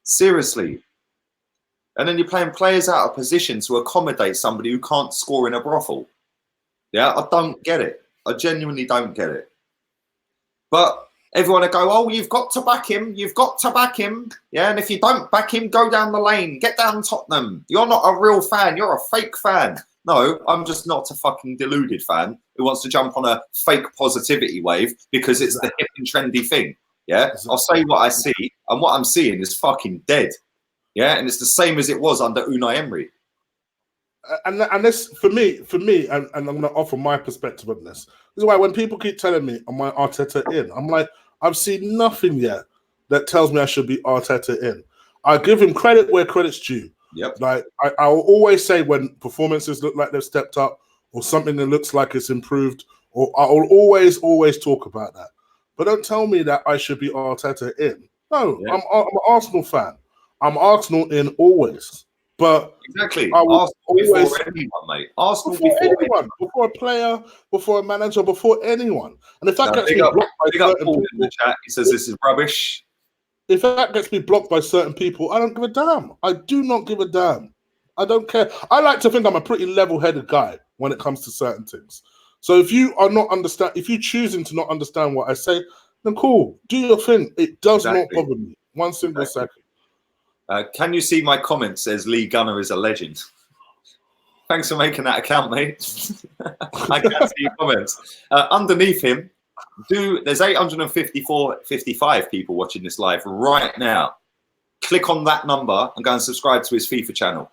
Speaker 1: seriously. And then you're playing players out of position to accommodate somebody who can't score in a brothel. Yeah, I don't get it. I genuinely don't get it. But everyone will go, oh, you've got to back him. You've got to back him. Yeah, and if you don't back him, go down the lane. Get down Tottenham. You're not a real fan. You're a fake fan. No, I'm just not a fucking deluded fan who wants to jump on a fake positivity wave because it's the hip and trendy thing. Yeah, I'll say what I see, and what I'm seeing is fucking dead. Yeah, and it's the same as it was under Unai Emery.
Speaker 2: And this, for me, and I'm going to offer my perspective on this. This is why when people keep telling me, am I Arteta in? I'm like, I've seen nothing yet that tells me I should be Arteta in. I give him credit where credit's due.
Speaker 1: Yep.
Speaker 2: Like I will always say when performances look like they've stepped up or something that looks like it's improved, or I will always talk about that. But don't tell me that I should be Arteta in. No, yeah. I'm an Arsenal fan. I'm Arsenal in always. But
Speaker 1: exactly, Arsenal before anyone, mate. Arsenal before anyone,
Speaker 2: before a player, before a manager, before anyone. And if that gets me blocked by certain people,
Speaker 1: in the chat, he says this is rubbish.
Speaker 2: If that gets me blocked by certain people, I don't give a damn. I do not give a damn. I don't care. I like to think I'm a pretty level-headed guy when it comes to certain things. So if you are not if you're choosing to not understand what I say, then cool, do your thing. It does not bother me one single second.
Speaker 1: Can you see my comment says Lee Gunner is a legend? Thanks for making that account, mate. I can see your comments. Underneath him, there's 55 people watching this live right now. Click on that number and go and subscribe to his FIFA channel.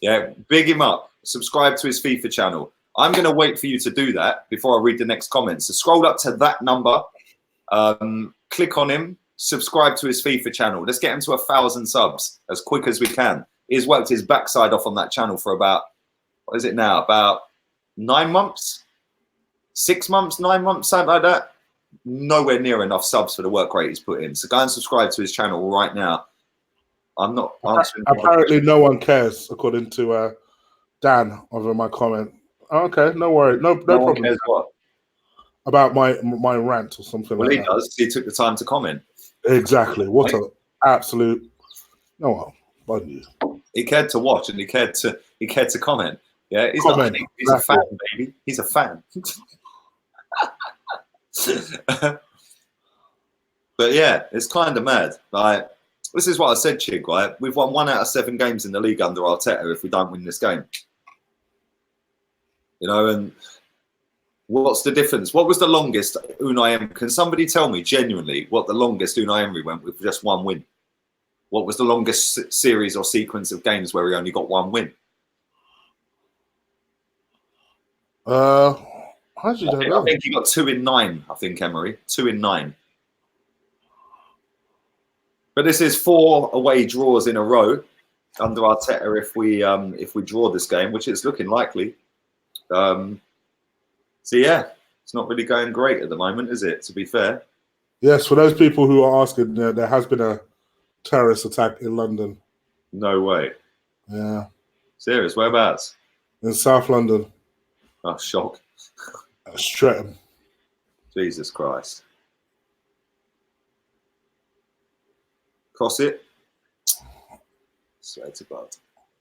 Speaker 1: Yeah, big him up. Subscribe to his FIFA channel. I'm going to wait for you to do that before I read the next comments. So scroll up to that number, click on him, subscribe to his FIFA channel. Let's get him to 1,000 subs as quick as we can. He's worked his backside off on that channel for about, what is it now? About 9 months? 6 months, 9 months, something like that. Nowhere near enough subs for the work rate he's put in. So go and subscribe to his channel right now. I'm not answering.
Speaker 2: Apparently, no one cares, according to Dan over my comment. Okay, no worry, no problem.
Speaker 1: Cares what?
Speaker 2: About my rant or something.
Speaker 1: Well,
Speaker 2: like
Speaker 1: he
Speaker 2: that.
Speaker 1: does. He took the time to comment.
Speaker 2: Exactly. What an absolute. No, one.
Speaker 1: He cared to watch and he cared to comment. Yeah, he's a fan, baby. He's a fan. But yeah, it's kind of mad. Like, this is what I said, Chig, right? We've won 1 out of 7 games in the league under Arteta if we don't win this game. You know, and what's the difference? What was the longest Unai Emery? Can somebody tell me genuinely what the longest Unai Emery went with just 1 win? What was the longest series or sequence of games where he only got 1 win?
Speaker 2: I
Speaker 1: think he got 2 in 9. I think Emery 2 in 9. But this is 4 away draws in a row under Arteta if we draw this game, which is looking likely. So yeah, it's not really going great at the moment, is it? To be fair.
Speaker 2: Yes, for those people who are asking, there has been a terrorist attack in London.
Speaker 1: No way.
Speaker 2: Yeah.
Speaker 1: Serious? Whereabouts?
Speaker 2: In South London.
Speaker 1: Oh, shock.
Speaker 2: Streatham.
Speaker 1: Jesus Christ. Cross it. Swear to God.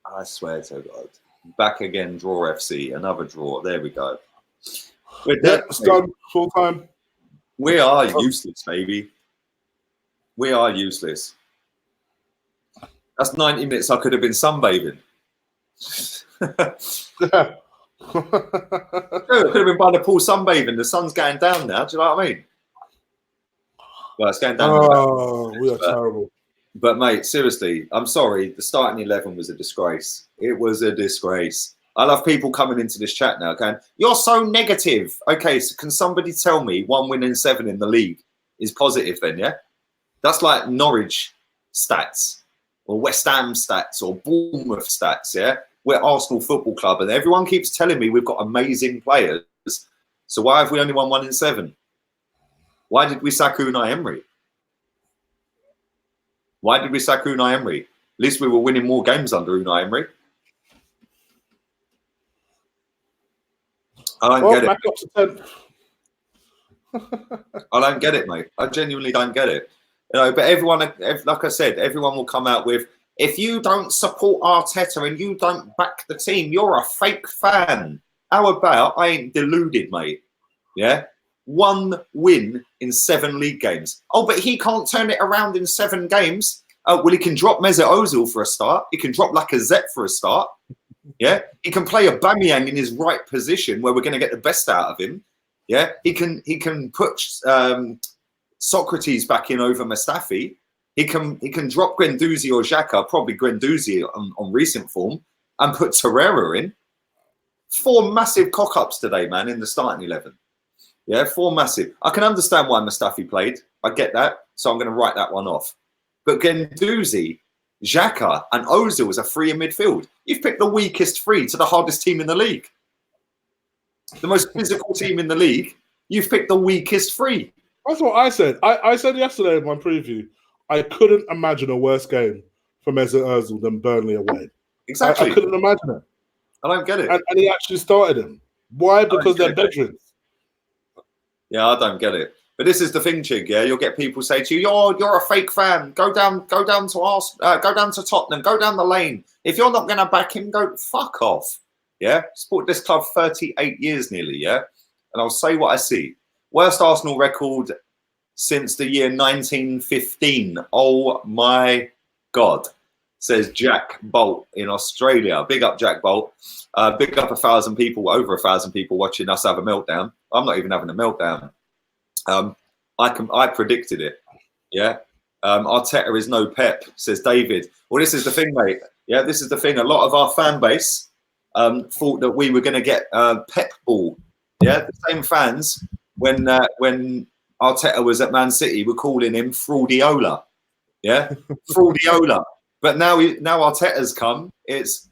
Speaker 1: I swear to God. Back again, draw FC. Another draw. There we go.
Speaker 2: It's done. Full time.
Speaker 1: We are useless, baby. We are useless. That's 90 minutes I could have been sunbathing.
Speaker 2: Yeah.
Speaker 1: I could have been by the pool sunbathing. The sun's going down now. Do you know what I mean? Well, it's going down.
Speaker 2: Oh, we are terrible.
Speaker 1: But mate, seriously, I'm sorry. The starting 11 was a disgrace. It was a disgrace. I love people coming into this chat now going, "You're so negative." Okay, so can somebody tell me 1 win in 7 in the league is positive then? Yeah, that's like Norwich stats or West Ham stats or Bournemouth stats. Yeah, we're Arsenal Football Club, and everyone keeps telling me we've got amazing players. So why have we only won 1 in 7? Why did we sack Unai Emery? Why did we sack Unai Emery? At least we were winning more games under Unai Emery. I don't get it.
Speaker 2: Back up to 10th.
Speaker 1: I don't get it, mate. I genuinely don't get it. You know, but everyone, like I said, everyone will come out with, if you don't support Arteta and you don't back the team, you're a fake fan. How about I ain't deluded, mate? Yeah? 1 win in 7 league games. Oh, but he can't turn it around in 7 games. Well, he can drop Mesut Ozil for a start. He can drop Lacazette for a start. Yeah? He can play Aubameyang in his right position where we're going to get the best out of him. Yeah? He can put Socrates back in over Mustafi. He can drop Guendouzi or Xhaka, probably Guendouzi on recent form, and put Torreira in. 4 massive cock-ups today, man, in the starting 11. Yeah, 4 massive. I can understand why Mustafi played. I get that. So I'm going to write that one off. But Guendouzi, Xhaka and Ozil as a 3 in midfield. You've picked the weakest 3 to the hardest team in the league. The most physical team in the league. You've picked the weakest 3.
Speaker 2: That's what I said. I said yesterday in my preview, I couldn't imagine a worse game for Mesut Ozil than Burnley away.
Speaker 1: Exactly.
Speaker 2: I couldn't imagine it.
Speaker 1: I don't get it.
Speaker 2: And he actually started him. Why? Because they're veterans.
Speaker 1: Yeah, I don't get it. But this is the thing, Chig. Yeah, you'll get people say to you, "You're a fake fan. Go down to go down to Tottenham. Go down the lane. If you're not going to back him, go fuck off." Yeah, sport this club 38 years nearly. Yeah, and I'll say what I see. Worst Arsenal record since the year 1915. Oh my God, says Jack Bolt in Australia. Big up, Jack Bolt. Big up 1,000 people, over 1,000 people watching us have a meltdown. I'm not even having a meltdown. I predicted it. Yeah. Arteta is no Pep, says David. Well, this is the thing, mate. Yeah, this is the thing. A lot of our fan base thought that we were going to get Pep ball. Yeah, the same fans when Arteta was at Man City were calling him Fraudiola. Yeah, Fraudiola. But now Arteta's come. It's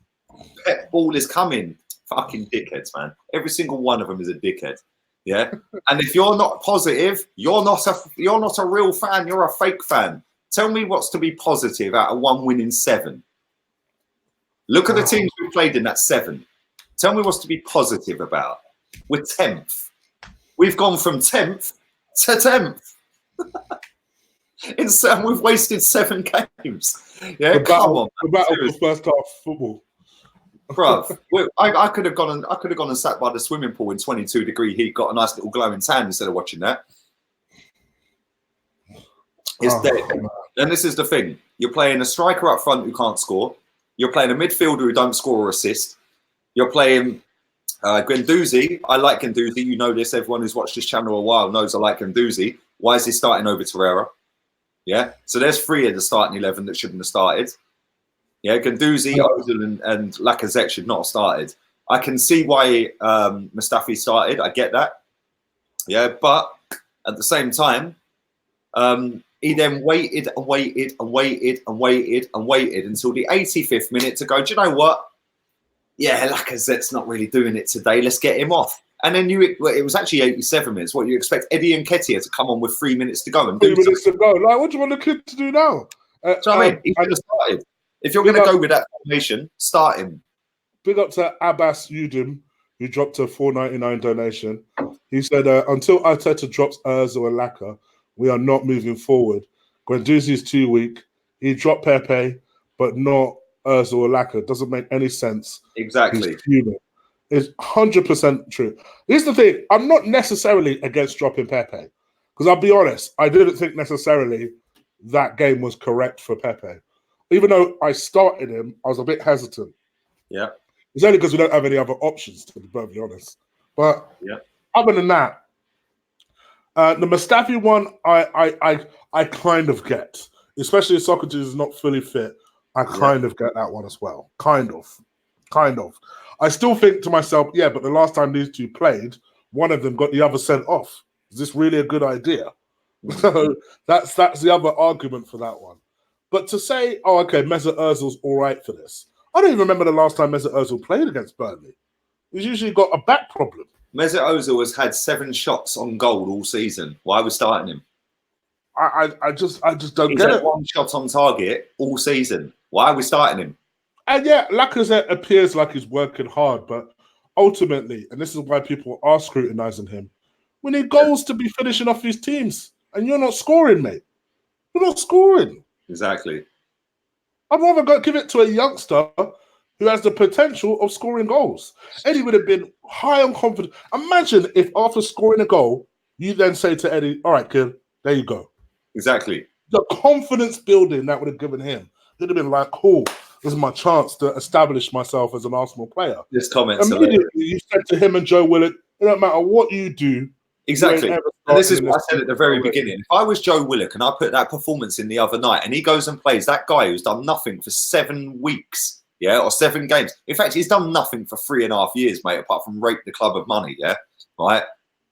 Speaker 1: Pep ball is coming. Fucking dickheads, man. Every single one of them is a dickhead. Yeah, and if you're not positive, you're not a real fan. You're a fake fan. Tell me what's to be positive out of 1 win in 7. Look at the teams we played in that 7. Tell me what's to be positive about. We're 10th. We've gone from 10th to 10th. We've wasted 7 games. Yeah, come on.
Speaker 2: The battle for first half football.
Speaker 1: Bruv, I could have gone and sat by the swimming pool in 22-degree heat, got a nice little glowing tan instead of watching that. It's dead. And this is the thing. You're playing a striker up front who can't score. You're playing a midfielder who don't score or assist. You're playing Guendouzi. I like Guendouzi. You know this. Everyone who's watched this channel a while knows I like Guendouzi. Why is he starting over Torreira? Yeah. So there's 3 in the starting 11 that shouldn't have started. Yeah, Guendouzi, Ozil and Lacazette should not have started. I can see why Mustafi started. I get that. Yeah, but at the same time, he then waited and waited and waited and waited and waited until the 85th minute to go, do you know what? Yeah, Lacazette's not really doing it today. Let's get him off. And then it was actually 87 minutes. What, you expect Eddie Nketiah to come on with 3 minutes to go? And
Speaker 2: 3 minutes to go. Like, what do you want the kid to do now?
Speaker 1: So I mean, he should have started. If you're going to go with that formation, start him.
Speaker 2: Big up to Abbas Udim, who dropped a $4.99 donation. He said, until Arteta drops Ozil and Laka, we are not moving forward. Guendouzi is too weak. He dropped Pepe, but not Ozil or Laka. Doesn't make any sense.
Speaker 1: Exactly.
Speaker 2: It's 100% true. Here's the thing. I'm not necessarily against dropping Pepe. Because I'll be honest, I didn't think necessarily that game was correct for Pepe. Even though I started him, I was a bit hesitant.
Speaker 1: Yeah.
Speaker 2: It's only because we don't have any other options, to be perfectly honest. But
Speaker 1: yeah,
Speaker 2: other than that, the Mustafi one, I kind of get. especially if Socrates is not fully fit. I kind of get that one as well. Kind of. I still think to myself, yeah, but the last time these two played, one of them got the other sent off. Is this really a good idea? So that's the other argument for that one. But to say, oh, okay, Mesut Ozil's all right for this. I don't even remember the last time Mesut Ozil played against Burnley. He's usually got a back problem.
Speaker 1: Mesut Ozil has had 7 shots on goal all season. Why are we starting him?
Speaker 2: I just don't
Speaker 1: He's
Speaker 2: get
Speaker 1: had
Speaker 2: it.
Speaker 1: 1 shot on target all season. Why are we starting him?
Speaker 2: And yeah, Lacazette appears like he's working hard, but ultimately, and this is why people are scrutinizing him, we need goals to be finishing off these teams. And you're not scoring, mate. You're not scoring.
Speaker 1: Exactly.
Speaker 2: I'd rather go give it to a youngster who has the potential of scoring goals. Eddie would have been high on confidence. Imagine if after scoring a goal, you then say to Eddie, all right, kid, there you go.
Speaker 1: Exactly.
Speaker 2: The confidence building that would have given him. He'd have been like, cool, this is my chance to establish myself as an Arsenal player.
Speaker 1: This comment's
Speaker 2: Immediately, you said to him and Joe Willock, it don't matter what you do.
Speaker 1: exactly. And this is what I said at the very beginning. If I was Joe Willock and I put that performance in the other night and he goes and plays that guy who's done nothing for 7 weeks, yeah, or 7 games. In fact, he's done nothing for 3.5 years, mate, apart from rape the club of money, yeah, right?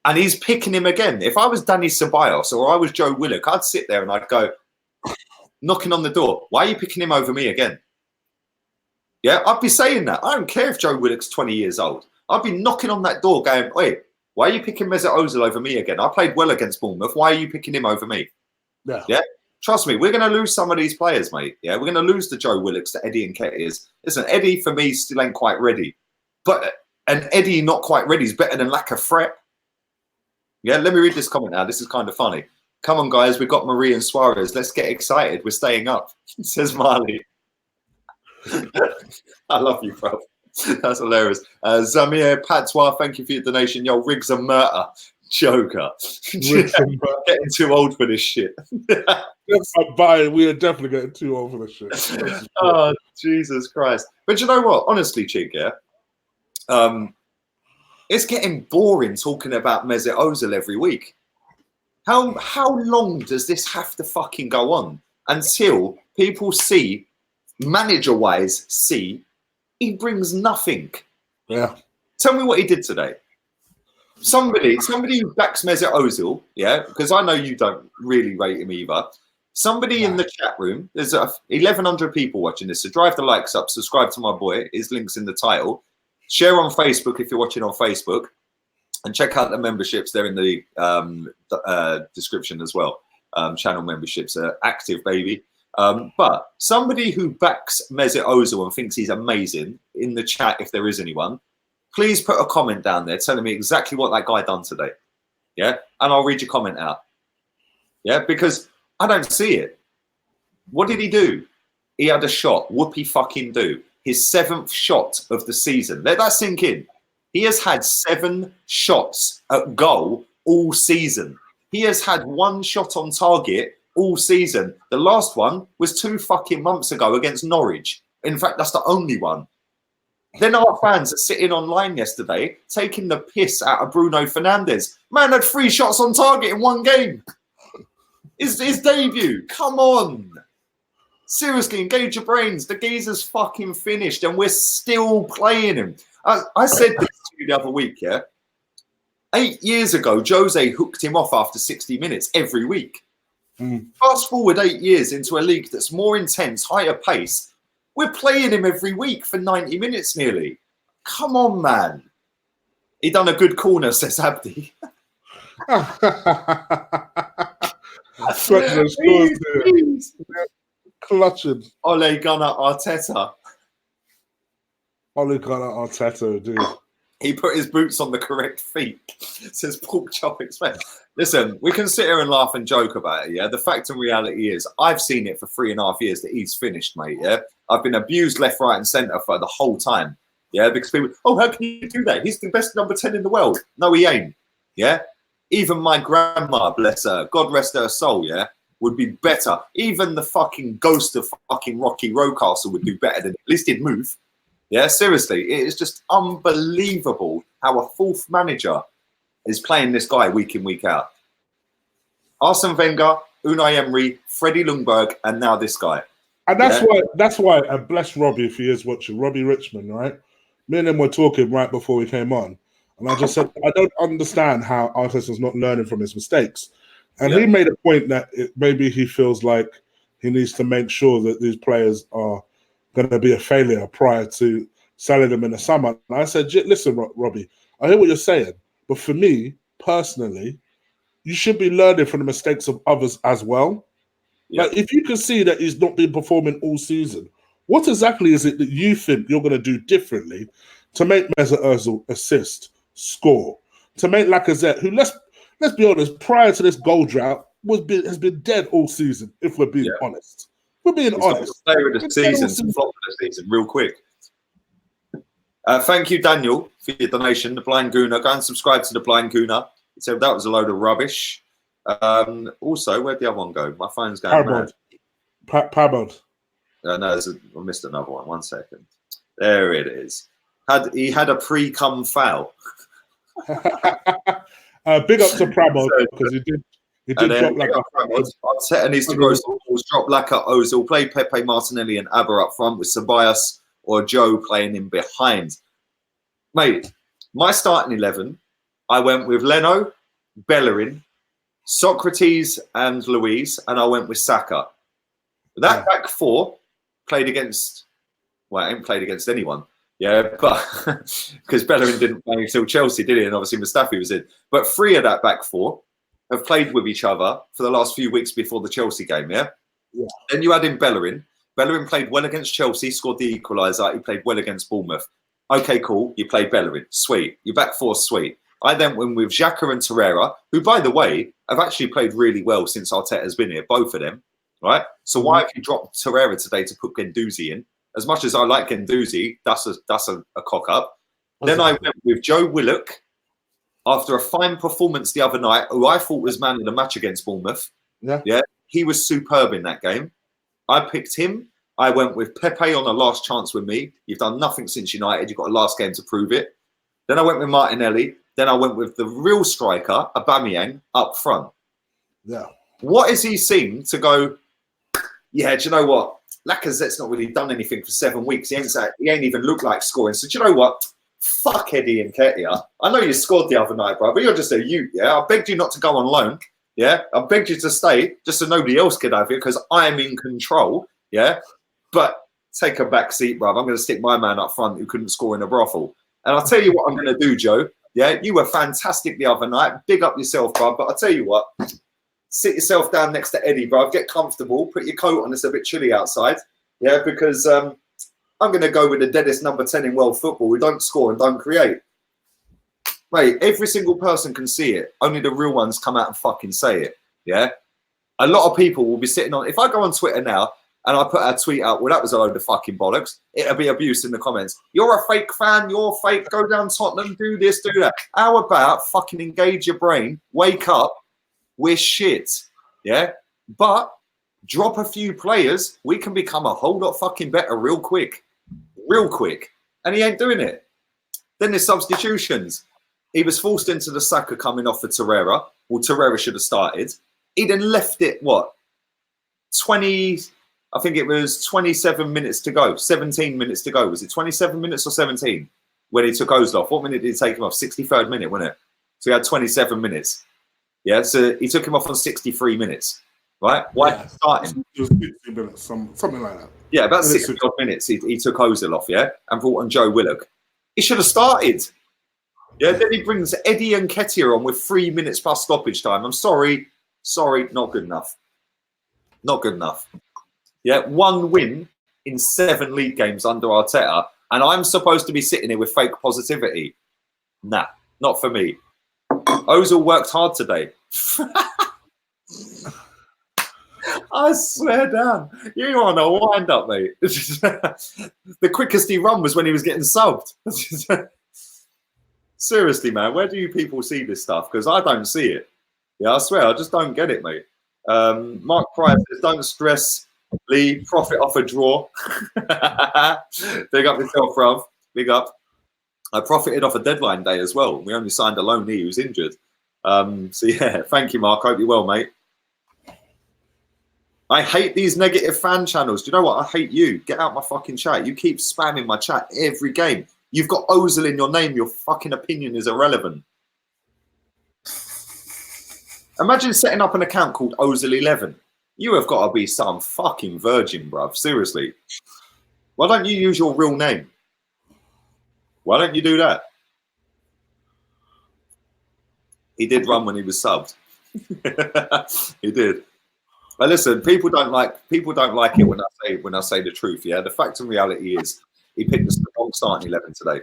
Speaker 1: And he's picking him again. If I was Danny Ceballos or I was Joe Willock, I'd sit there and I'd go, knocking on the door, why are you picking him over me again? Yeah, I'd be saying that. I don't care if Joe Willock's 20 years old. I'd be knocking on that door going, wait, why are you picking Mesut Ozil over me again? I played well against Bournemouth. Why are you picking him over me? Yeah. Trust me, we're going to lose some of these players, mate. Yeah, we're going to lose the Joe Willocks, the Eddie and Nketiahs. Listen, Eddie, for me, still ain't quite ready. But an Eddie not quite ready is better than lack of threat. Yeah, let me read this comment now. This is kind of funny. Come on, guys. We've got Marie and Suarez. Let's get excited. We're staying up, says Marley. I love you, bro. That's hilarious. Zamir Patois, thank you for your donation. Yo, Riggs and Murta. Joker. Getting too old for this shit.
Speaker 2: We are definitely getting too old for this shit.
Speaker 1: Oh, Jesus Christ. But you know what? Honestly, Chig, yeah? It's getting boring talking about Mesut Ozil every week. How long does this have to fucking go on until people see, manager-wise, he brings nothing?
Speaker 2: Yeah.
Speaker 1: Tell me what he did today. Somebody who backs Mesut Ozil, yeah, because I know you don't really rate him either. Somebody in the chat room, there's 1,100 people watching this, so drive the likes up, subscribe to my boy, his link's in the title. Share on Facebook if you're watching on Facebook, and check out the memberships, they're in the description as well. Channel memberships are active, baby. But somebody who backs Mesut Ozil and thinks he's amazing, in the chat, if there is anyone, please put a comment down there telling me exactly what that guy done today. Yeah, and I'll read your comment out. Yeah, because I don't see it. What did he do? He had a shot. Whoopie fucking do. His 7th shot of the season. Let that sink in. He has had 7 shots at goal all season. He has had 1 shot on target all season. The last one was 2 fucking months ago against Norwich. In fact, that's the only one. Then our fans are sitting online yesterday taking the piss out of Bruno Fernandes. Man had 3 shots on target in 1 game. His debut. Come on. Seriously, engage your brains. The geezer's fucking finished and we're still playing him. I said this to you the other week, yeah? 8 years ago, Jose hooked him off after 60 minutes every week. Fast forward 8 years into a league that's more intense, higher pace. We're playing him every week for 90 minutes nearly. Come on, man. He done a good corner, says Abdi.
Speaker 2: Clutching.
Speaker 1: Ole Gunnar Arteta.
Speaker 2: Ole Gunnar Arteta, dude.
Speaker 1: He put his boots on the correct feet, says Pork Chop Express. Listen, we can sit here and laugh and joke about it, yeah? The fact and reality is, I've seen it for 3.5 years that he's finished, mate, yeah? I've been abused left, right and centre for the whole time, yeah? Because people, oh, how can you do that? He's the best number 10 in the world. No, he ain't, yeah? Even my grandma, bless her, God rest her soul, yeah, would be better. Even the fucking ghost of fucking Rocky Rocastle would do better than, at least he'd move. Yeah, seriously, it is just unbelievable how a 4th manager is playing this guy week in, week out. Arsene Wenger, Unai Emery, Freddie Ljungberg, and now this guy.
Speaker 2: And that's why, and bless Robbie if he is watching, Robbie Richmond, right? Me and him were talking right before we came on, and I just said, I don't understand how Arteta's not learning from his mistakes. And he made a point that maybe he feels like he needs to make sure that these players are going to be a failure prior to selling them in the summer. And I said, listen, Robbie, I hear what you're saying, but for me, personally, you should be learning from the mistakes of others as well. Like, if you can see that he's not been performing all season, what exactly is it that you think you're going to do differently to make Mesut Ozil assist, score, to make Lacazette, who let's be honest, prior to this goal drought, has been dead all season. If we're being honest, honest.
Speaker 1: Player of the season, flop of the season, real quick. Thank you, Daniel, for your donation. The Blind Gooner, go and subscribe to the Blind Gooner. He said that was a load of rubbish. Also, where'd the other one go? My phone's going mad.
Speaker 2: Pabod.
Speaker 1: No, I missed another one. 1 second. There it is. He had a pre-cum foul.
Speaker 2: Big up to Pabod because he did drop like
Speaker 1: Arteta needs to grow some balls, drop Laka, Ozil, play Pepe, Martinelli, and Abba up front with Ceballos or Joe playing in behind. Mate, my starting 11, I went with Leno, Bellerin, Socrates and Luis, and I went with Saka. That back four played against, well, I ain't played against anyone. Yeah, but because Bellerin didn't play until Chelsea, did he? And obviously Mustafi was in. But 3 of that back 4 have played with each other for the last few weeks before the Chelsea game, yeah? Then you add in Bellerin. Bellerin played well against Chelsea, scored the equaliser. He played well against Bournemouth. Okay, cool. You played Bellerin. Sweet. Your back 4, sweet. I then went with Xhaka and Torreira, who, by the way, have actually played really well since Arteta's been here, both of them, right? So why have you dropped Torreira today to put Guendouzi in? As much as I like Guendouzi, that's a cock-up. Then I went with Joe Willock after a fine performance the other night, who I thought was man of the match against Bournemouth. Yeah, he was superb in that game. I picked him. I went with Pepe on a last chance with me. You've done nothing since United. You've got a last game to prove it. Then I went with Martinelli. Then I went with the real striker, Aubameyang, up front.
Speaker 2: Yeah.
Speaker 1: What has he seen to go, yeah, do you know what? Lacazette's not really done anything for 7 weeks. He ain't even looked like scoring. So do you know what? Fuck Eddie Nketiah. I know you scored the other night, bro, but you're just a youth, yeah? I begged you not to go on loan, yeah? I begged you to stay just so nobody else could have it because I'm in control, yeah? But take a back seat, bro. I'm going to stick my man up front who couldn't score in a brothel. And I'll tell you what I'm going to do, Joe. Yeah, you were fantastic the other night. Big up yourself, bro. But I'll tell you what. Sit yourself down next to Eddie, bro. Get comfortable. Put your coat on. It's a bit chilly outside. Yeah, because I'm going to go with the deadest number 10 in world football who don't score and don't create. Mate, every single person can see it. Only the real ones come out and fucking say it. Yeah? A lot of people will be sitting on... If I go on Twitter now and I put a tweet out, well, that was a load of fucking bollocks, it'll be abuse in the comments. You're a fake fan. You're fake. Go down Tottenham. Do this, do that. How about fucking engage your brain? Wake up. We're shit. Yeah? But... drop a few players, we can become a whole lot fucking better real quick. Real quick. And he ain't doing it. Then there's substitutions. He was forced into the Saka coming off for Torreira. Well, Torreira should have started. He then left it, what? 20, I think it was 27 minutes to go. 17 minutes to go. Was it 27 minutes or 17? When he took Ozil off. What minute did he take him off? 63rd minute, wasn't it? So he had 27 minutes. Yeah, so he took him off on 63 minutes. Right? Why start him?
Speaker 2: It was 60 minutes, something like that.
Speaker 1: Yeah, about 60 odd minutes. He took Ozil off, yeah, and brought on Joe Willock. He should have started. Yeah, then he brings Eddie Nketiah on with 3 minutes plus stoppage time. I'm sorry, not good enough. Not good enough. Yeah, 1 win in 7 league games under Arteta, and I'm supposed to be sitting here with fake positivity. Nah, not for me. Ozil worked hard today. I swear down. You on a wind up, mate. The quickest he run was when he was getting subbed. Seriously, man, where do you people see this stuff? Because I don't see it. Yeah, I swear, I just don't get it, mate. Mark Price says, don't stress, Lee, profit off a draw. Big up yourself, bruv. Big up. I profited off a deadline day as well. We only signed a loanee who's injured. So, yeah, thank you, Mark. Hope you're well, mate. I hate these negative fan channels. Do you know what? I hate you. Get out my fucking chat. You keep spamming my chat every game. You've got Ozil in your name. Your fucking opinion is irrelevant. Imagine setting up an account called Ozil11. You have got to be some fucking virgin, bruv. Seriously. Why don't you use your real name? Why don't you do that? He did run when he was subbed. He did. But listen, people don't like it when I say the truth. Yeah, the fact and reality is he picked the wrong starting 11 today.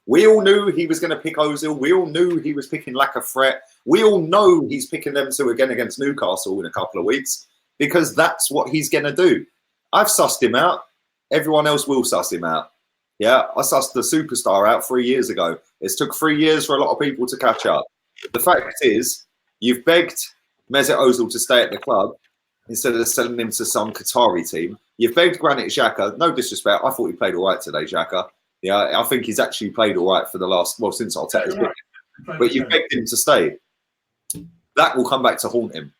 Speaker 1: We all knew he was going to pick Ozil. We all knew he was picking Lacazette. We all know he's picking them two again against Newcastle in a couple of weeks because that's what he's going to do. I've sussed him out. Everyone else will suss him out. Yeah, I sussed the superstar out 3 years ago. It's took 3 years for a lot of people to catch up. The fact is, you've begged Mesut Ozil to stay at the club instead of selling him to some Qatari team. You've begged Granit Xhaka. No disrespect. I thought he played all right today, Xhaka. Yeah, I think he's actually played all right for the last, well, since Arteta's been. But you've begged him to stay. That will come back to haunt him.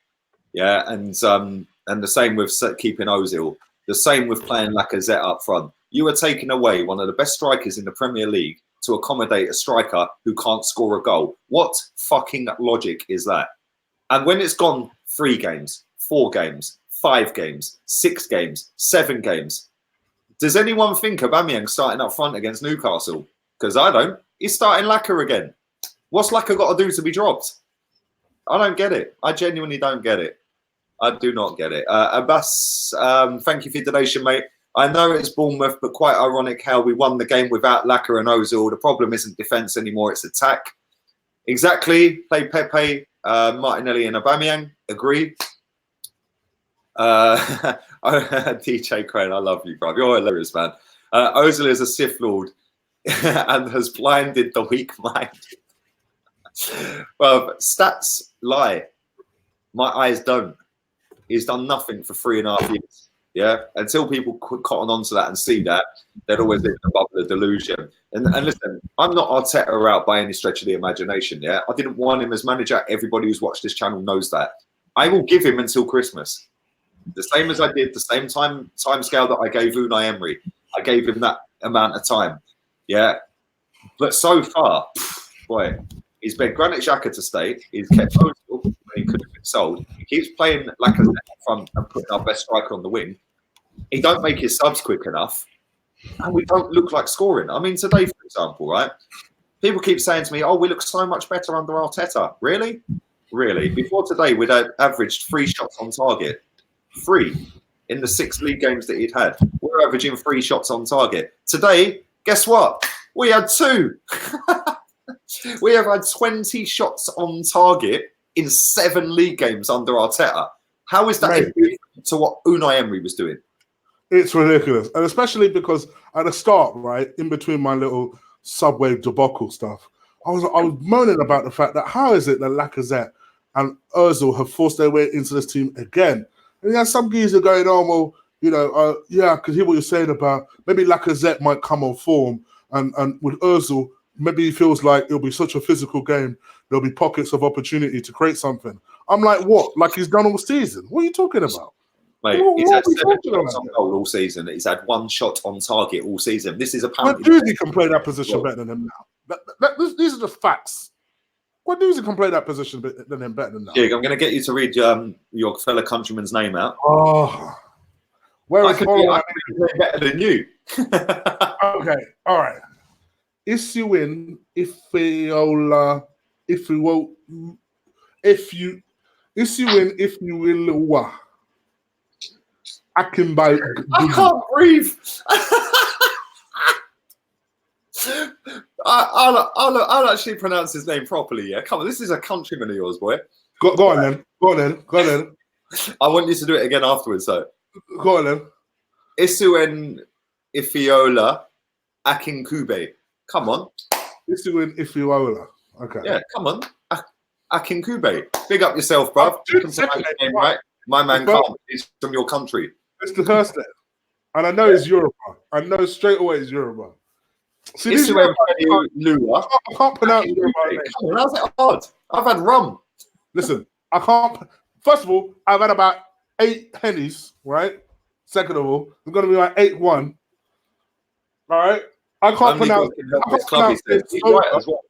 Speaker 1: Yeah, and the same with keeping Ozil. The same with playing Lacazette up front. You are taking away one of the best strikers in the Premier League to accommodate a striker who can't score a goal. What fucking logic is that? And when it's gone 3 games, 4 games, 5 games, 6 games, 7 games, does anyone think Aubameyang starting up front against Newcastle? Because I don't. He's starting Laka again. What's Laka got to do to be dropped? I don't get it. I genuinely don't get it. I do not get it. Abbas, thank you for your donation, mate. I know it's Bournemouth, but quite ironic how we won the game without Laka and Ozil. The problem isn't defence anymore, it's attack. Exactly. Play Pepe, Martinelli and Aubameyang. Agree. DJ Crane, I love you, bro. You're hilarious, man. Ozil is a Sith Lord and has blinded the weak mind. Well, stats lie. My eyes don't. He's done nothing for 3.5 years. Yeah, until people cotton onto that and see that, they'd always live in a bubble of delusion. And listen, I'm not Arteta out by any stretch of the imagination. Yeah, I didn't want him as manager. Everybody who's watched this channel knows that. I will give him until Christmas, the same as I did the same time scale that I gave Unai Emery. I gave him that amount of time. Yeah, but so far, boy, he's begged Granit Xhaka to stay. He's kept Ozil when he could have been sold. He keeps playing like a front and putting our best striker on the wing. He don't make his subs quick enough, and we don't look like scoring. I mean, today, for example, right? People keep saying to me, "Oh, we look so much better under Arteta." Really, really. Before today, we'd averaged 3 shots on target, 3 in the 6 league games that he'd had. We're averaging 3 shots on target. Today, guess what? We had 2. We have had 20 shots on target in 7 league games under Arteta. How is that different to what Unai Emery was doing?
Speaker 2: It's ridiculous. And especially because at the start, right, in between my little Subway debacle stuff, I was moaning about the fact that how is it that Lacazette and Ozil have forced their way into this team again? And you have some geezer going on, well, you know, yeah, I could hear what you're saying about maybe Lacazette might come on form and with Ozil, maybe he feels like it'll be such a physical game, there'll be pockets of opportunity to create something. I'm like, what? Like he's done all season? What are you talking about?
Speaker 1: Mate, he's had 7 shots on goal all season. He's had 1 shot on target all season. This is apparently...
Speaker 2: Guendouzi can play that position better than him now. These are the facts. Guendouzi can play that position than him better than that.
Speaker 1: Jig, I'm going to get you to read your fellow countryman's name out.
Speaker 2: Oh. Where is
Speaker 1: I could be better than you.
Speaker 2: Okay, all right. Isuin, Ifeola, if you will, I can buy.
Speaker 1: I can't breathe. I'll actually pronounce his name properly. Yeah, come on. This is a countryman of yours, boy.
Speaker 2: Go on then. Go on.
Speaker 1: I want you to do it again afterwards. So
Speaker 2: go on then.
Speaker 1: Isuen Ifeola Akinkube. Come on.
Speaker 2: Isuen Ifeola. Okay.
Speaker 1: Yeah, come on. Akinkube. Big up yourself, bruv. You can pronounce your name right. My man can't. He's from your country.
Speaker 2: It's the first step. And I know it's Yoruba. I know straight away it's Yoruba. See,
Speaker 1: I
Speaker 2: can't pronounce Yoruba.
Speaker 1: How's it hard? I've had rum.
Speaker 2: Listen, I can't. First of all, I've had about 8 Hennies, right? Second of all, it's going to be like 8-1. All right. I can't
Speaker 1: Only
Speaker 2: pronounce.
Speaker 1: God can help
Speaker 2: I
Speaker 1: this
Speaker 2: can't
Speaker 1: club, he
Speaker 2: pronounce
Speaker 1: said.
Speaker 2: names
Speaker 1: He's
Speaker 2: sober.
Speaker 1: right as well.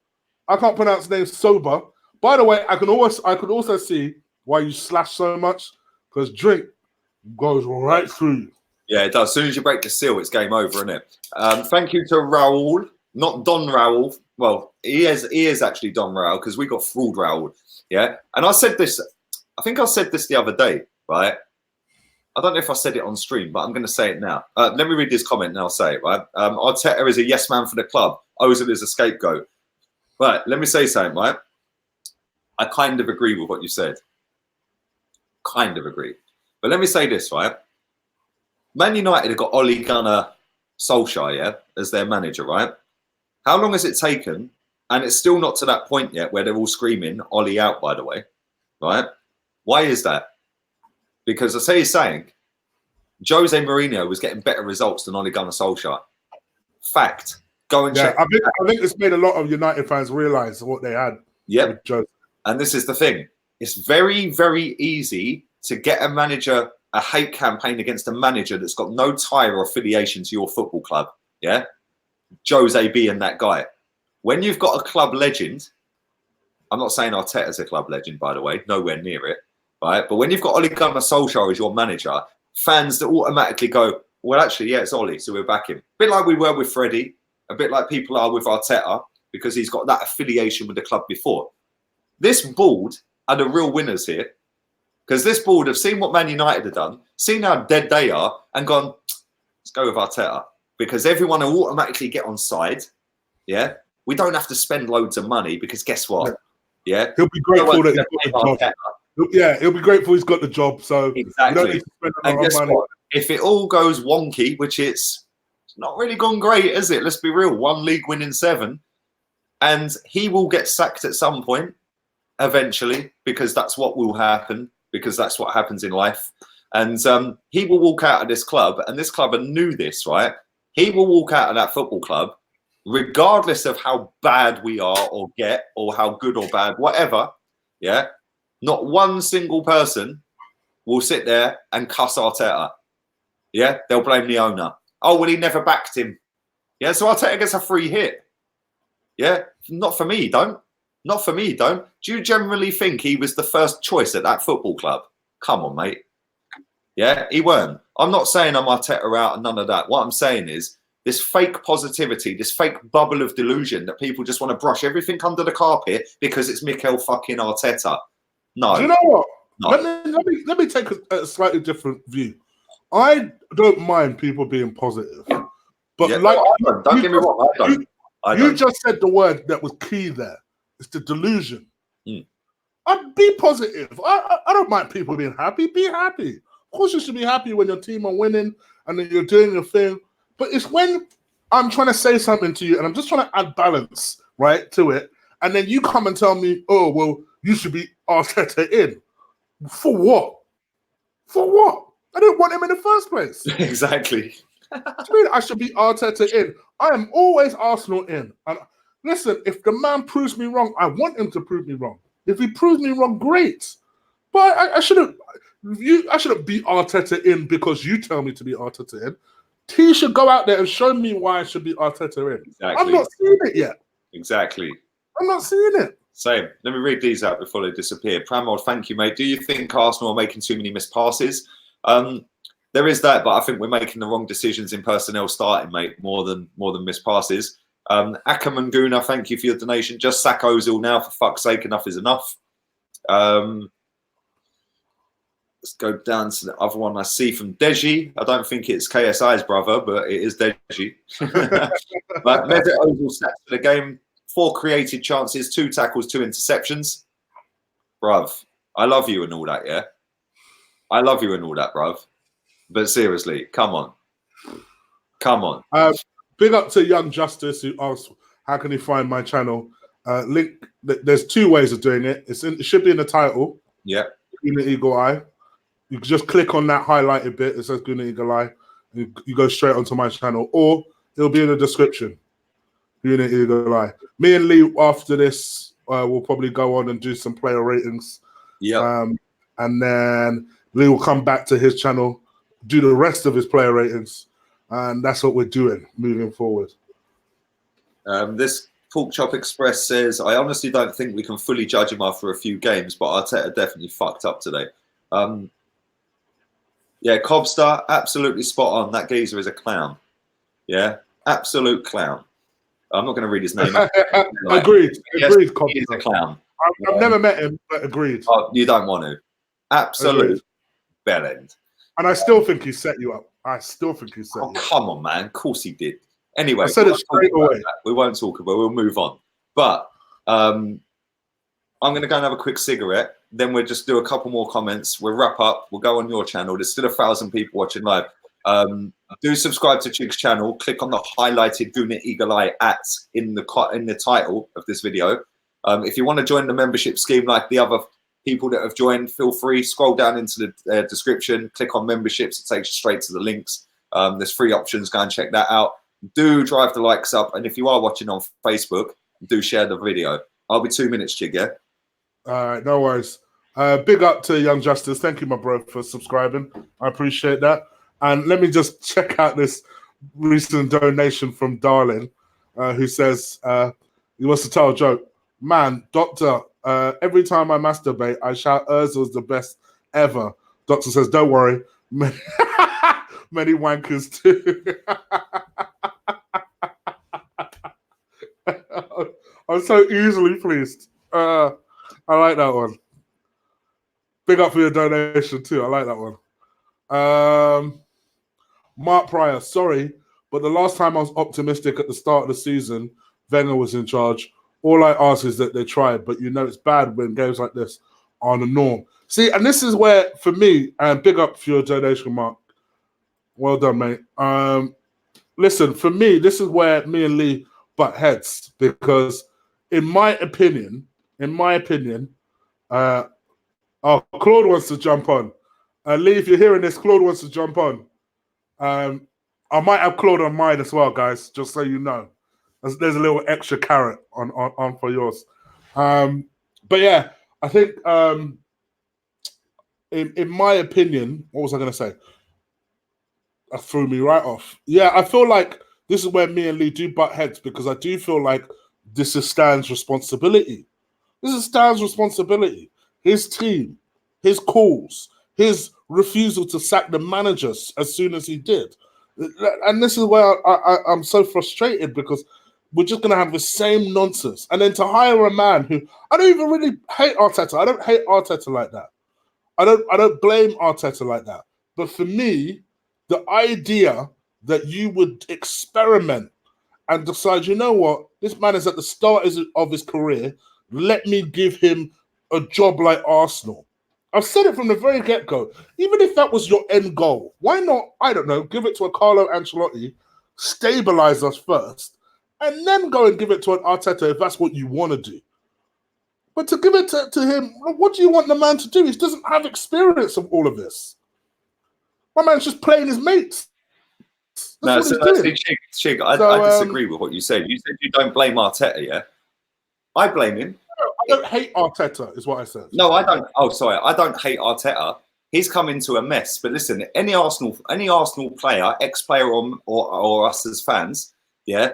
Speaker 2: I can't pronounce names sober. By the way, I could also see why you slash so much, because drink goes right through you.
Speaker 1: Yeah, it does. As soon as you break the seal, it's game over, isn't it? Thank you to Raul, not Don Raul. Well, he is actually Don Raul because we got fraud Raul. Yeah, and I said this. I think I said this the other day, right? I don't know if I said it on stream, but I'm going to say it now. Let me read this comment and I'll say it, right? Arteta is a yes man for the club. Ozil is a scapegoat. Right, let me say something, right? I kind of agree with what you said. Kind of agree. But let me say this, right? Man United have got Ole Gunnar Solskjaer, yeah, as their manager, right? How long has it taken? And it's still not to that point yet where they're all screaming, Ole out, by the way, right? Why is that? Because I say you're saying, Jose Mourinho was getting better results than Ole Gunnar Solskjaer. Fact. Go and check.
Speaker 2: I think it's made a lot of United fans realise what they had.
Speaker 1: Yep.
Speaker 2: With Jose.
Speaker 1: And this is the thing. It's very, very easy to get a manager, a hate campaign against a manager that's got no tie or affiliation to your football club. Yeah. Jose being that guy. When you've got a club legend, I'm not saying Arteta's a club legend, by the way, nowhere near it. Right. But when you've got Ole Gunnar Solskjaer as your manager, fans that automatically go, well, actually, yeah, it's Ole, so we're back him. A bit like we were with Freddie, a bit like people are with Arteta, because he's got that affiliation with the club before. This board are the real winners here, because this board have seen what Man United have done, seen how dead they are, and gone, let's go with Arteta, because everyone will automatically get on side. Yeah, we don't have to spend loads of money because guess what? Yeah,
Speaker 2: he'll be grateful that he's got the job. Yeah, he'll be grateful he's got the job. So
Speaker 1: exactly.
Speaker 2: You don't need to spend a lot of money.
Speaker 1: What? If it all goes wonky, which it's not really gone great, is it? Let's be real. 1 league win in 7, and he will get sacked at some point, eventually, because that's what will happen. Because that's what happens in life. And he will walk out of this club, and this club knew this, right? He will walk out of that football club, regardless of how bad we are or get, or how good or bad, whatever. Yeah, not one single person will sit there and cuss Arteta. Yeah, they'll blame the owner. Oh, well, he never backed him. Yeah, so Arteta gets a free hit. Yeah, not for me, don't. Not for me, don't. Do you generally think he was the first choice at that football club? Come on, mate. Yeah, he weren't. I'm not saying I'm Arteta out and none of that. What I'm saying is this fake positivity, this fake bubble of delusion that people just want to brush everything under the carpet because it's Mikel fucking Arteta. No.
Speaker 2: Do you know what?
Speaker 1: No.
Speaker 2: Let me take a slightly different view. I don't mind people being positive, but
Speaker 1: Yeah,
Speaker 2: like
Speaker 1: no, don't get me wrong, I don't.
Speaker 2: You just said the word that was key there. It's the delusion. I'd be positive. I don't mind people being happy. Be happy. Of course, you should be happy when your team are winning and then you're doing your thing. But it's when I'm trying to say something to you and I'm just trying to add balance, right, to it. And then you come and tell me, oh, well, you should be Arteta in. For what? For what? I didn't want him in the first place.
Speaker 1: Exactly.
Speaker 2: To me, I should be Arteta in. I am always Arsenal in. And listen, if the man proves me wrong, I want him to prove me wrong. If he proves me wrong, great. But I shouldn't be Arteta in because you tell me to be Arteta in. He should go out there and show me why I should be Arteta in.
Speaker 1: Exactly.
Speaker 2: I'm not seeing it yet.
Speaker 1: Exactly.
Speaker 2: I'm not seeing it.
Speaker 1: Same. Let me read these out before they disappear. Pramod, thank you, mate. Do you think Arsenal are making too many missed passes? There is that, but I think we're making the wrong decisions in personnel starting, mate, more than missed passes. Ackerman Guna, thank you for your donation. Just sack Ozil now, for fuck's sake. Enough is enough. Let's go down to the other one I see from Deji. I don't think it's KSI's brother, but it is Deji. But Mesut Ozil stats for the game. 4 created chances, 2 tackles, 2 interceptions. Bruv, I love you and all that, yeah? I love you and all that, bruv. But seriously, come on. Come on.
Speaker 2: Big up to Young Justice who asked, how can he find my channel? Link. There's 2 ways of doing it. It should be in the title.
Speaker 1: Yeah.
Speaker 2: Guna Eagle Eye. You can just click on that highlighted bit. It says Guna Eagle Eye. You go straight onto my channel. Or it'll be in the description. Guna Eagle Eye. Me and Lee, after this, will probably go on and do some player ratings.
Speaker 1: Yeah.
Speaker 2: And then Lee will come back to his channel, do the rest of his player ratings, and that's what we're doing moving forward.
Speaker 1: This Pork Chop Express says, I honestly don't think we can fully judge him after a few games, but Arteta definitely fucked up today. Yeah, Cobster, absolutely spot on. That geezer is a clown. Yeah, absolute clown. I'm not going to read his name.
Speaker 2: Agreed.
Speaker 1: Yes,
Speaker 2: Agreed,
Speaker 1: he is a clown.
Speaker 2: I've never met him, but agreed.
Speaker 1: Oh, you don't want to. Absolute bellend.
Speaker 2: And I still think he set you up. I still think he set you up.
Speaker 1: Come on, man. Of course he did. Anyway,
Speaker 2: I said it straight away.
Speaker 1: We won't talk about it. We'll move on. But I'm going to go and have a quick cigarette. Then we'll just do a couple more comments. We'll wrap up. We'll go on your channel. There's still 1,000 people watching live. Do subscribe to Chig's channel. Click on the highlighted Gooner Eagle Eye in the title of this video. If you want to join the membership scheme like the other people that have joined, feel free. Scroll down into the description. Click on memberships. It takes you straight to the links. There's 3 options. Go and check that out. Do drive the likes up. And if you are watching on Facebook, do share the video. I'll be 2 minutes, Chig, yeah?
Speaker 2: All right, no worries. Big up to Young Justice. Thank you, my bro, for subscribing. I appreciate that. And let me just check out this recent donation from Darling, who says he wants to tell a joke. Man, doctor, every time I masturbate, I shout Ozil's the best ever. Doctor says, don't worry. Many wankers too. I'm so easily pleased. I like that one. Big up for your donation too. I like that one. Mark Pryor, sorry, but the last time I was optimistic at the start of the season, Wenger was in charge. All I ask is that they tried, but you know it's bad when games like this are the norm. See, and this is where, for me, and big up for your donation, Mark. Well done, mate. Listen, for me, this is where me and Lee butt heads, because in my opinion, Claude wants to jump on. Lee, if you're hearing this, Claude wants to jump on. I might have Claude on mine as well, guys, just so you know. There's a little extra carrot on for yours. But yeah, I think in my opinion, what was I going to say? That threw me right off. Yeah, I feel like this is where me and Lee do butt heads, because I do feel like this is Stan's responsibility. This is Stan's responsibility. His team, his calls, his refusal to sack the managers as soon as he did. And this is where I'm so frustrated, because we're just going to have the same nonsense. And then to hire a man who, I don't even really hate Arteta. I don't hate Arteta like that. I don't blame Arteta like that. But for me, the idea that you would experiment and decide, you know what, this man is at the start of his career, let me give him a job like Arsenal. I've said it from the very get-go. Even if that was your end goal, why not, I don't know, give it to a Carlo Ancelotti, stabilize us first, and then go and give it to an Arteta if that's what you want to do. But to give it to him, what do you want the man to do? He doesn't have experience of all of this. My man's just playing his mates. I disagree with what you said. You said you don't blame Arteta, yeah? I blame him. No, I don't hate Arteta, is what I said.
Speaker 1: No, I don't. Oh, sorry. I don't hate Arteta. He's come into a mess. But listen, any Arsenal player, ex-player or us as fans, yeah,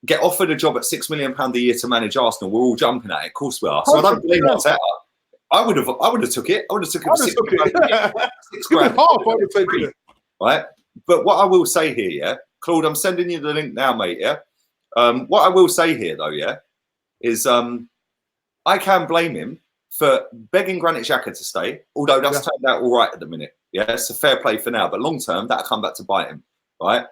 Speaker 1: get offered a job at £6 million a year to manage Arsenal. We're all jumping at it. Of course we are. So I don't blame Arteta. I would have took it. I would have took it for 6 grand. 6 grand.
Speaker 2: Half, I would have taken it.
Speaker 1: Right? But what I will say here, yeah, Claude, I'm sending you the link now, mate, yeah? What I will say here, though, yeah, is I can blame him for begging Granit Xhaka to stay, although that's turned out all right at the minute. Yeah, it's a fair play for now, but long term, that'll come back to bite him, right?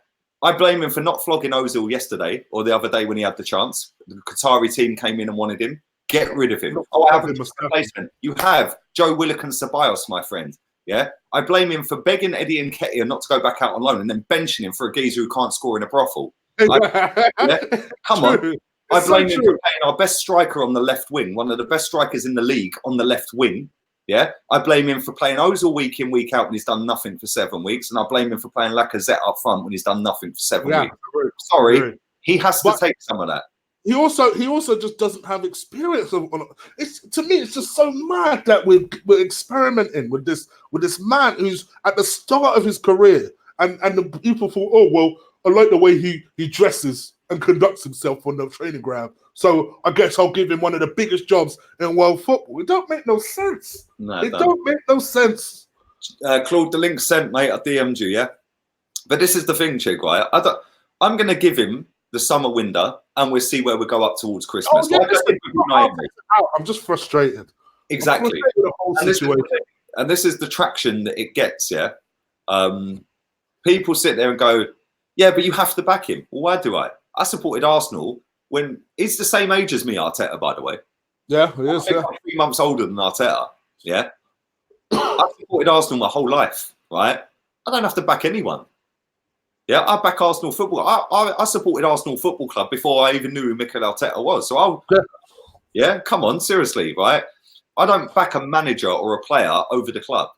Speaker 1: I blame him for not flogging Ozil yesterday or the other day when he had the chance. The Qatari team came in and wanted him. Get rid of him. Oh, I have a replacement. You have Joe Willock and Ceballos, my friend. Yeah, I blame him for begging Eddie and Nketiah not to go back out on loan and then benching him for a geezer who can't score in a brothel. Come on. I blame him for playing our best striker on the left wing, one of the best strikers in the league on the left wing. Yeah, I blame him for playing Ozil week in, week out when he's done nothing for 7 weeks. And I blame him for playing Lacazette up front when he's done nothing for 7 weeks. Sorry, he has to take some of that.
Speaker 2: he also just doesn't have experience of. It's to me, it's just so mad that we're experimenting with this man who's at the start of his career, and the people thought, oh well, I like the way he dresses and conducts himself on the training ground, so I guess I'll give him one of the biggest jobs in world football. It don't make no sense.
Speaker 1: No,
Speaker 2: it don't make no sense.
Speaker 1: Claude, the link sent, mate. I DM'd you, yeah. But this is the thing, Chig, right? I'm going to give him the summer window, and we'll see where we go up towards Christmas.
Speaker 2: Oh, yeah, I'm just frustrated.
Speaker 1: Exactly.
Speaker 2: I'm frustrated with the whole situation.
Speaker 1: And this is the traction that it gets, yeah? People sit there and go, yeah, but you have to back him. Well, why do I? I supported Arsenal when he's the same age as me, Arteta, by the way.
Speaker 2: Yeah, he is. Yeah.
Speaker 1: I'm 3 months older than Arteta, yeah? I've supported Arsenal my whole life, right? I don't have to back anyone. Yeah, I back Arsenal football. I supported Arsenal Football Club before I even knew who Mikel Arteta was. So yeah, come on, seriously, right? I don't back a manager or a player over the club,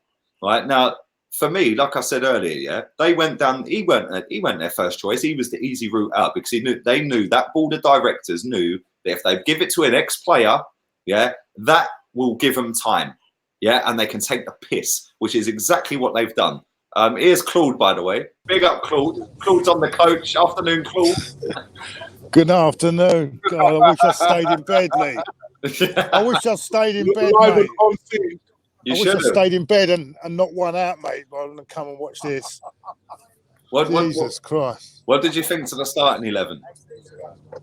Speaker 1: right? Now, for me, like I said earlier, yeah, they went down. He weren't their first choice. He was the easy route out because they knew that board of directors knew that if they give it to an ex-player, yeah, that will give them time, yeah, and they can take the piss, which is exactly what they've done. Here's Claude, by the way. Big up, Claude. Claude's on the coach. Afternoon, Claude.
Speaker 4: Good afternoon. God, I wish I stayed in bed, Lee. I wish I stayed in bed, mate. I wish I stayed in bed and not won out, mate, rather than come and watch this. Jesus Christ.
Speaker 1: What did you think to the starting 11?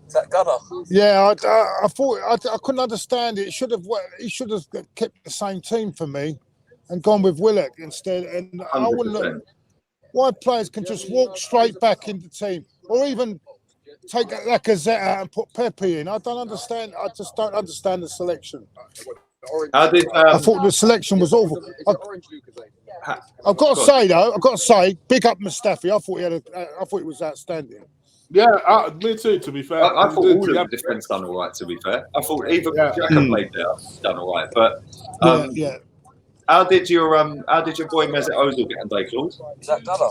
Speaker 3: Is that Gunner?
Speaker 4: Yeah, I thought I couldn't understand it. He should have kept the same team for me and gone with Willock instead. And
Speaker 1: 100%.
Speaker 4: I wouldn't know why players can just walk straight back into the team, or even take Lacazette out and put Pepe in. I don't understand. I just don't understand the selection.
Speaker 1: How did
Speaker 4: I thought the selection was awful. I've got to say, big up Mustafi. I thought he was outstanding.
Speaker 2: Yeah, me too. To be fair,
Speaker 1: I thought all of the defence done all right. To be fair, I thought even Xhaka played there, done all right. But
Speaker 4: yeah.
Speaker 1: How did your boy Mesut Ozil get on day, Claude?
Speaker 3: Is that Gunner?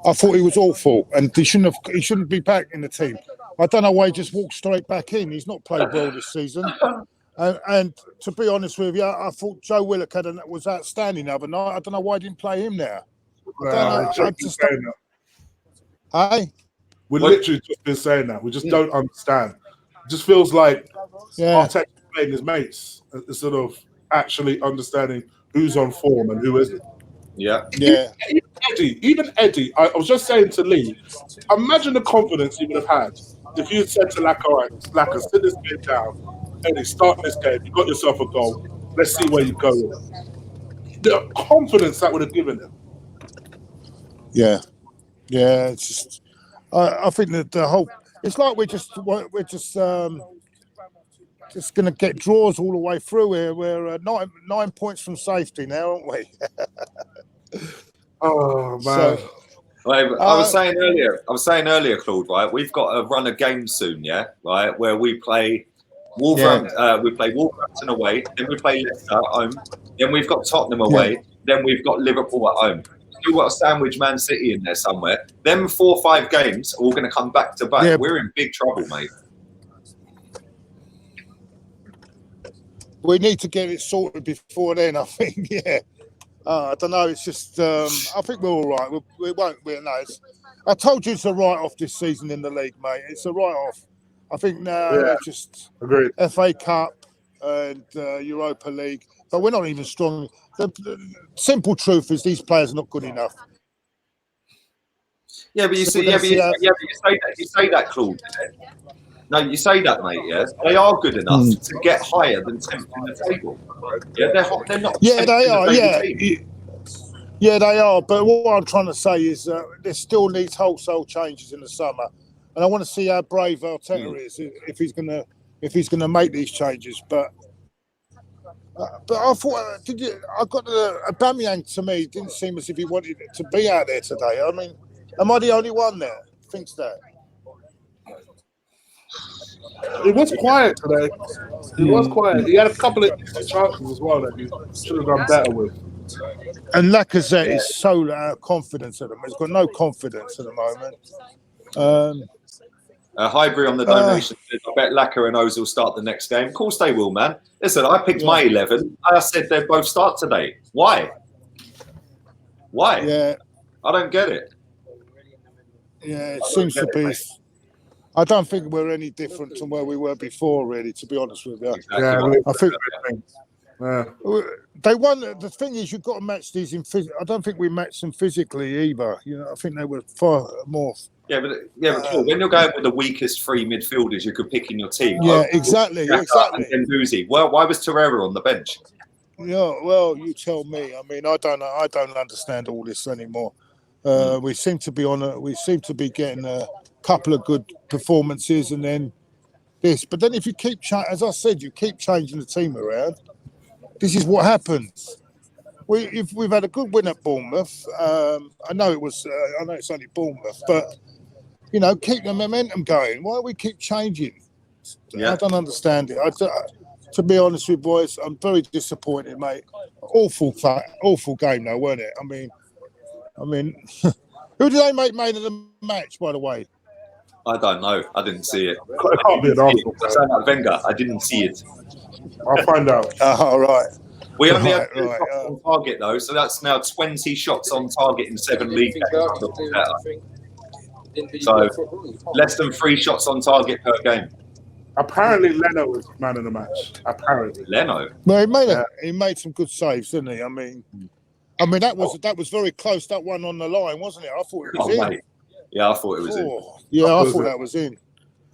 Speaker 4: I thought he was awful, and he shouldn't be back in the team. I don't know why he just walked straight back in. He's not played well this season. And to be honest with you, I thought Joe Willock was outstanding the other night. I don't know why he didn't play him there. Hey?
Speaker 2: We're literally just been saying that. We just don't understand. It just feels like Arteta playing his mates instead of actually understanding who's on form and who isn't.
Speaker 1: Yeah.
Speaker 2: Even Eddie, I was just saying to Lee, imagine the confidence he would have had if you had said to Laka, all right, Laka, sit this game down, Eddie, start this game, you got yourself a goal, let's see where you go with it. The confidence that would have given him.
Speaker 4: Yeah, it's just, I think that the whole, it's like we're just going to get draws all the way through here. We're 9 points from safety now, aren't we?
Speaker 2: Oh man!
Speaker 1: I was saying earlier, Claude. Right, we've got to run a game soon, yeah. Right, where we play Wolverhampton, we play Wolverhampton away, then we play Leicester at home, then we've got Tottenham away, then we've got Liverpool at home. Still got a sandwich Man City in there somewhere. Them 4 or 5 games are all going to come back to back. Yeah. We're in big trouble, mate.
Speaker 4: We need to get it sorted before then, I think. Yeah. I don't know. It's just, I think we're all right. We won't. I told you it's a write-off this season in the league, mate. It's a write-off. I think now just
Speaker 2: agreed.
Speaker 4: FA Cup and Europa League, but we're not even strong. The simple truth is these players are not good enough.
Speaker 1: Yeah, but you say that, Claude. No, you say that, mate. Yeah, they are good enough to get higher than 10th in the table. Yeah, they're not.
Speaker 4: Yeah, they are. Yeah, they are. But what I'm trying to say is there still needs wholesale changes in the summer, and I want to see how brave Arteta is if he's gonna make these changes. But I thought, I got Aubameyang to me didn't seem as if he wanted to be out there today. I mean, am I the only one there thinks that?
Speaker 2: It was quiet today. It was quiet. He had a couple of chances as well that he should have done better with.
Speaker 4: And Lacazette is so out of confidence at the moment. He's got no confidence at the moment.
Speaker 1: Highbury on the donation. I bet Lacquer and Oz will start the next game. Of course they will, man. Listen, I picked my 11. I said they'd both start today. Why? Why?
Speaker 4: Yeah.
Speaker 1: I don't get it.
Speaker 4: Yeah, it seems to be. I don't think we're any different from where we were before, really, to be honest with you.
Speaker 1: Exactly.
Speaker 2: Yeah,
Speaker 4: I think
Speaker 2: yeah.
Speaker 4: they won. The thing is, you've got to match these in physics. I don't think we matched them physically either. You know, I think they were far more.
Speaker 1: Yeah, but Paul, when you're going with the weakest three midfielders you could pick in your team.
Speaker 4: Yeah, exactly.
Speaker 1: And Boozy. Well, why was Torreira on the bench?
Speaker 4: Yeah, well, you tell me. I mean, I don't know. I don't understand all this anymore. We seem to be we seem to be getting a couple of good performances, and then this. But then, if you keep, as I said, you keep changing the team around. This is what happens. If we've had a good win at Bournemouth, I know it's only Bournemouth, but you know, keep the momentum going. Why do we keep changing? I don't understand it. To be honest with you, boys, I'm very disappointed, mate. Awful game, though, weren't it? I mean, who did they make man of the match, by the way?
Speaker 1: I don't know. I didn't see it.
Speaker 2: It can't be an Arsenal player.
Speaker 1: Sound like Wenger. I didn't see it.
Speaker 2: I'll find out.
Speaker 4: All right.
Speaker 1: We only have 2 shots on target, though, so that's now 20 shots on target in 7 league games. So less than 3 shots on target per game.
Speaker 2: Apparently, Leno was man of the match. Apparently,
Speaker 1: Leno.
Speaker 4: Well, he made some good saves, didn't he? I mean, that was very close. That one on the line, wasn't it? I thought it was in.
Speaker 1: Mate. Yeah, I thought it was in.
Speaker 4: Yeah, I thought that was in.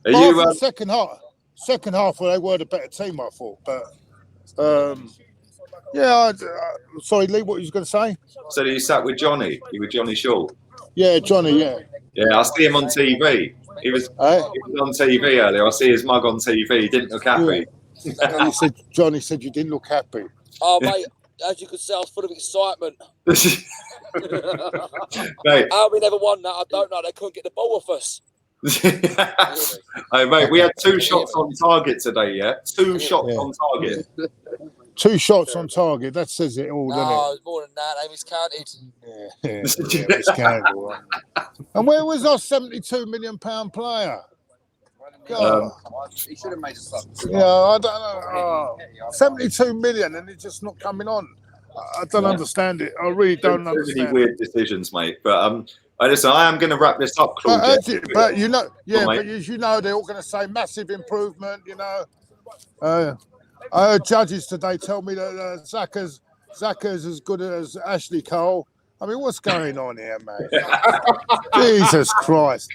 Speaker 1: Are you,
Speaker 4: second half, well, they were the better team, I thought. But sorry, Lee, what were you going to say?
Speaker 1: So you sat with Johnny? You with Johnny Shaw?
Speaker 4: Yeah, Johnny. Yeah.
Speaker 1: Yeah, I see him on TV. He was on TV earlier. I see his mug on TV. He didn't look happy.
Speaker 4: Yeah. Johnny said you didn't look happy.
Speaker 3: Oh, mate, as you could see, I was full of excitement.
Speaker 1: Mate.
Speaker 3: How we never won that, I don't know. They couldn't get the ball off us.
Speaker 1: Hey, mate, we had 2 shots on target today, yeah? 2 shots on target.
Speaker 4: 2 shots on target. That says it all, doesn't it?
Speaker 3: No, more than that. They miscounted.
Speaker 4: Yeah, miscounted. And where was our £72 million player? God.
Speaker 5: He should have made a sub.
Speaker 4: Yeah, I don't know. 72 million and it's just not coming on. I don't understand it. I really don't understand.
Speaker 1: Really weird decisions, mate. But listen, I am going to wrap this up, Claude.
Speaker 4: But you know, but as you know, they're all going to say massive improvement. You know, I heard judges today tell me that Xhaka's as good as Ashley Cole. I mean, what's going on here, mate? Jesus Christ.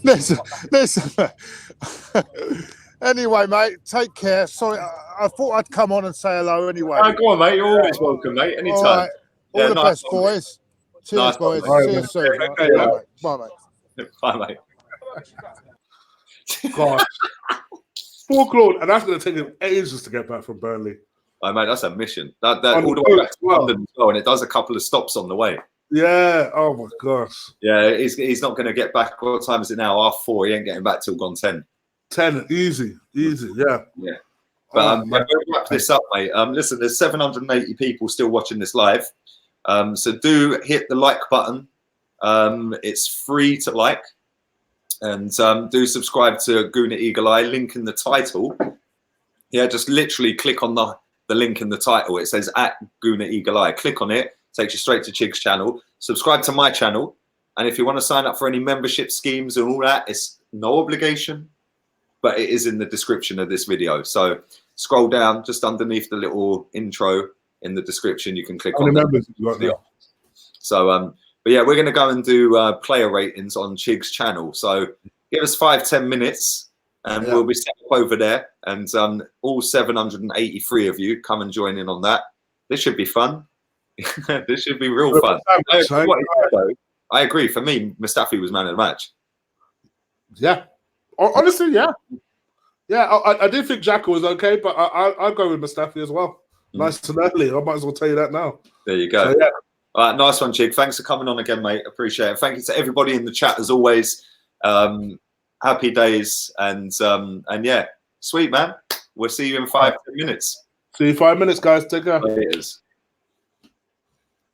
Speaker 4: Listen. Anyway, mate, take care. Sorry, I thought I'd come on and say hello anyway.
Speaker 1: Oh, go on, mate. You're always welcome, mate. Anytime.
Speaker 4: All right. All the best, boys. Cheers,
Speaker 1: nice
Speaker 4: boys.
Speaker 1: One,
Speaker 4: See you soon.
Speaker 1: Okay,
Speaker 4: Bye, mate.
Speaker 1: Bye, mate.
Speaker 2: God. Poor Claude, and that's going to take him ages to get back from Burnley.
Speaker 1: Oh, mate, that's a mission. That all the way back to London as well, and it does a couple of stops on the way.
Speaker 2: Yeah. Oh my gosh.
Speaker 1: Yeah, he's not going to get back. What time is it now? 4:30. He ain't getting back till gone 10.
Speaker 2: 10, easy. Yeah.
Speaker 1: Yeah. But we'll wrap this up, mate. Listen, there's 780 people still watching this live. So do hit the like button. It's free to like. And do subscribe to Guna Eagle Eye. Link in the title. Yeah, just literally click on the link in the title. It says @Guna Eagle Eye. Click on it. Takes you straight to Chig's channel. Subscribe to my channel. And if you want to sign up for any membership schemes and all that, it's no obligation. But it is in the description of this video. So scroll down just underneath the little intro in the description. You can click on it. So, but yeah, we're going to go and do player ratings on Chig's channel. So give us 5-10 minutes and we'll be set up over there. And all 783 of you come and join in on that. This should be fun. This should be real fun. I agree. For me, Mustafi was man of the match.
Speaker 2: Yeah. Honestly, yeah. I did think Xhaka was okay, but I'll go with Mustafi as well. Nice and early. I might as well tell you that now.
Speaker 1: There you go. So, yeah. All right, nice one, Chig. Thanks for coming on again, mate. Appreciate it. Thank you to everybody in the chat as always. Happy days and yeah, sweet man. We'll see you in 5-10 minutes.
Speaker 2: See you 5 minutes, guys. Take care.
Speaker 1: It is.